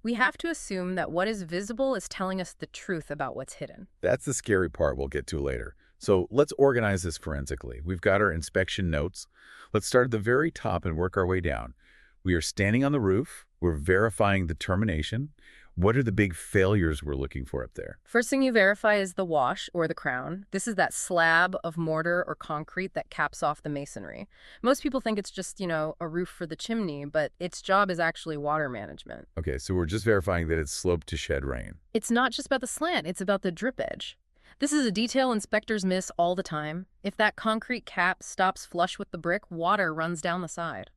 we have to assume that what is visible is telling us the truth about what's hidden. That's the scary part we'll get to later. So let's organize this forensically. We've got our inspection notes. Let's start at the very top and work our way down. We are standing on the roof. We're verifying the termination. What are the big failures we're looking for up there? First thing you verify is the wash, or the crown. This is that slab of mortar or concrete that caps off the masonry. Most people think it's just, a roof for the chimney, but its job is actually water management. Okay, so we're just verifying that it's sloped to shed rain. It's not just about the slant, it's about the drip edge. This is a detail inspectors miss all the time. If that concrete cap stops flush with the brick, water runs down the side.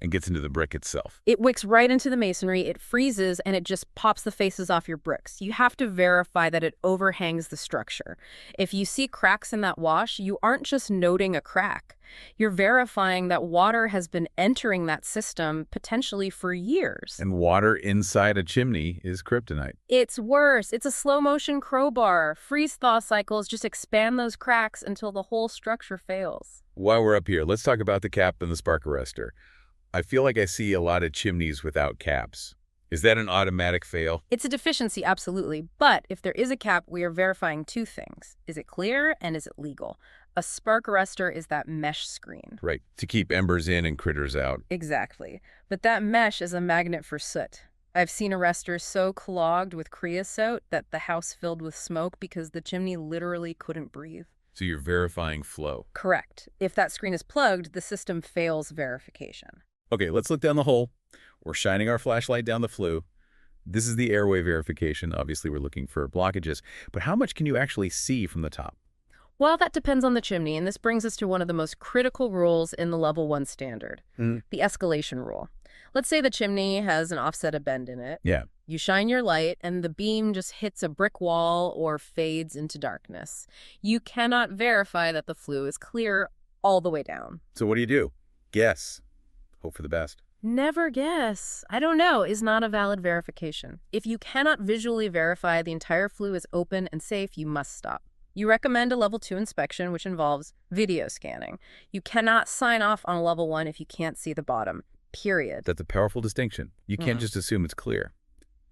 And gets into the brick itself. It wicks right into the masonry, it freezes, and it just pops the faces off your bricks. You have to verify that it overhangs the structure. If you see cracks in that wash, you aren't just noting a crack. You're verifying that water has been entering that system potentially for years. And water inside a chimney is kryptonite. It's worse. It's a slow-motion crowbar. Freeze-thaw cycles just expand those cracks until the whole structure fails. While we're up here, let's talk about the cap and the spark arrestor. I feel like I see a lot of chimneys without caps. Is that an automatic fail? It's a deficiency, absolutely. But if there is a cap, we are verifying two things. Is it clear and is it legal? A spark arrestor is that mesh screen. Right, to keep embers in and critters out. Exactly. But that mesh is a magnet for soot. I've seen arrestors so clogged with creosote that the house filled with smoke because the chimney literally couldn't breathe. So you're verifying flow. Correct. If that screen is plugged, the system fails verification. Okay, let's look down the hole. We're shining our flashlight down the flue. This is the airway verification. Obviously, we're looking for blockages. But how much can you actually see from the top? Well, that depends on the chimney, and this brings us to one of the most critical rules in the Level 1 standard, the escalation rule. Let's say the chimney has an offset bend in it. Yeah. You shine your light, and the beam just hits a brick wall or fades into darkness. You cannot verify that the flue is clear all the way down. So what do? Guess. Hope for the best. Never guess. I don't know is not a valid verification. If you cannot visually verify the entire flue is open and safe, you must stop. You recommend a Level 2 inspection, which involves video scanning. You cannot sign off on a Level 1 if you can't see the bottom, period. That's a powerful distinction. You can't just assume it's clear.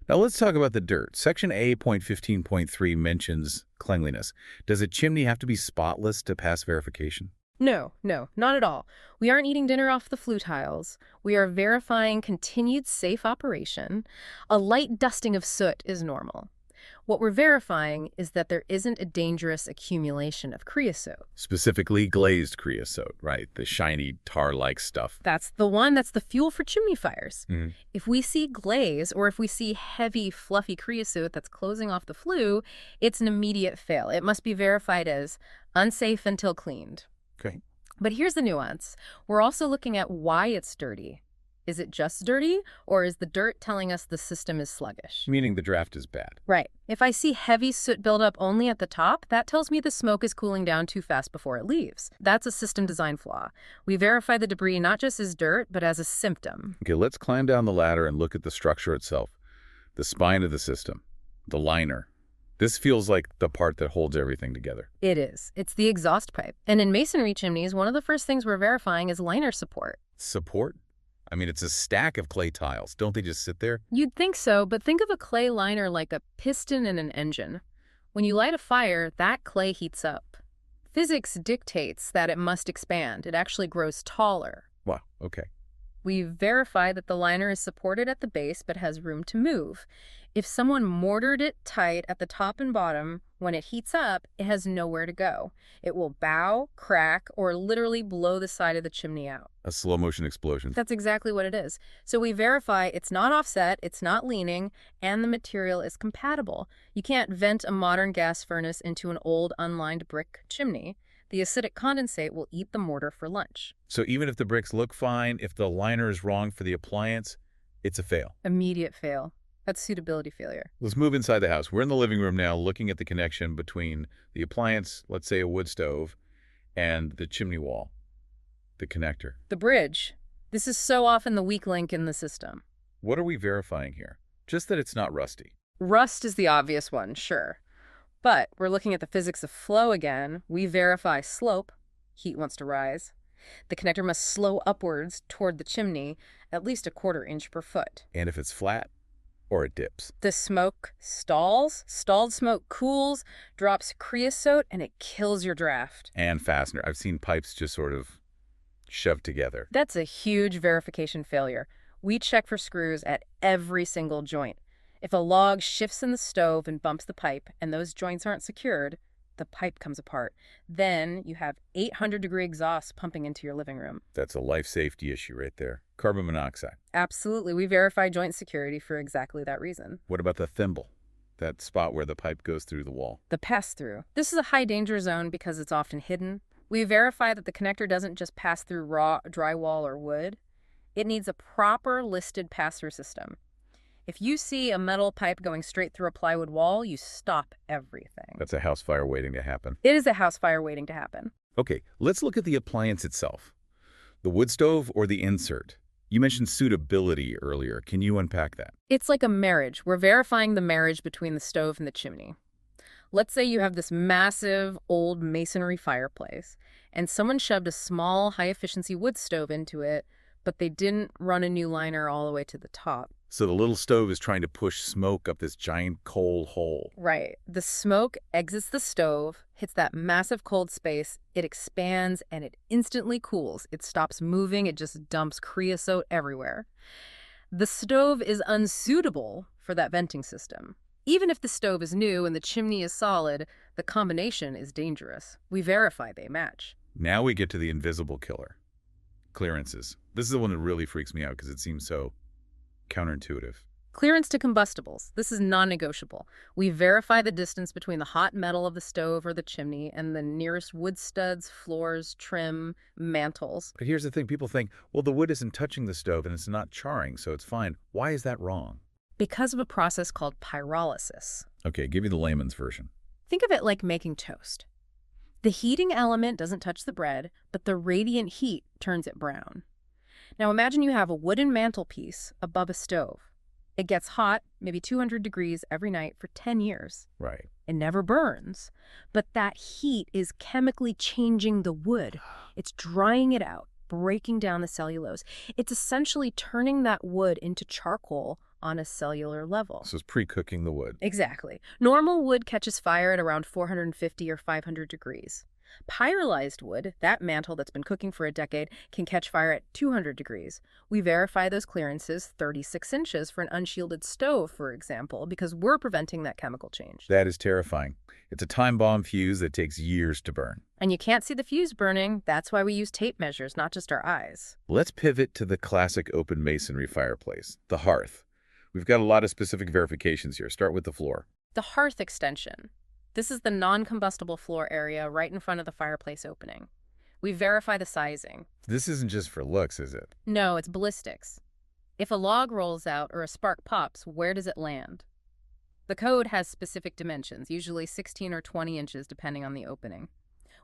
Now let's talk about the dirt. Section A.15.3 mentions cleanliness. Does a chimney have to be spotless to pass verification? No, not at all. We aren't eating dinner off the flue tiles. We are verifying continued safe operation. A light dusting of soot is normal. What we're verifying is that there isn't a dangerous accumulation of creosote. Specifically glazed creosote, right? The shiny tar-like stuff. That's the one that's the fuel for chimney fires. If we see glaze or if we see heavy, fluffy creosote that's closing off the flue, it's an immediate fail. It must be verified as unsafe until cleaned. Okay. But here's the nuance. We're also looking at why it's dirty. Is it just dirty, or is the dirt telling us the system is sluggish? Meaning the draft is bad. Right. If I see heavy soot buildup only at the top, that tells me the smoke is cooling down too fast before it leaves. That's a system design flaw. We verify the debris not just as dirt, but as a symptom. Okay, let's climb down the ladder and look at the structure itself. The spine of the system. The liner. This feels like the part that holds everything together. It is. It's the exhaust pipe. And in masonry chimneys, one of the first things we're verifying is liner support. Support? I mean, it's a stack of clay tiles. Don't they just sit there? You'd think so, but think of a clay liner like a piston in an engine. When you light a fire, that clay heats up. Physics dictates that it must expand. It actually grows taller. Wow, okay. We verify that the liner is supported at the base but has room to move. If someone mortared it tight at the top and bottom, when it heats up, it has nowhere to go. It will bow, crack, or literally blow the side of the chimney out. A slow-motion explosion. That's exactly what it is. So we verify it's not offset, it's not leaning, and the material is compatible. You can't vent a modern gas furnace into an old unlined brick chimney. The acidic condensate will eat the mortar for lunch. So even if the bricks look fine, if the liner is wrong for the appliance, it's a fail. Immediate fail. That's suitability failure. Let's move inside the house. We're in the living room now looking at the connection between the appliance, let's say a wood stove, and the chimney wall. The connector. The bridge. This is so often the weak link in the system. What are we verifying here? Just that it's not rusty. Rust is the obvious one, sure. But we're looking at the physics of flow again. We verify slope. Heat wants to rise. The connector must slow upwards toward the chimney at least 1/4 inch per foot. And if it's flat, or it dips. The smoke stalls. Stalled smoke cools, drops creosote, and it kills your draft. And fastener. I've seen pipes just sort of shoved together. That's a huge verification failure. We check for screws at every single joint. If a log shifts in the stove and bumps the pipe and those joints aren't secured, the pipe comes apart. Then you have 800-degree exhaust pumping into your living room. That's a life safety issue right there. Carbon monoxide. Absolutely. We verify joint security for exactly that reason. What about the thimble? That spot where the pipe goes through the wall. The pass-through. This is a high-danger zone because it's often hidden. We verify that the connector doesn't just pass through raw drywall or wood. It needs a proper listed pass-through system. If you see a metal pipe going straight through a plywood wall, you stop everything. That's a house fire waiting to happen. It is a house fire waiting to happen. Okay, let's look at the appliance itself. The wood stove or the insert? You mentioned suitability earlier. Can you unpack that? It's like a marriage. We're verifying the marriage between the stove and the chimney. Let's say you have this massive old masonry fireplace, and someone shoved a small high-efficiency wood stove into it, but they didn't run a new liner all the way to the top. So the little stove is trying to push smoke up this giant coal hole. Right. The smoke exits the stove, hits that massive cold space, it expands, and it instantly cools. It stops moving, it just dumps creosote everywhere. The stove is unsuitable for that venting system. Even if the stove is new and the chimney is solid, the combination is dangerous. We verify they match. Now we get to the invisible killer. Clearances. This is the one that really freaks me out because it seems so counterintuitive. Clearance to combustibles. This is non-negotiable. We verify the distance between the hot metal of the stove or the chimney and the nearest wood studs, floors, trim, mantles. But here's the thing. People think, well, the wood isn't touching the stove and it's not charring, so it's fine. Why is that wrong? Because of a process called pyrolysis. Okay, give me the layman's version. Think of it like making toast. The heating element doesn't touch the bread, but the radiant heat turns it brown. Now imagine you have a wooden mantelpiece above a stove. It gets hot, maybe 200 degrees every night for 10 years. Right. It never burns, but that heat is chemically changing the wood. It's drying it out, breaking down the cellulose. It's essentially turning that wood into charcoal on a cellular level. So it's pre-cooking the wood. Exactly. Normal wood catches fire at around 450 or 500 degrees. Pyrolyzed wood, that mantle that's been cooking for a decade, can catch fire at 200 degrees. We verify those clearances 36 inches for an unshielded stove, for example, because we're preventing that chemical change. That is terrifying. It's a time bomb fuse that takes years to burn. And you can't see the fuse burning. That's why we use tape measures, not just our eyes. Let's pivot to the classic open masonry fireplace, the hearth. We've got a lot of specific verifications here. Start with the floor. The hearth extension. This is the non-combustible floor area right in front of the fireplace opening. We verify the sizing. This isn't just for looks, is it? No, it's ballistics. If a log rolls out or a spark pops, where does it land? The code has specific dimensions, usually 16 or 20 inches depending on the opening.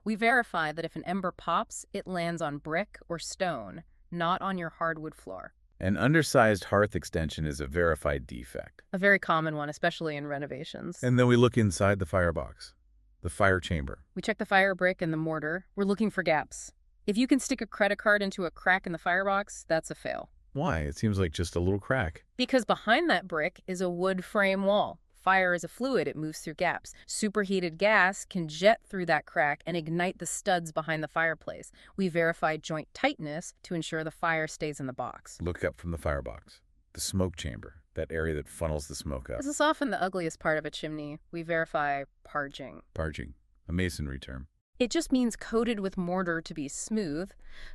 We verify that if an ember pops, it lands on brick or stone, not on your hardwood floor. An undersized hearth extension is a verified defect. A very common one, especially in renovations. And then we look inside the firebox, the fire chamber. We check the fire brick and the mortar. We're looking for gaps. If you can stick a credit card into a crack in the firebox, that's a fail. Why? It seems like just a little crack. Because behind that brick is a wood frame wall. Fire is a fluid, it moves through gaps. Superheated gas can jet through that crack and ignite the studs behind the fireplace. We verify joint tightness to ensure the fire stays in the box. Look up from the firebox. The smoke chamber, that area that funnels the smoke up. This is often the ugliest part of a chimney. We verify parging. Parging, a masonry term. It just means coated with mortar to be smooth.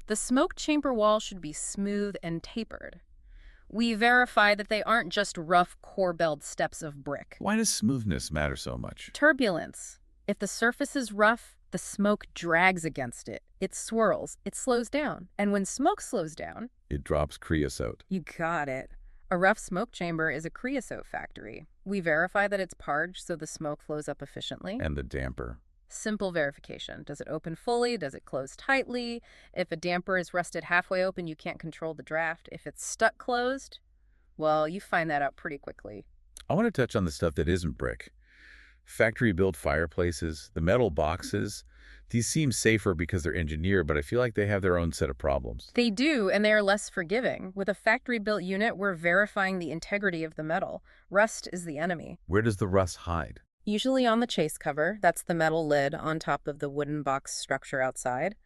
The smoke chamber wall should be smooth and tapered. We verify that they aren't just rough core-belled steps of brick. Why does smoothness matter so much? Turbulence. If the surface is rough, the smoke drags against it. It swirls. It slows down. And when smoke slows down... it drops creosote. You got it. A rough smoke chamber is a creosote factory. We verify that it's parged so the smoke flows up efficiently. And the damper. Simple verification. Does it open fully? Does it close tightly? If a damper is rusted halfway open, you can't control the draft. If it's stuck closed, well, you find that out pretty quickly. I want to touch on the stuff that isn't brick. Factory-built fireplaces, the metal boxes, these seem safer because they're engineered, but I feel like they have their own set of problems. They do, and they are less forgiving. With a factory-built unit, we're verifying the integrity of the metal. Rust is the enemy. Where does the rust hide? Usually on the chase cover, that's the metal lid on top of the wooden box structure outside.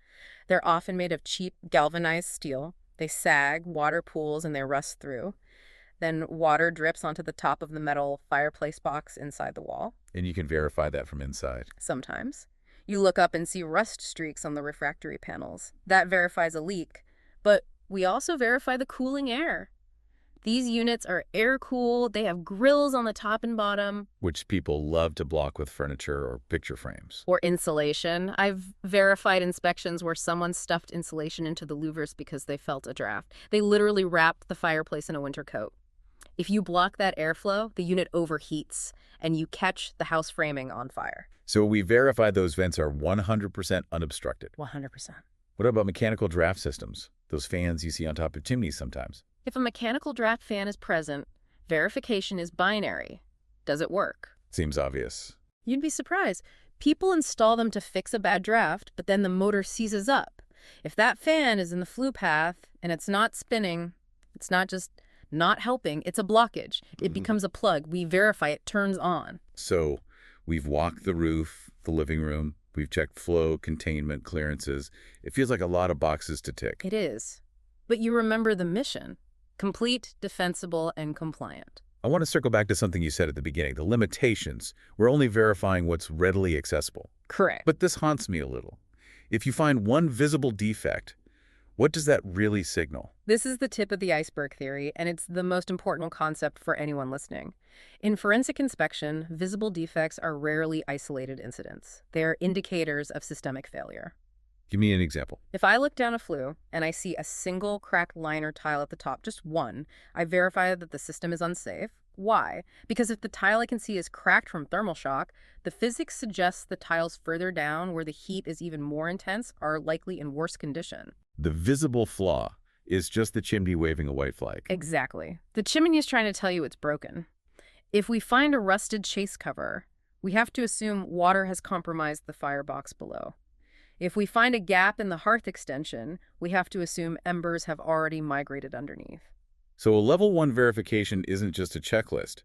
They're often made of cheap galvanized steel. They sag, water pools, and they rust through. Then water drips onto the top of the metal fireplace box inside the wall. And you can verify that from inside. Sometimes. You look up and see rust streaks on the refractory panels. That verifies a leak. But we also verify the cooling air. These units are air-cooled, they have grills on the top and bottom. Which people love to block with furniture or picture frames. Or insulation. I've verified inspections where someone stuffed insulation into the louvers because they felt a draft. They literally wrapped the fireplace in a winter coat. If you block that airflow, the unit overheats, and you catch the house framing on fire. So we verified those vents are 100% unobstructed. 100%. What about mechanical draft systems? Those fans you see on top of chimneys sometimes. If a mechanical draft fan is present, verification is binary. Does it work? Seems obvious. You'd be surprised. People install them to fix a bad draft, but then the motor seizes up. If that fan is in the flue path and it's not spinning, it's not just not helping, it's a blockage. It becomes a plug. We verify it turns on. So we've walked the roof, the living room. We've checked flow, containment, clearances. It feels like a lot of boxes to tick. It is. But you remember the mission. Complete, defensible, and compliant. I want to circle back to something you said at the beginning, the limitations. We're only verifying what's readily accessible. Correct. But this haunts me a little. If you find one visible defect, what does that really signal? This is the tip of the iceberg theory, and it's the most important concept for anyone listening. In forensic inspection, visible defects are rarely isolated incidents. They are indicators of systemic failure. Give me an example. If I look down a flue and I see a single cracked liner tile at the top, just one, I verify that the system is unsafe. Why? Because if the tile I can see is cracked from thermal shock, the physics suggests the tiles further down where the heat is even more intense are likely in worse condition. The visible flaw is just the chimney waving a white flag. Exactly. The chimney is trying to tell you it's broken. If we find a rusted chase cover, we have to assume water has compromised the firebox below. If we find a gap in the hearth extension, we have to assume embers have already migrated underneath. So a level 1 verification isn't just a checklist.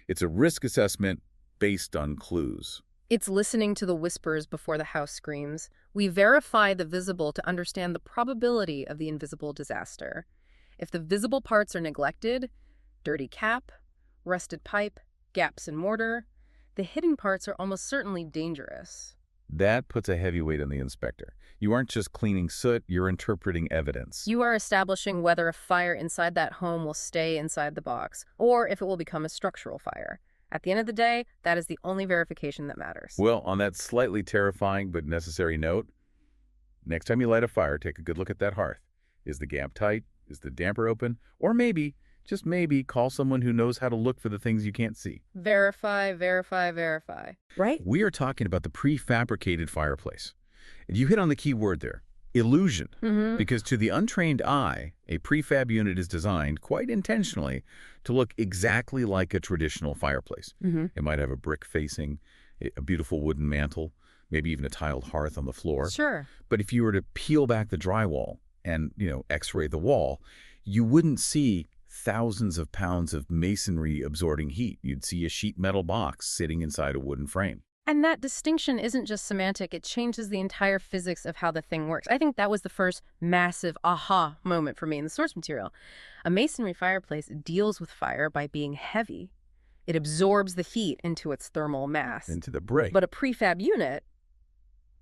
It's a risk assessment based on clues. It's listening to the whispers before the house screams. We verify the visible to understand the probability of the invisible disaster. If the visible parts are neglected, dirty cap, rusted pipe, gaps in mortar, the hidden parts are almost certainly dangerous. That puts a heavy weight on the inspector. You aren't just cleaning soot, you're interpreting evidence. You are establishing whether a fire inside that home will stay inside the box, or if it will become a structural fire. At the end of the day, that is the only verification that matters. Well, on that slightly terrifying but necessary note, next time you light a fire, take a good look at that hearth. Is the gap tight? Is the damper open? Or maybe, just maybe, call someone who knows how to look for the things you can't see. Verify, verify, verify. Right? We are talking about the prefabricated fireplace. And you hit on the key word there, illusion. Because to the untrained eye, a prefab unit is designed, quite intentionally, to look exactly like a traditional fireplace. It might have a brick facing, a beautiful wooden mantle, maybe even a tiled hearth on the floor. Sure. But if you were to peel back the drywall and, x-ray the wall, you wouldn't see thousands of pounds of masonry absorbing heat. You'd see a sheet metal box sitting inside a wooden frame. And that distinction isn't just semantic, it changes the entire physics of how the thing works. I think that was the first massive aha moment for me in the source material. A masonry fireplace deals with fire by being heavy. It absorbs the heat into its thermal mass. Into the brick. But a prefab unit,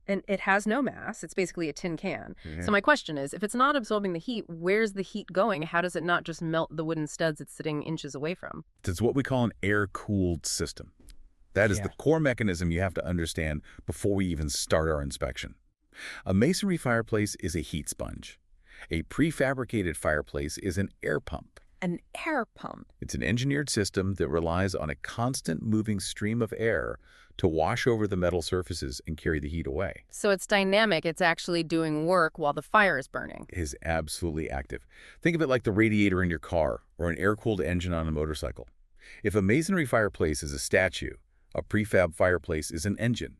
and it has no mass, it's basically a tin can. So my question is, if it's not absorbing the heat, where's the heat going? How does it not just melt the wooden studs it's sitting inches away from? It's what we call an air-cooled system. That is the core mechanism you have to understand before we even start our inspection. A masonry fireplace is a heat sponge. A prefabricated fireplace is an air pump. An air pump. It's an engineered system that relies on a constant moving stream of air to wash over the metal surfaces and carry the heat away. So it's dynamic. It's actually doing work while the fire is burning. It is absolutely active. Think of it like the radiator in your car or an air-cooled engine on a motorcycle. If a masonry fireplace is a statue, a prefab fireplace is an engine.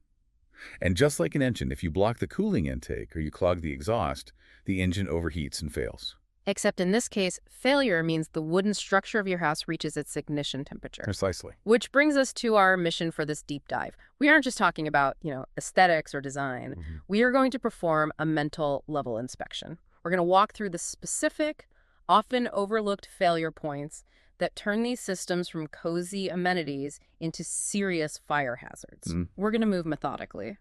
And just like an engine, if you block the cooling intake or you clog the exhaust, the engine overheats and fails. Except in this case, failure means the wooden structure of your house reaches its ignition temperature. Precisely. Which brings us to our mission for this deep dive. We aren't just talking about, aesthetics or design. We are going to perform a mental level inspection. We're going to walk through the specific, often overlooked failure points that turn these systems from cozy amenities into serious fire hazards. We're going to move methodically.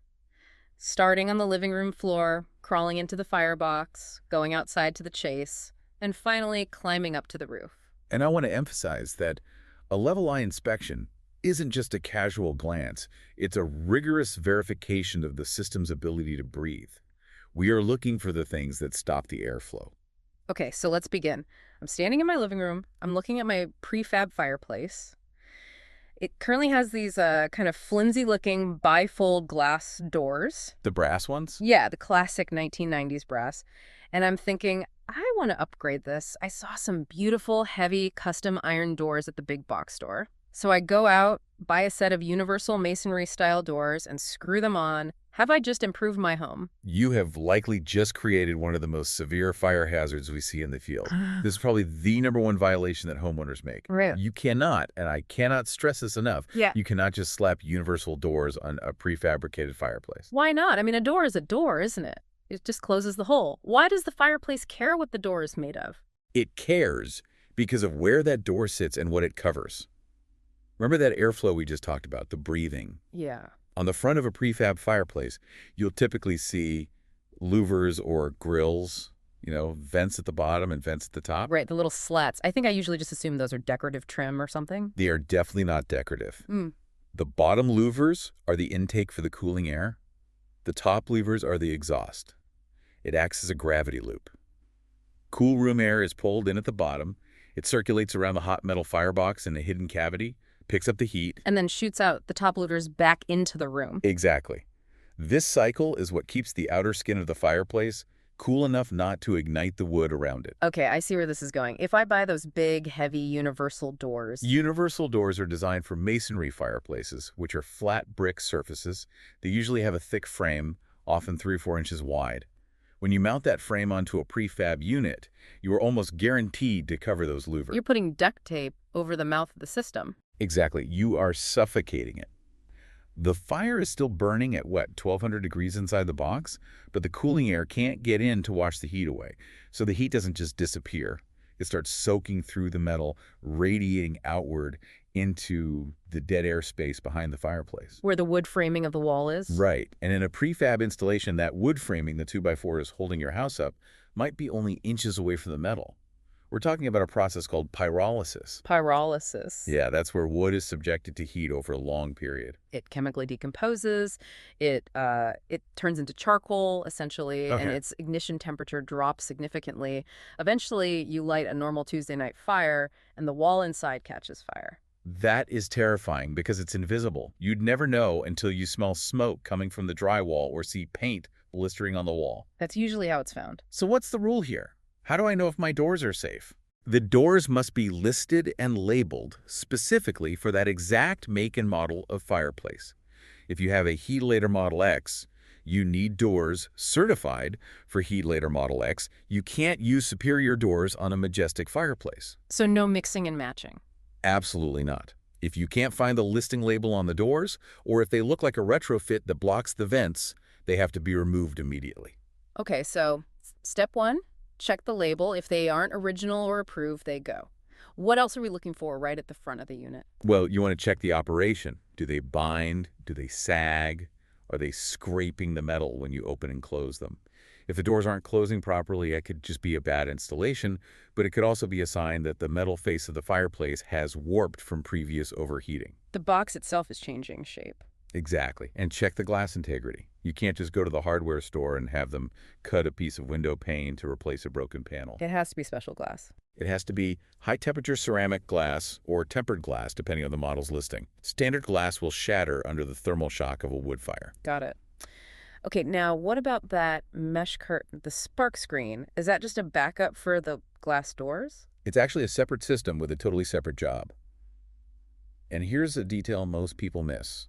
Starting on the living room floor, crawling into the firebox, going outside to the chase, and finally climbing up to the roof. And I want to emphasize that a level eye inspection isn't just a casual glance. It's a rigorous verification of the system's ability to breathe. We are looking for the things that stop the airflow. Okay, so let's begin. I'm standing in my living room. I'm looking at my prefab fireplace. It currently has these kind of flimsy-looking bifold glass doors. The brass ones? Yeah, the classic 1990s brass. And I'm thinking, I want to upgrade this. I saw some beautiful, heavy, custom iron doors at the big box store. So I go out, buy a set of universal masonry-style doors, and screw them on. Have I just improved my home? You have likely just created one of the most severe fire hazards we see in the field. This is probably the #1 violation that homeowners make. Right. You cannot, and I cannot stress this enough, you cannot just slap universal doors on a prefabricated fireplace. Why not? I mean, a door is a door, isn't it? It just closes the hole. Why does the fireplace care what the door is made of? It cares because of where that door sits and what it covers. Remember that airflow we just talked about, the breathing? Yeah. On the front of a prefab fireplace, you'll typically see louvers or grills, vents at the bottom and vents at the top. Right, the little slats. I think I usually just assume those are decorative trim or something. They are definitely not decorative. The bottom louvers are the intake for the cooling air. The top levers are the exhaust. It acts as a gravity loop. Cool room air is pulled in at the bottom. It circulates around the hot metal firebox in a hidden cavity, picks up the heat, and then shoots out the top louvers back into the room. Exactly. This cycle is what keeps the outer skin of the fireplace cool enough not to ignite the wood around it. Okay, I see where this is going. If I buy those big, heavy universal doors... Universal doors are designed for masonry fireplaces, which are flat brick surfaces. They usually have a thick frame, often 3 or 4 inches wide. When you mount that frame onto a prefab unit, you are almost guaranteed to cover those louvers. You're putting duct tape over the mouth of the system. Exactly. You are suffocating it. The fire is still burning at, 1,200 degrees inside the box? But the cooling air can't get in to wash the heat away. So the heat doesn't just disappear. It starts soaking through the metal, radiating outward into the dead air space behind the fireplace. Where the wood framing of the wall is? Right. And in a prefab installation, that wood framing, the 2x4 is holding your house up, might be only inches away from the metal. We're talking about a process called pyrolysis. Pyrolysis. Yeah, that's where wood is subjected to heat over a long period. It chemically decomposes. It turns into charcoal, essentially, and its ignition temperature drops significantly. Eventually, you light a normal Tuesday night fire, and the wall inside catches fire. That is terrifying because it's invisible. You'd never know until you smell smoke coming from the drywall or see paint blistering on the wall. That's usually how it's found. So what's the rule here? How do I know if my doors are safe? The doors must be listed and labeled specifically for that exact make and model of fireplace. If you have a Heatlater Model X, you need doors certified for Heatlater Model X. You can't use superior doors on a Majestic fireplace. So no mixing and matching? Absolutely not. If you can't find the listing label on the doors, or if they look like a retrofit that blocks the vents, they have to be removed immediately. Okay, so step 1. Check the label. If they aren't original or approved, they go. What else are we looking for right at the front of the unit? Well, you want to check the operation. Do they bind? Do they sag? Are they scraping the metal when you open and close them? If the doors aren't closing properly, it could just be a bad installation, but it could also be a sign that the metal face of the fireplace has warped from previous overheating. The box itself is changing shape. Exactly. And check the glass integrity. You can't just go to the hardware store and have them cut a piece of window pane to replace a broken panel. It has to be special glass. It has to be high-temperature ceramic glass or tempered glass, depending on the model's listing. Standard glass will shatter under the thermal shock of a wood fire. Got it. Okay, now what about that mesh curtain, the spark screen? Is that just a backup for the glass doors? It's actually a separate system with a totally separate job. And here's a detail most people miss.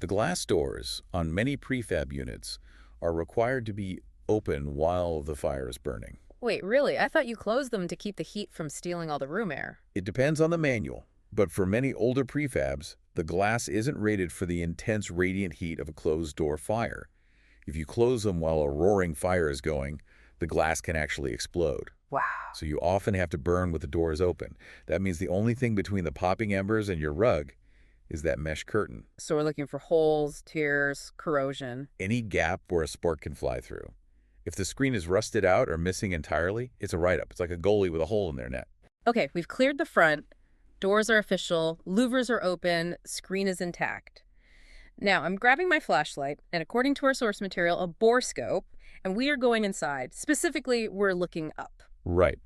The glass doors on many prefab units are required to be open while the fire is burning. Wait, really? I thought you closed them to keep the heat from stealing all the room air. It depends on the manual, but for many older prefabs, the glass isn't rated for the intense radiant heat of a closed-door fire. If you close them while a roaring fire is going, the glass can actually explode. Wow. So you often have to burn with the doors open. That means the only thing between the popping embers and your rug is that mesh curtain. So we're looking for holes, tears, corrosion. Any gap where a spark can fly through. If the screen is rusted out or missing entirely, it's a write-up. It's like a goalie with a hole in their net. Okay, we've cleared the front. Doors are official. Louvers are open. Screen is intact. Now, I'm grabbing my flashlight, and according to our source material, a borescope, and we are going inside. Specifically, we're looking up. Right.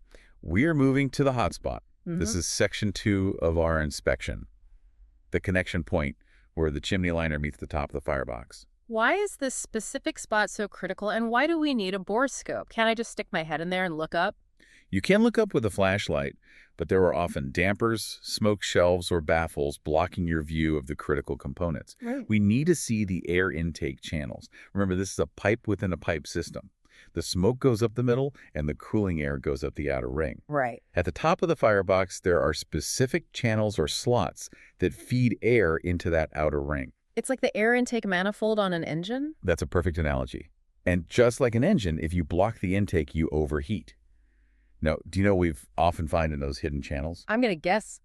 We are moving to the hotspot. This is section 2 of our inspection. The connection point where the chimney liner meets the top of the firebox. Why is this specific spot so critical, and why do we need a borescope? Can't I just stick my head in there and look up? You can look up with a flashlight, but there are often dampers, smoke shelves, or baffles blocking your view of the critical components. Right. We need to see the air intake channels. Remember, this is a pipe within a pipe system. The smoke goes up the middle, and the cooling air goes up the outer ring. Right. At the top of the firebox, there are specific channels or slots that feed air into that outer ring. It's like the air intake manifold on an engine? That's a perfect analogy. And just like an engine, if you block the intake, you overheat. Now, do you know what we've often find in those hidden channels? I'm going to guess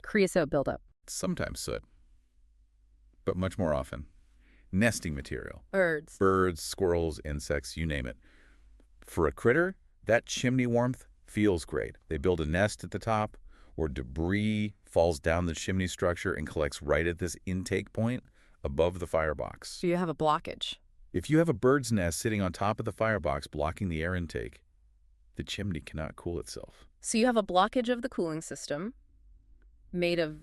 creosote buildup. Sometimes soot, but much more often nesting material. Birds. Birds, squirrels, insects, you name it. For a critter, that chimney warmth feels great. They build a nest at the top, or debris falls down the chimney structure and collects right at this intake point above the firebox. So you have a blockage. If you have a bird's nest sitting on top of the firebox blocking the air intake, the chimney cannot cool itself. So you have a blockage of the cooling system made of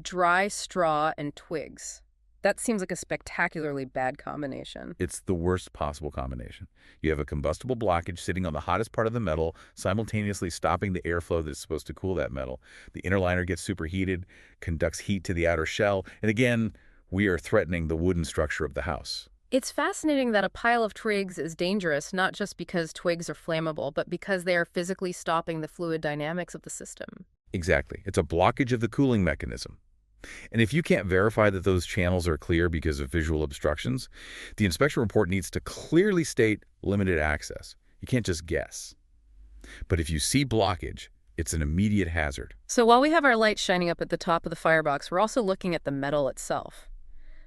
dry straw and twigs. That seems like a spectacularly bad combination. It's the worst possible combination. You have a combustible blockage sitting on the hottest part of the metal, simultaneously stopping the airflow that's supposed to cool that metal. The inner liner gets superheated, conducts heat to the outer shell, and again, we are threatening the wooden structure of the house. It's fascinating that a pile of twigs is dangerous, not just because twigs are flammable, but because they are physically stopping the fluid dynamics of the system. Exactly. It's a blockage of the cooling mechanism. And if you can't verify that those channels are clear because of visual obstructions, the inspection report needs to clearly state limited access. You can't just guess. But if you see blockage, it's an immediate hazard. So while we have our light shining up at the top of the firebox, we're also looking at the metal itself.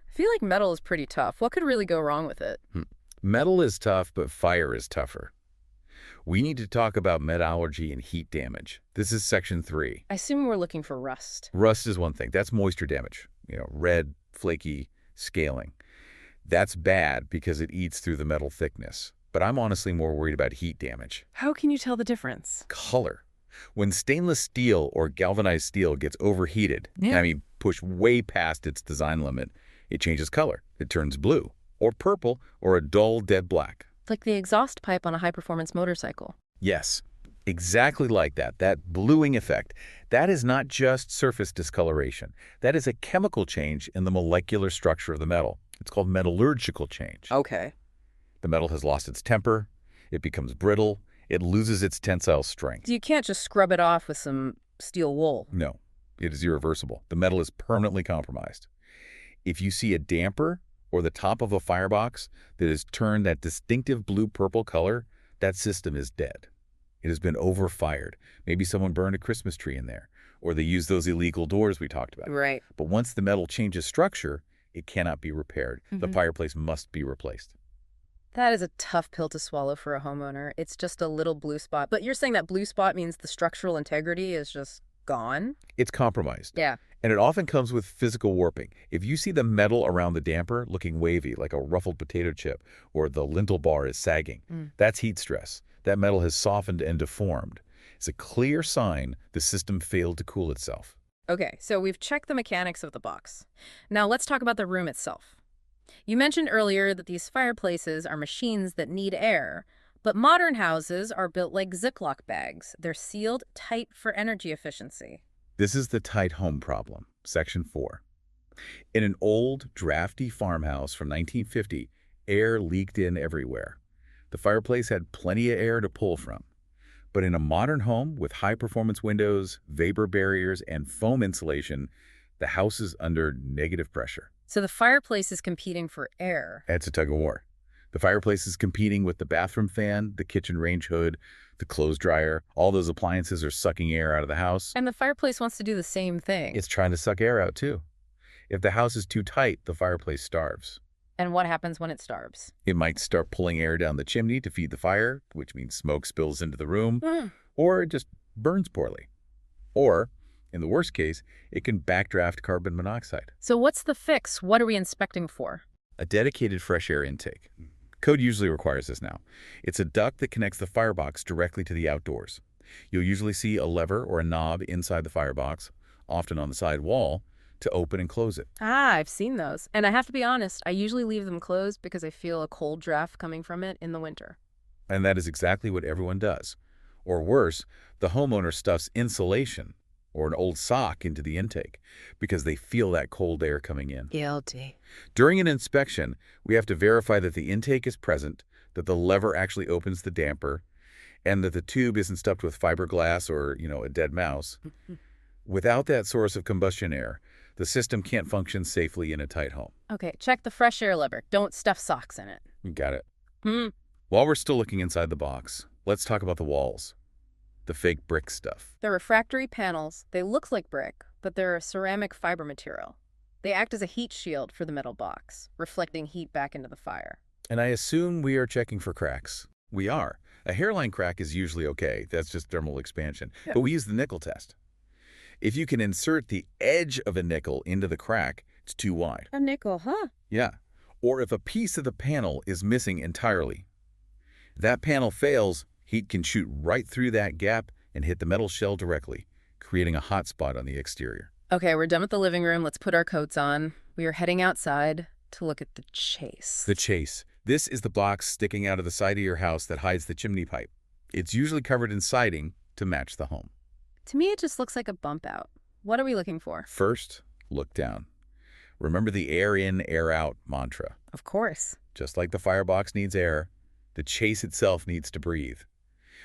I feel like metal is pretty tough. What could really go wrong with it? Metal is tough, but fire is tougher. We need to talk about metallurgy and heat damage. This is section 3. I assume we're looking for rust. Rust is one thing. That's moisture damage. Red, flaky, scaling. That's bad because it eats through the metal thickness. But I'm honestly more worried about heat damage. How can you tell the difference? Color. When stainless steel or galvanized steel gets overheated, pushed way past its design limit, it changes color. It turns blue, or purple, or a dull, dead black. Like the exhaust pipe on a high-performance motorcycle. Yes, exactly like that. That bluing effect. That is not just surface discoloration. That is a chemical change in the molecular structure of the metal. It's called metallurgical change. Okay. The metal has lost its temper. It becomes brittle. It loses its tensile strength. You can't just scrub it off with some steel wool. No, it is irreversible. The metal is permanently compromised. If you see a damper or the top of a firebox that has turned that distinctive blue-purple color, that system is dead. It has been overfired. Maybe someone burned a Christmas tree in there, or they used those illegal doors we talked about. Right. But once the metal changes structure, it cannot be repaired. The fireplace must be replaced. That is a tough pill to swallow for a homeowner. It's just a little blue spot. But you're saying that blue spot means the structural integrity is just gone? It's compromised. Yeah. And it often comes with physical warping. If you see the metal around the damper looking wavy, like a ruffled potato chip, or the lintel bar is sagging, that's heat stress. That metal has softened and deformed. It's a clear sign the system failed to cool itself. Okay, so we've checked the mechanics of the box. Now let's talk about the room itself. You mentioned earlier that these fireplaces are machines that need air, but modern houses are built like Ziploc bags. They're sealed tight for energy efficiency. This is the tight home problem, Section 4. In an old, drafty farmhouse from 1950, air leaked in everywhere. The fireplace had plenty of air to pull from. But in a modern home with high-performance windows, vapor barriers, and foam insulation, the house is under negative pressure. So the fireplace is competing for air. It's a tug-of-war. The fireplace is competing with the bathroom fan, the kitchen range hood, the clothes dryer. All those appliances are sucking air out of the house. And the fireplace wants to do the same thing. It's trying to suck air out, too. If the house is too tight, the fireplace starves. And what happens when it starves? It might start pulling air down the chimney to feed the fire, which means smoke spills into the room, or it just burns poorly. Or, in the worst case, it can backdraft carbon monoxide. So what's the fix? What are we inspecting for? A dedicated fresh air intake. Code usually requires this now. It's a duct that connects the firebox directly to the outdoors. You'll usually see a lever or a knob inside the firebox, often on the side wall, to open and close it. I've seen those. And I have to be honest, I usually leave them closed because I feel a cold draft coming from it in the winter. And that is exactly what everyone does. Or worse, the homeowner stuffs insulation or an old sock into the intake because they feel that cold air coming in. Guilty. During an inspection, we have to verify that the intake is present, that the lever actually opens the damper, and that the tube isn't stuffed with fiberglass or, a dead mouse. Without that source of combustion air, the system can't function safely in a tight home. Okay, check the fresh air lever. Don't stuff socks in it. You got it. While we're still looking inside the box, let's talk about the walls. The fake brick stuff. They're refractory panels. They look like brick, but they're a ceramic fiber material. They act as a heat shield for the metal box, reflecting heat back into the fire. And I assume we are checking for cracks. We are. A hairline crack is usually okay. That's just thermal expansion. But we use the nickel test. If you can insert the edge of a nickel into the crack, it's too wide. A nickel, huh? Yeah. Or if a piece of the panel is missing entirely. That panel fails, heat can shoot right through that gap and hit the metal shell directly, creating a hot spot on the exterior. Okay, we're done with the living room. Let's put our coats on. We are heading outside to look at the chase. The chase. This is the box sticking out of the side of your house that hides the chimney pipe. It's usually covered in siding to match the home. To me, it just looks like a bump out. What are we looking for? First, look down. Remember the air in, air out mantra. Of course. Just like the firebox needs air, the chase itself needs to breathe.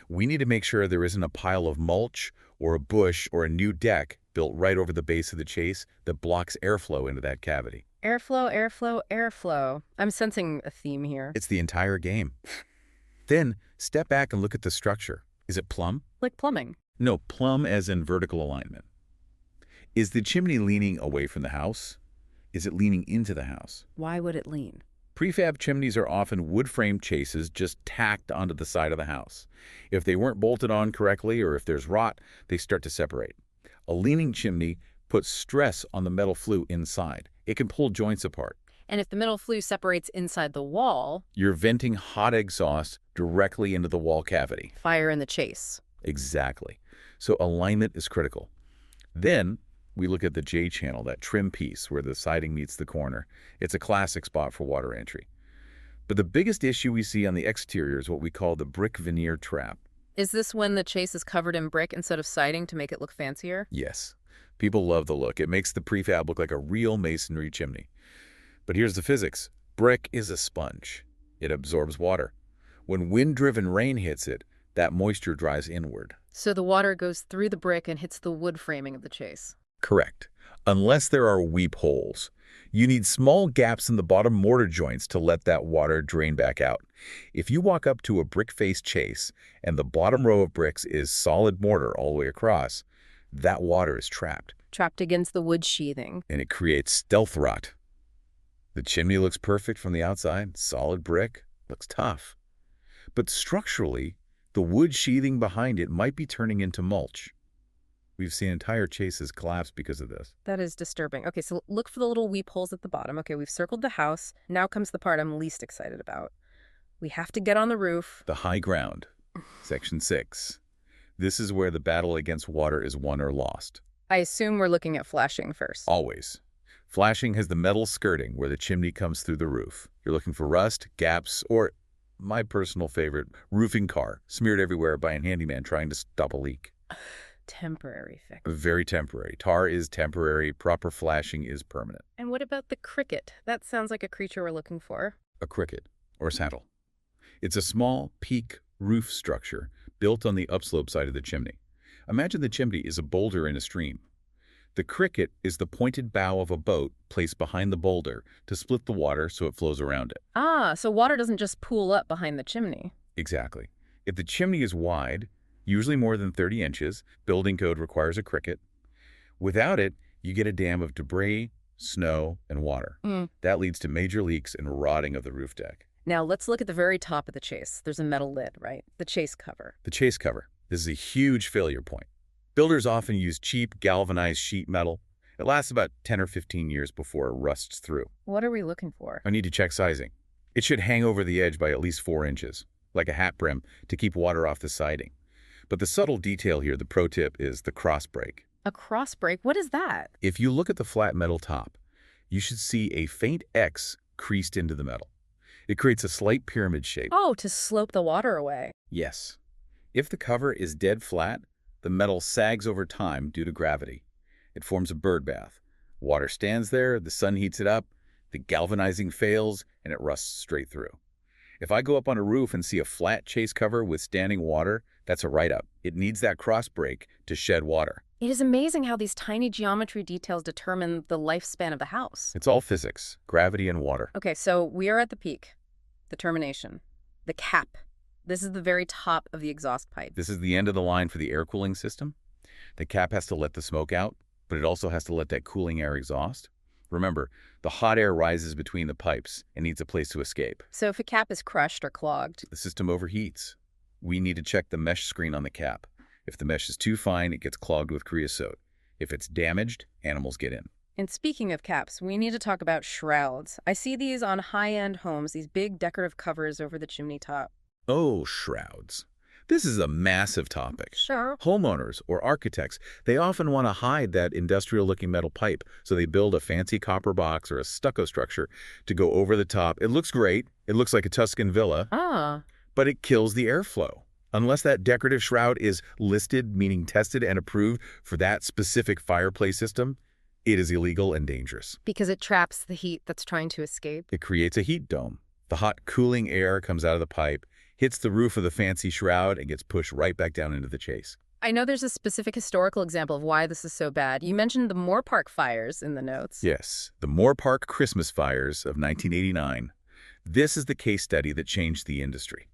We need to make sure there isn't a pile of mulch or a bush or a new deck built right over the base of the chase that blocks airflow into that cavity. Airflow, airflow, airflow. I'm sensing a theme here. It's the entire game. Then, step back and look at the structure. Is it plumb? Like plumbing. No, plumb as in vertical alignment. Is the chimney leaning away from the house? Is it leaning into the house? Why would it lean? Prefab chimneys are often wood-frame chases just tacked onto the side of the house. If they weren't bolted on correctly or if there's rot, they start to separate. A leaning chimney puts stress on the metal flue inside. It can pull joints apart. And if the metal flue separates inside the wall, you're venting hot exhaust directly into the wall cavity. Fire in the chase. Exactly. So alignment is critical. Then we look at the J-channel, that trim piece where the siding meets the corner. It's a classic spot for water entry. But the biggest issue we see on the exterior is what we call the brick veneer trap. Is this when the chase is covered in brick instead of siding to make it look fancier? Yes. People love the look. It makes the prefab look like a real masonry chimney. But here's the physics. Brick is a sponge. It absorbs water. When wind-driven rain hits it, that moisture dries inward. So the water goes through the brick and hits the wood framing of the chase. Correct. Unless there are weep holes. You need small gaps in the bottom mortar joints to let that water drain back out. If you walk up to a brick-faced chase and the bottom row of bricks is solid mortar all the way across, that water is trapped. Trapped against the wood sheathing. And it creates stealth rot. The chimney looks perfect from the outside, solid brick, looks tough. But structurally, the wood sheathing behind it might be turning into mulch. We've seen entire chases collapse because of this. That is disturbing. Okay, so look for the little weep holes at the bottom. Okay, we've circled the house. Now comes the part I'm least excited about. We have to get on the roof. The high ground. Section 6. This is where the battle against water is won or lost. I assume we're looking at flashing first. Always. Flashing has the metal skirting where the chimney comes through the roof. You're looking for rust, gaps, or, my personal favorite, roofing tar, smeared everywhere by a handyman trying to stop a leak. Temporary fix. Very temporary. Tar is temporary. Proper flashing is permanent. And what about the cricket? That sounds like a creature we're looking for. A cricket, or saddle. It's a small, peak roof structure built on the upslope side of the chimney. Imagine the chimney is a boulder in a stream. The cricket is the pointed bow of a boat placed behind the boulder to split the water so it flows around it. Ah, so water doesn't just pool up behind the chimney. Exactly. If the chimney is wide, usually more than 30 inches, building code requires a cricket. Without it, you get a dam of debris, snow, and water. That leads to major leaks and rotting of the roof deck. Now let's look at the very top of the chase. There's a metal lid, right? The chase cover. The chase cover. This is a huge failure point. Builders often use cheap galvanized sheet metal. It lasts about 10 or 15 years before it rusts through. What are we looking for? I need to check sizing. It should hang over the edge by at least 4 inches, like a hat brim, to keep water off the siding. But the subtle detail here, the pro tip, is the cross break. A cross break? What is that? If you look at the flat metal top, you should see a faint X creased into the metal. It creates a slight pyramid shape. Oh, to slope the water away. Yes. If the cover is dead flat, the metal sags over time due to gravity. It forms a bird bath. Water stands there, the sun heats it up, the galvanizing fails, and it rusts straight through. If I go up on a roof and see a flat chase cover with standing water, that's a write-up. It needs that cross break to shed water. It is amazing how these tiny geometry details determine the lifespan of the house. It's all physics, gravity and water. Okay, so we are at the peak, the termination, the cap. This is the very top of the exhaust pipe. This is the end of the line for the air cooling system. The cap has to let the smoke out, but it also has to let that cooling air exhaust. Remember, the hot air rises between the pipes and needs a place to escape. So if a cap is crushed or clogged, the system overheats. We need to check the mesh screen on the cap. If the mesh is too fine, it gets clogged with creosote. If it's damaged, animals get in. And speaking of caps, we need to talk about shrouds. I see these on high-end homes, these big decorative covers over the chimney top. Oh, shrouds. This is a massive topic. Sure. Homeowners or architects, they often want to hide that industrial-looking metal pipe, so they build a fancy copper box or a stucco structure to go over the top. It looks great. It looks like a Tuscan villa. But it kills the airflow. Unless that decorative shroud is listed, meaning tested and approved for that specific fireplace system, it is illegal and dangerous. Because it traps the heat that's trying to escape. It creates a heat dome. The hot, cooling air comes out of the pipe, hits the roof of the fancy shroud, and gets pushed right back down into the chase. I know there's a specific historical example of why this is so bad. You mentioned the Moore Park fires in the notes. Yes, the Moore Park Christmas fires of 1989. This is the case study that changed the industry.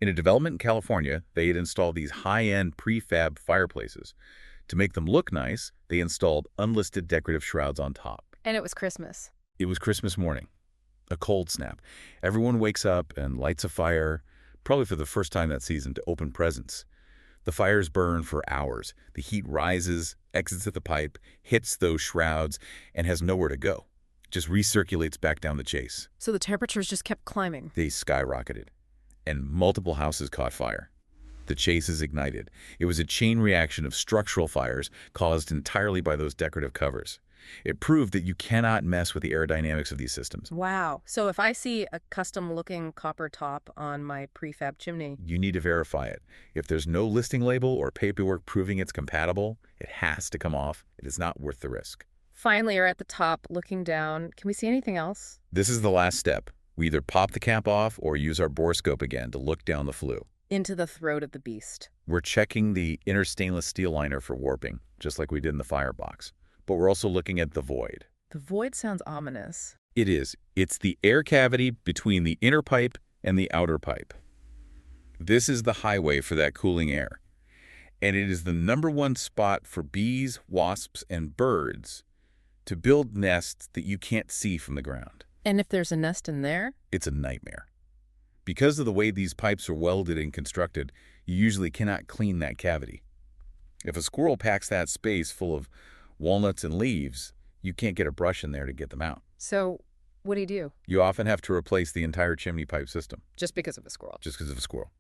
In a development in California, they had installed these high-end prefab fireplaces. To make them look nice, they installed unlisted decorative shrouds on top. And it was Christmas. It was Christmas morning. A cold snap. Everyone wakes up and lights a fire, probably for the first time that season, to open presents. The fires burn for hours. The heat rises, exits at the pipe, hits those shrouds, and has nowhere to go. Just recirculates back down the chase. So the temperatures just kept climbing. They skyrocketed, and multiple houses caught fire. The chase is ignited. It was a chain reaction of structural fires caused entirely by those decorative covers. It proved that you cannot mess with the aerodynamics of these systems. Wow. So if I see a custom-looking copper top on my prefab chimney, you need to verify it. If there's no listing label or paperwork proving it's compatible, it has to come off. It is not worth the risk. Finally, you're at the top, looking down. Can we see anything else? This is the last step. We either pop the cap off or use our borescope again to look down the flue. Into the throat of the beast. We're checking the inner stainless steel liner for warping, just like we did in the firebox. But we're also looking at the void. The void sounds ominous. It is. It's the air cavity between the inner pipe and the outer pipe. This is the highway for that cooling air. And it is the #1 spot for bees, wasps, and birds to build nests that you can't see from the ground. And if there's a nest in there? It's a nightmare. Because of the way these pipes are welded and constructed, you usually cannot clean that cavity. If a squirrel packs that space full of walnuts and leaves, you can't get a brush in there to get them out. So what do you do? You often have to replace the entire chimney pipe system. Just because of a squirrel? Just because of a squirrel.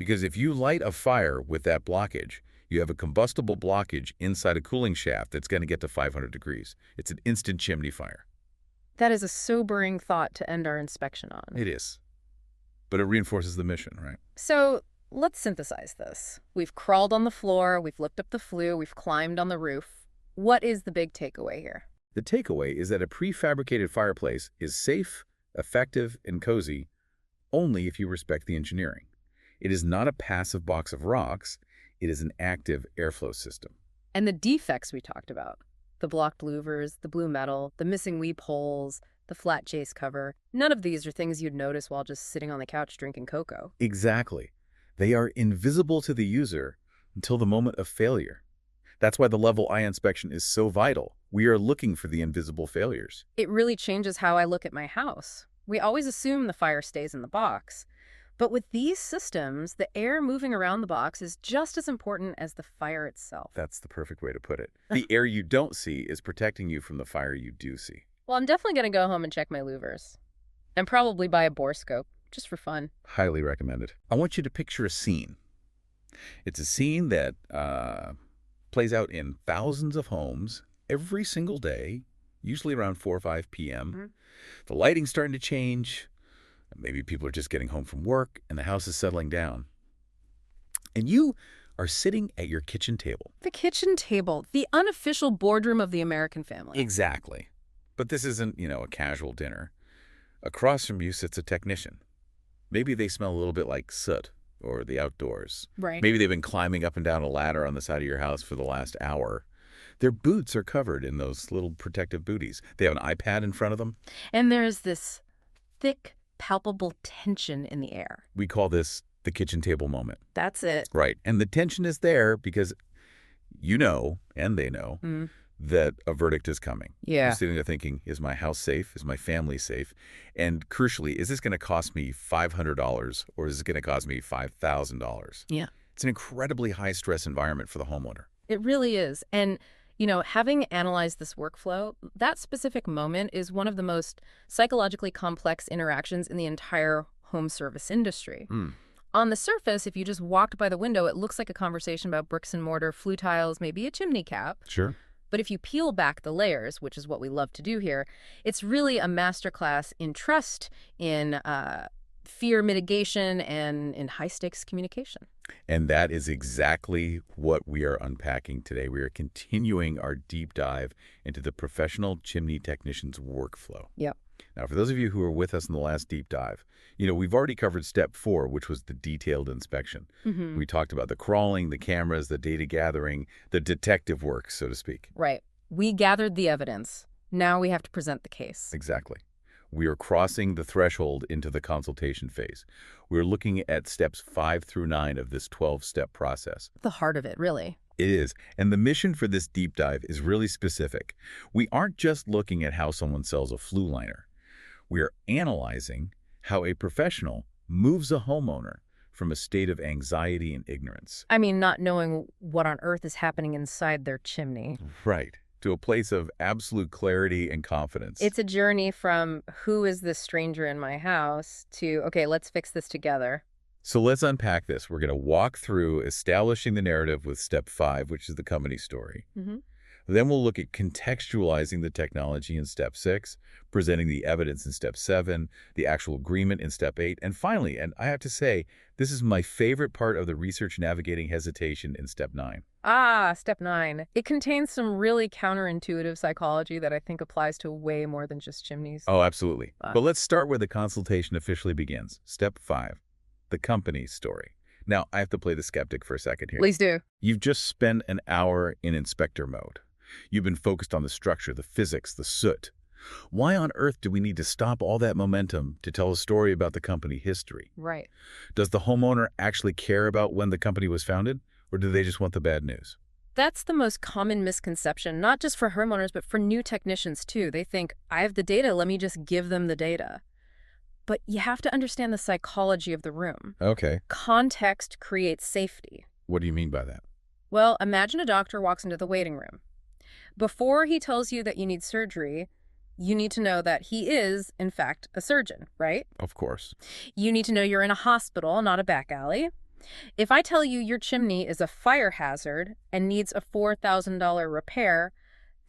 Because if you light a fire with that blockage, you have a combustible blockage inside a cooling shaft that's going to get to 500 degrees. It's an instant chimney fire. That is a sobering thought to end our inspection on. It is. But it reinforces the mission, right? So let's synthesize this. We've crawled on the floor, we've looked up the flue, we've climbed on the roof. What is the big takeaway here? The takeaway is that a prefabricated fireplace is safe, effective, and cozy only if you respect the engineering. It is not a passive box of rocks. It is an active airflow system. And the defects we talked about, the blocked louvers, the blue metal, the missing weep holes, the flat chase cover, none of these are things you'd notice while just sitting on the couch drinking cocoa. Exactly. They are invisible to the user until the moment of failure. That's why the level I inspection is so vital. We are looking for the invisible failures. It really changes how I look at my house. We always assume the fire stays in the box. But with these systems, the air moving around the box is just as important as the fire itself. That's the perfect way to put it. The air you don't see is protecting you from the fire you do see. Well, I'm definitely going to go home and check my louvers. And probably buy a borescope, just for fun. Highly recommended. I want you to picture a scene. It's a scene that plays out in thousands of homes every single day, usually around 4 or 5 p.m. Mm-hmm. The lighting's starting to change. Maybe people are just getting home from work and the house is settling down. And you are sitting at your kitchen table. The kitchen table, the unofficial boardroom of the American family. Exactly. But this isn't, a casual dinner. Across from you sits a technician. Maybe they smell a little bit like soot or the outdoors. Right. Maybe they've been climbing up and down a ladder on the side of your house for the last hour. Their boots are covered in those little protective booties. They have an iPad in front of them. And there's this thick, palpable tension in the air. We call this the kitchen table moment. That's it. Right. And the tension is there because you know, and they know, that a verdict is coming. Yeah. You're sitting there thinking, is my house safe? Is my family safe? And crucially, is this going to cost me $500 or is it going to cost me $5,000? Yeah. It's an incredibly high-stress environment for the homeowner. It really is. And, having analyzed this workflow, that specific moment is one of the most psychologically complex interactions in the entire home service industry. On the surface, if you just walked by the window, it looks like a conversation about bricks and mortar, flue tiles, maybe a chimney cap. Sure. But if you peel back the layers, which is what we love to do here, it's really a masterclass in trust, in fear mitigation, and in high-stakes communication. And that is exactly what we are unpacking today. We are continuing our deep dive into the professional chimney technician's workflow. Yep. Now, for those of you who were with us in the last deep dive, we've already covered step 4, which was the detailed inspection. Mm-hmm. We talked about the crawling, the cameras, the data gathering, the detective work, so to speak. Right. We gathered the evidence. Now we have to present the case. Exactly. We are crossing the threshold into the consultation phase. We're looking at steps 5 through 9 of this 12-step process. The heart of it, really. It is. And the mission for this deep dive is really specific. We aren't just looking at how someone sells a flue liner. We are analyzing how a professional moves a homeowner from a state of anxiety and ignorance. I mean, not knowing what on earth is happening inside their chimney. Right. To a place of absolute clarity and confidence. It's a journey from who is this stranger in my house to, okay, let's fix this together. So let's unpack this. We're going to walk through establishing the narrative with step 5, which is the company story. Mm-hmm. Then we'll look at contextualizing the technology in step 6, presenting the evidence in step 7, the actual agreement in step 8, and finally, and I have to say, this is my favorite part of the research navigating hesitation in step 9. Step 9. It contains some really counterintuitive psychology that I think applies to way more than just chimneys. Oh, absolutely. But let's start where the consultation officially begins. Step 5, the company story. Now, I have to play the skeptic for a second here. Please do. You've just spent an hour in inspector mode. You've been focused on the structure, the physics, the soot. Why on earth do we need to stop all that momentum to tell a story about the company history? Right. Does the homeowner actually care about when the company was founded, or do they just want the bad news? That's the most common misconception, not just for homeowners, but for new technicians too. They think, I have the data, let me just give them the data. But you have to understand the psychology of the room. Okay. Context creates safety. What do you mean by that? Well, imagine a doctor walks into the waiting room. Before he tells you that you need surgery, you need to know that he is, in fact, a surgeon, right? Of course. You need to know you're in a hospital, not a back alley. If I tell you your chimney is a fire hazard and needs a $4,000 repair,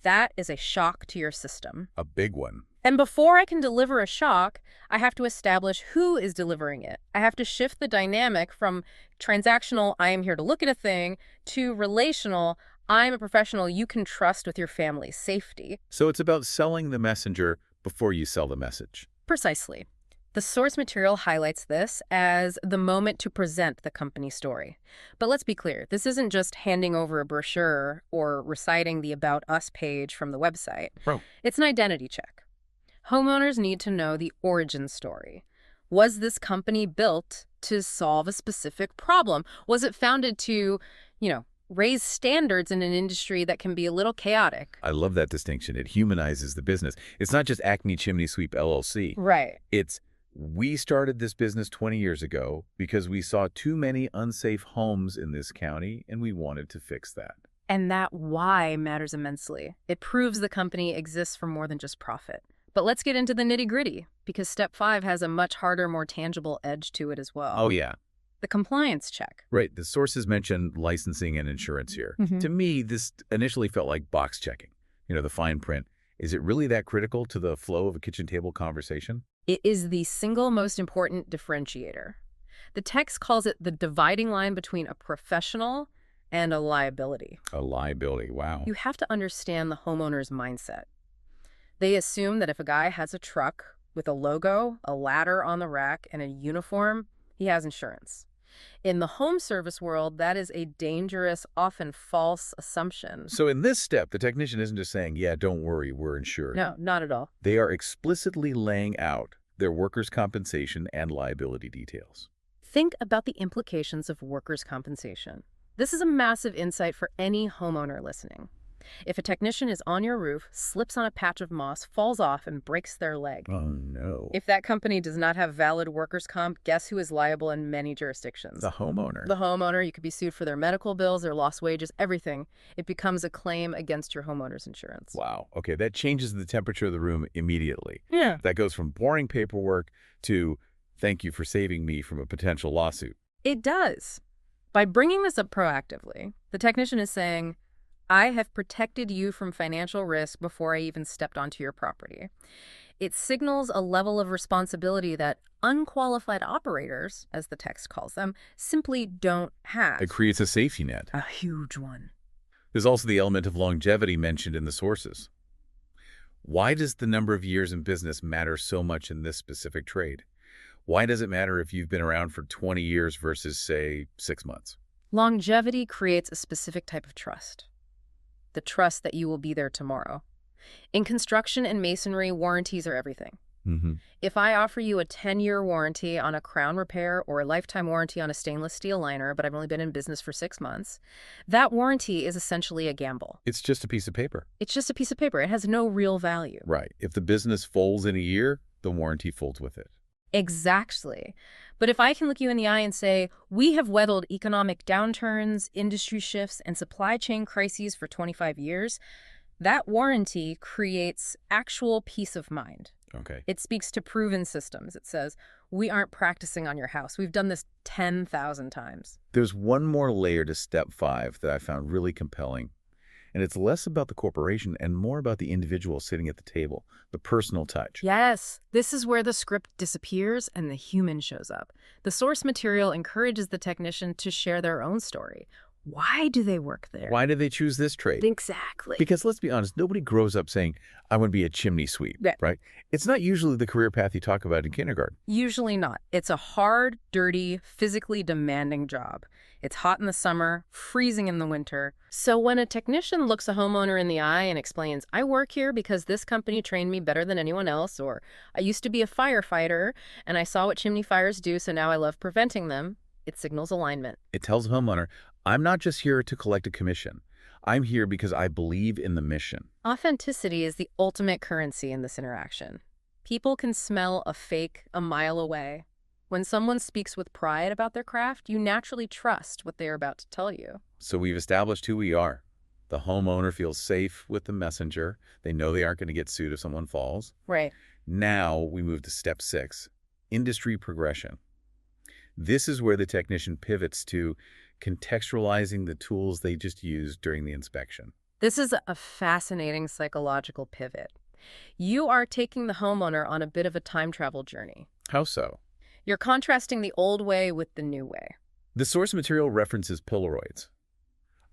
that is a shock to your system. A big one. And before I can deliver a shock, I have to establish who is delivering it. I have to shift the dynamic from transactional, I am here to look at a thing, to relational, I'm a professional you can trust with your family's safety. So it's about selling the messenger before you sell the message. Precisely. The source material highlights this as the moment to present the company story. But let's be clear, this isn't just handing over a brochure or reciting the About Us page from the website. Bro. It's an identity check. Homeowners need to know the origin story. Was this company built to solve a specific problem? Was it founded to, raise standards in an industry that can be a little chaotic? I love that distinction. It humanizes the business. It's not just Acme Chimney Sweep LLC. Right. It's, we started this business 20 years ago because we saw too many unsafe homes in this county, and we wanted to fix that. And that why matters immensely. It proves the company exists for more than just profit. But let's get into the nitty-gritty, because step 5 has a much harder, more tangible edge to it as well. Oh, yeah. The compliance check. Right. The sources mentioned licensing and insurance here. To me, this initially felt like box checking. The fine print. Is it really that critical to the flow of a kitchen table conversation? It is the single most important differentiator. The text calls it the dividing line between a professional and a liability. A liability. Wow. You have to understand the homeowner's mindset. They assume that if a guy has a truck with a logo, a ladder on the rack, and a uniform, he has insurance. In the home service world, that is a dangerous, often false assumption. So in this step, the technician isn't just saying, yeah, don't worry, we're insured. No, not at all. They are explicitly laying out their workers' compensation and liability details. Think about the implications of workers' compensation. This is a massive insight for any homeowner listening. If a technician is on your roof, slips on a patch of moss, falls off, and breaks their leg. Oh, no. If that company does not have valid workers' comp, guess who is liable in many jurisdictions? The homeowner. The homeowner. You could be sued for their medical bills, their lost wages, everything. It becomes a claim against your homeowner's insurance. Wow. Okay, that changes the temperature of the room immediately. Yeah. That goes from boring paperwork to thank you for saving me from a potential lawsuit. It does. By bringing this up proactively, the technician is saying, I have protected you from financial risk before I even stepped onto your property. It signals a level of responsibility that unqualified operators, as the text calls them, simply don't have. It creates a safety net. A huge one. There's also the element of longevity mentioned in the sources. Why does the number of years in business matter so much in this specific trade? Why does it matter if you've been around for 20 years versus, say, 6 months? Longevity creates a specific type of trust. The trust that you will be there tomorrow. In construction and masonry, warranties are everything. If I offer you a 10-year warranty on a crown repair or a lifetime warranty on a stainless steel liner, but I've only been in business for 6 months, that warranty is essentially a gamble. It's just a piece of paper. It's just a piece of paper. It has no real value. Right. If the business folds in a year, the warranty folds with it. Exactly. But if I can look you in the eye and say, we have weathered economic downturns, industry shifts, and supply chain crises for 25 years, that warranty creates actual peace of mind. Okay. It speaks to proven systems. It says, we aren't practicing on your house. We've done this 10,000 times. There's one more layer to step 5 that I found really compelling. And it's less about the corporation and more about the individual sitting at the table, the personal touch. Yes, this is where the script disappears and the human shows up. The source material encourages the technician to share their own story. Why do they work there? Why did they choose this trade? Exactly. Because let's be honest, nobody grows up saying, I want to be a chimney sweep, right? It's not usually the career path you talk about in kindergarten. Usually not. It's a hard, dirty, physically demanding job. It's hot in the summer, freezing in the winter. So when a technician looks a homeowner in the eye and explains, I work here because this company trained me better than anyone else, or I used to be a firefighter and I saw what chimney fires do, so now I love preventing them, it signals alignment. It tells the homeowner, I'm not just here to collect a commission. I'm here because I believe in the mission. Authenticity is the ultimate currency in this interaction. People can smell a fake a mile away. When someone speaks with pride about their craft, you naturally trust what they are about to tell you. So we've established who we are. The homeowner feels safe with the messenger. They know they aren't going to get sued if someone falls. Right. Now we move to step 6, industry progression. This is where the technician pivots to contextualizing the tools they just used during the inspection. This is a fascinating psychological pivot. You are taking the homeowner on a bit of a time travel journey. How so? You're contrasting the old way with the new way. The source material references Polaroids.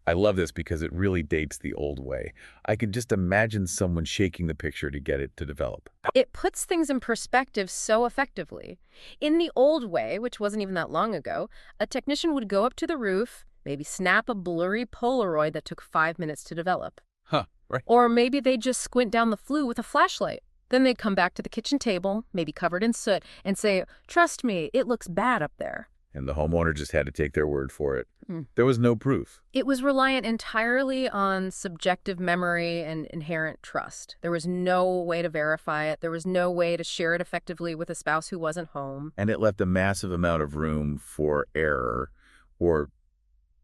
I love this because it really dates the old way. I could just imagine someone shaking the picture to get it to develop. It puts things in perspective so effectively. In the old way, which wasn't even that long ago, a technician would go up to the roof, maybe snap a blurry Polaroid that took 5 minutes to develop. Huh, right. Or maybe they'd just squint down the flue with a flashlight. Then they'd come back to the kitchen table, maybe covered in soot, and say, "Trust me, it looks bad up there." And the homeowner just had to take their word for it. There was no proof. It was reliant entirely on subjective memory and inherent trust. There was no way to verify it. There was no way to share it effectively with a spouse who wasn't home. And it left a massive amount of room for error or,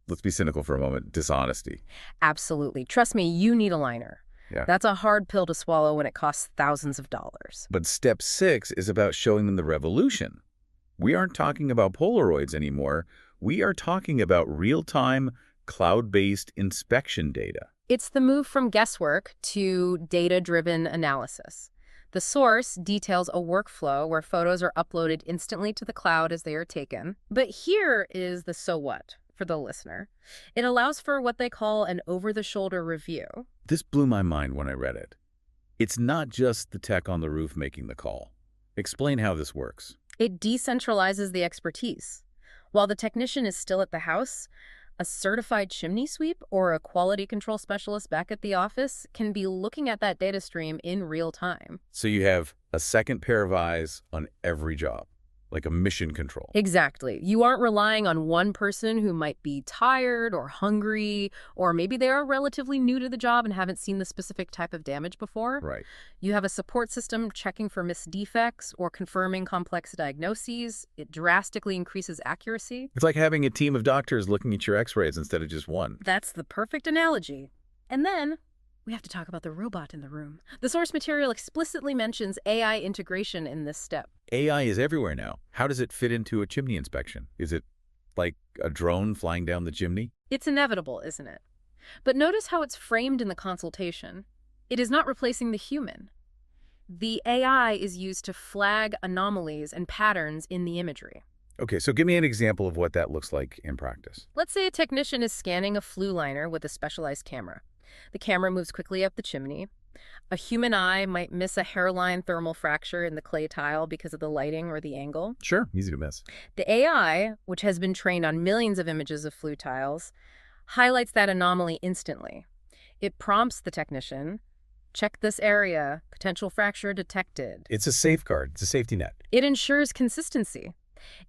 let's be cynical for a moment, dishonesty. Absolutely. Trust me, you need a liner. Yeah. That's a hard pill to swallow when it costs thousands of dollars. But step 6 is about showing them the revolution. We aren't talking about Polaroids anymore. We are talking about real-time, cloud-based inspection data. It's the move from guesswork to data-driven analysis. The source details a workflow where photos are uploaded instantly to the cloud as they are taken. But here is the so what for the listener. It allows for what they call an over-the-shoulder review. This blew my mind when I read it. It's not just the tech on the roof making the call. Explain how this works. It decentralizes the expertise. While the technician is still at the house, a certified chimney sweep or a quality control specialist back at the office can be looking at that data stream in real time. So you have a second pair of eyes on every job, like a mission control. Exactly. You aren't relying on one person who might be tired or hungry, or maybe they are relatively new to the job and haven't seen the specific type of damage before. Right. You have a support system checking for missed defects or confirming complex diagnoses. It drastically increases accuracy. It's like having a team of doctors looking at your x-rays instead of just one. That's the perfect analogy. And then we have to talk about the robot in the room. The source material explicitly mentions AI integration in this step. AI is everywhere now. How does it fit into a chimney inspection? Is it like a drone flying down the chimney? It's inevitable, isn't it? But notice how it's framed in the consultation. It is not replacing the human. The AI is used to flag anomalies and patterns in the imagery. Okay, so give me an example of what that looks like in practice. Let's say a technician is scanning a flue liner with a specialized camera. The camera moves quickly up the chimney. A human eye might miss a hairline thermal fracture in the clay tile because of the lighting or the angle. Sure, easy to miss. The AI, which has been trained on millions of images of flue tiles, highlights that anomaly instantly. It prompts the technician, check this area, potential fracture detected. It's a safeguard. It's a safety net. It ensures consistency.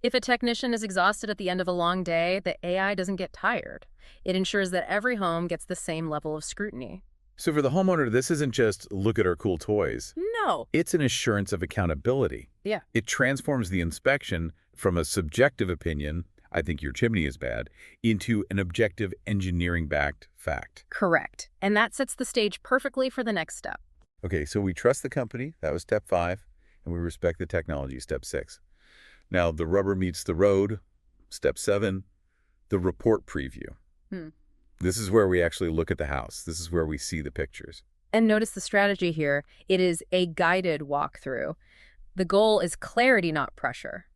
If a technician is exhausted at the end of a long day, the AI doesn't get tired. It ensures that every home gets the same level of scrutiny. So for the homeowner, this isn't just look at our cool toys. No. It's an assurance of accountability. Yeah. It transforms the inspection from a subjective opinion, I think your chimney is bad, into an objective engineering-backed fact. Correct. And that sets the stage perfectly for the next step. Okay, so we trust the company. That was step 5. And we respect the technology, step 6. Now, the rubber meets the road, step 7, the report preview. This is where we actually look at the house. This is where we see the pictures. And notice the strategy here. It is a guided walkthrough. The goal is clarity, not pressure.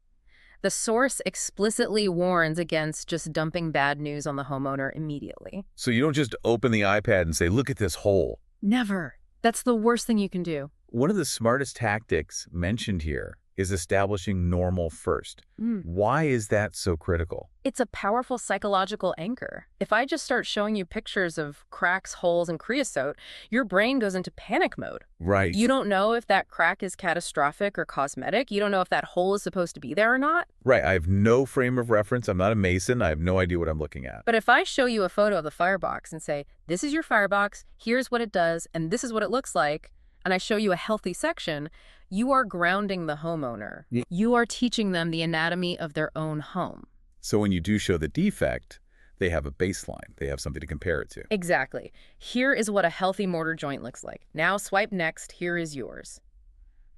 The source explicitly warns against just dumping bad news on the homeowner immediately. So you don't just open the iPad and say, look at this hole. Never. That's the worst thing you can do. One of the smartest tactics mentioned here is establishing normal first. Why is that so critical? It's a powerful psychological anchor. If I just start showing you pictures of cracks, holes, and creosote, your brain goes into panic mode. Right. You don't know if that crack is catastrophic or cosmetic. You don't know if that hole is supposed to be there or not. Right. I have no frame of reference. I'm not a mason. I have no idea what I'm looking at. But if I show you a photo of the firebox and say, this is your firebox, here's what it does, and this is what it looks like, and I show you a healthy section, you are grounding the homeowner. You are teaching them the anatomy of their own home. So when you do show the defect, they have a baseline. They have something to compare it to. Exactly. Here is what a healthy mortar joint looks like. Now swipe next. Here is yours.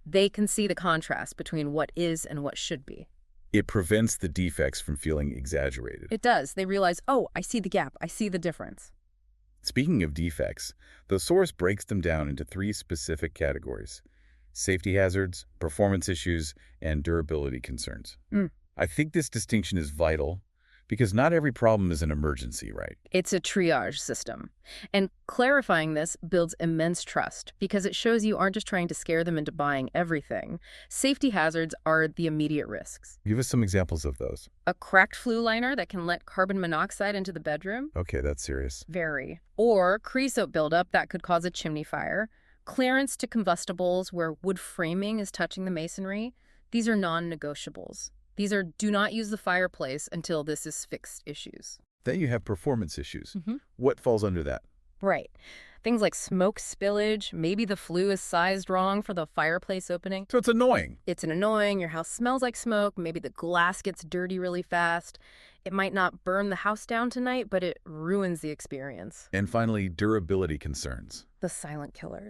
They can see the contrast between what is and what should be. It prevents the defects from feeling exaggerated. It does. They realize, oh, I see the gap. I see the difference. Speaking of defects, the source breaks them down into 3 specific categories: safety hazards, performance issues, and durability concerns. I think this distinction is vital because not every problem is an emergency, right? It's a triage system. And clarifying this builds immense trust because it shows you aren't just trying to scare them into buying everything. Safety hazards are the immediate risks. Give us some examples of those. A cracked flue liner that can let carbon monoxide into the bedroom? Okay, that's serious. Very. Or creosote buildup that could cause a chimney fire. Clearance to combustibles where wood framing is touching the masonry. These are non-negotiables. These are do not use the fireplace until this is fixed issues. Then you have performance issues. What falls under that? Right. Things like smoke spillage, maybe the flue is sized wrong for the fireplace opening. So it's annoying. It's annoying, your house smells like smoke, maybe the glass gets dirty really fast. It might not burn the house down tonight, but it ruins the experience. And finally, durability concerns. The silent killers.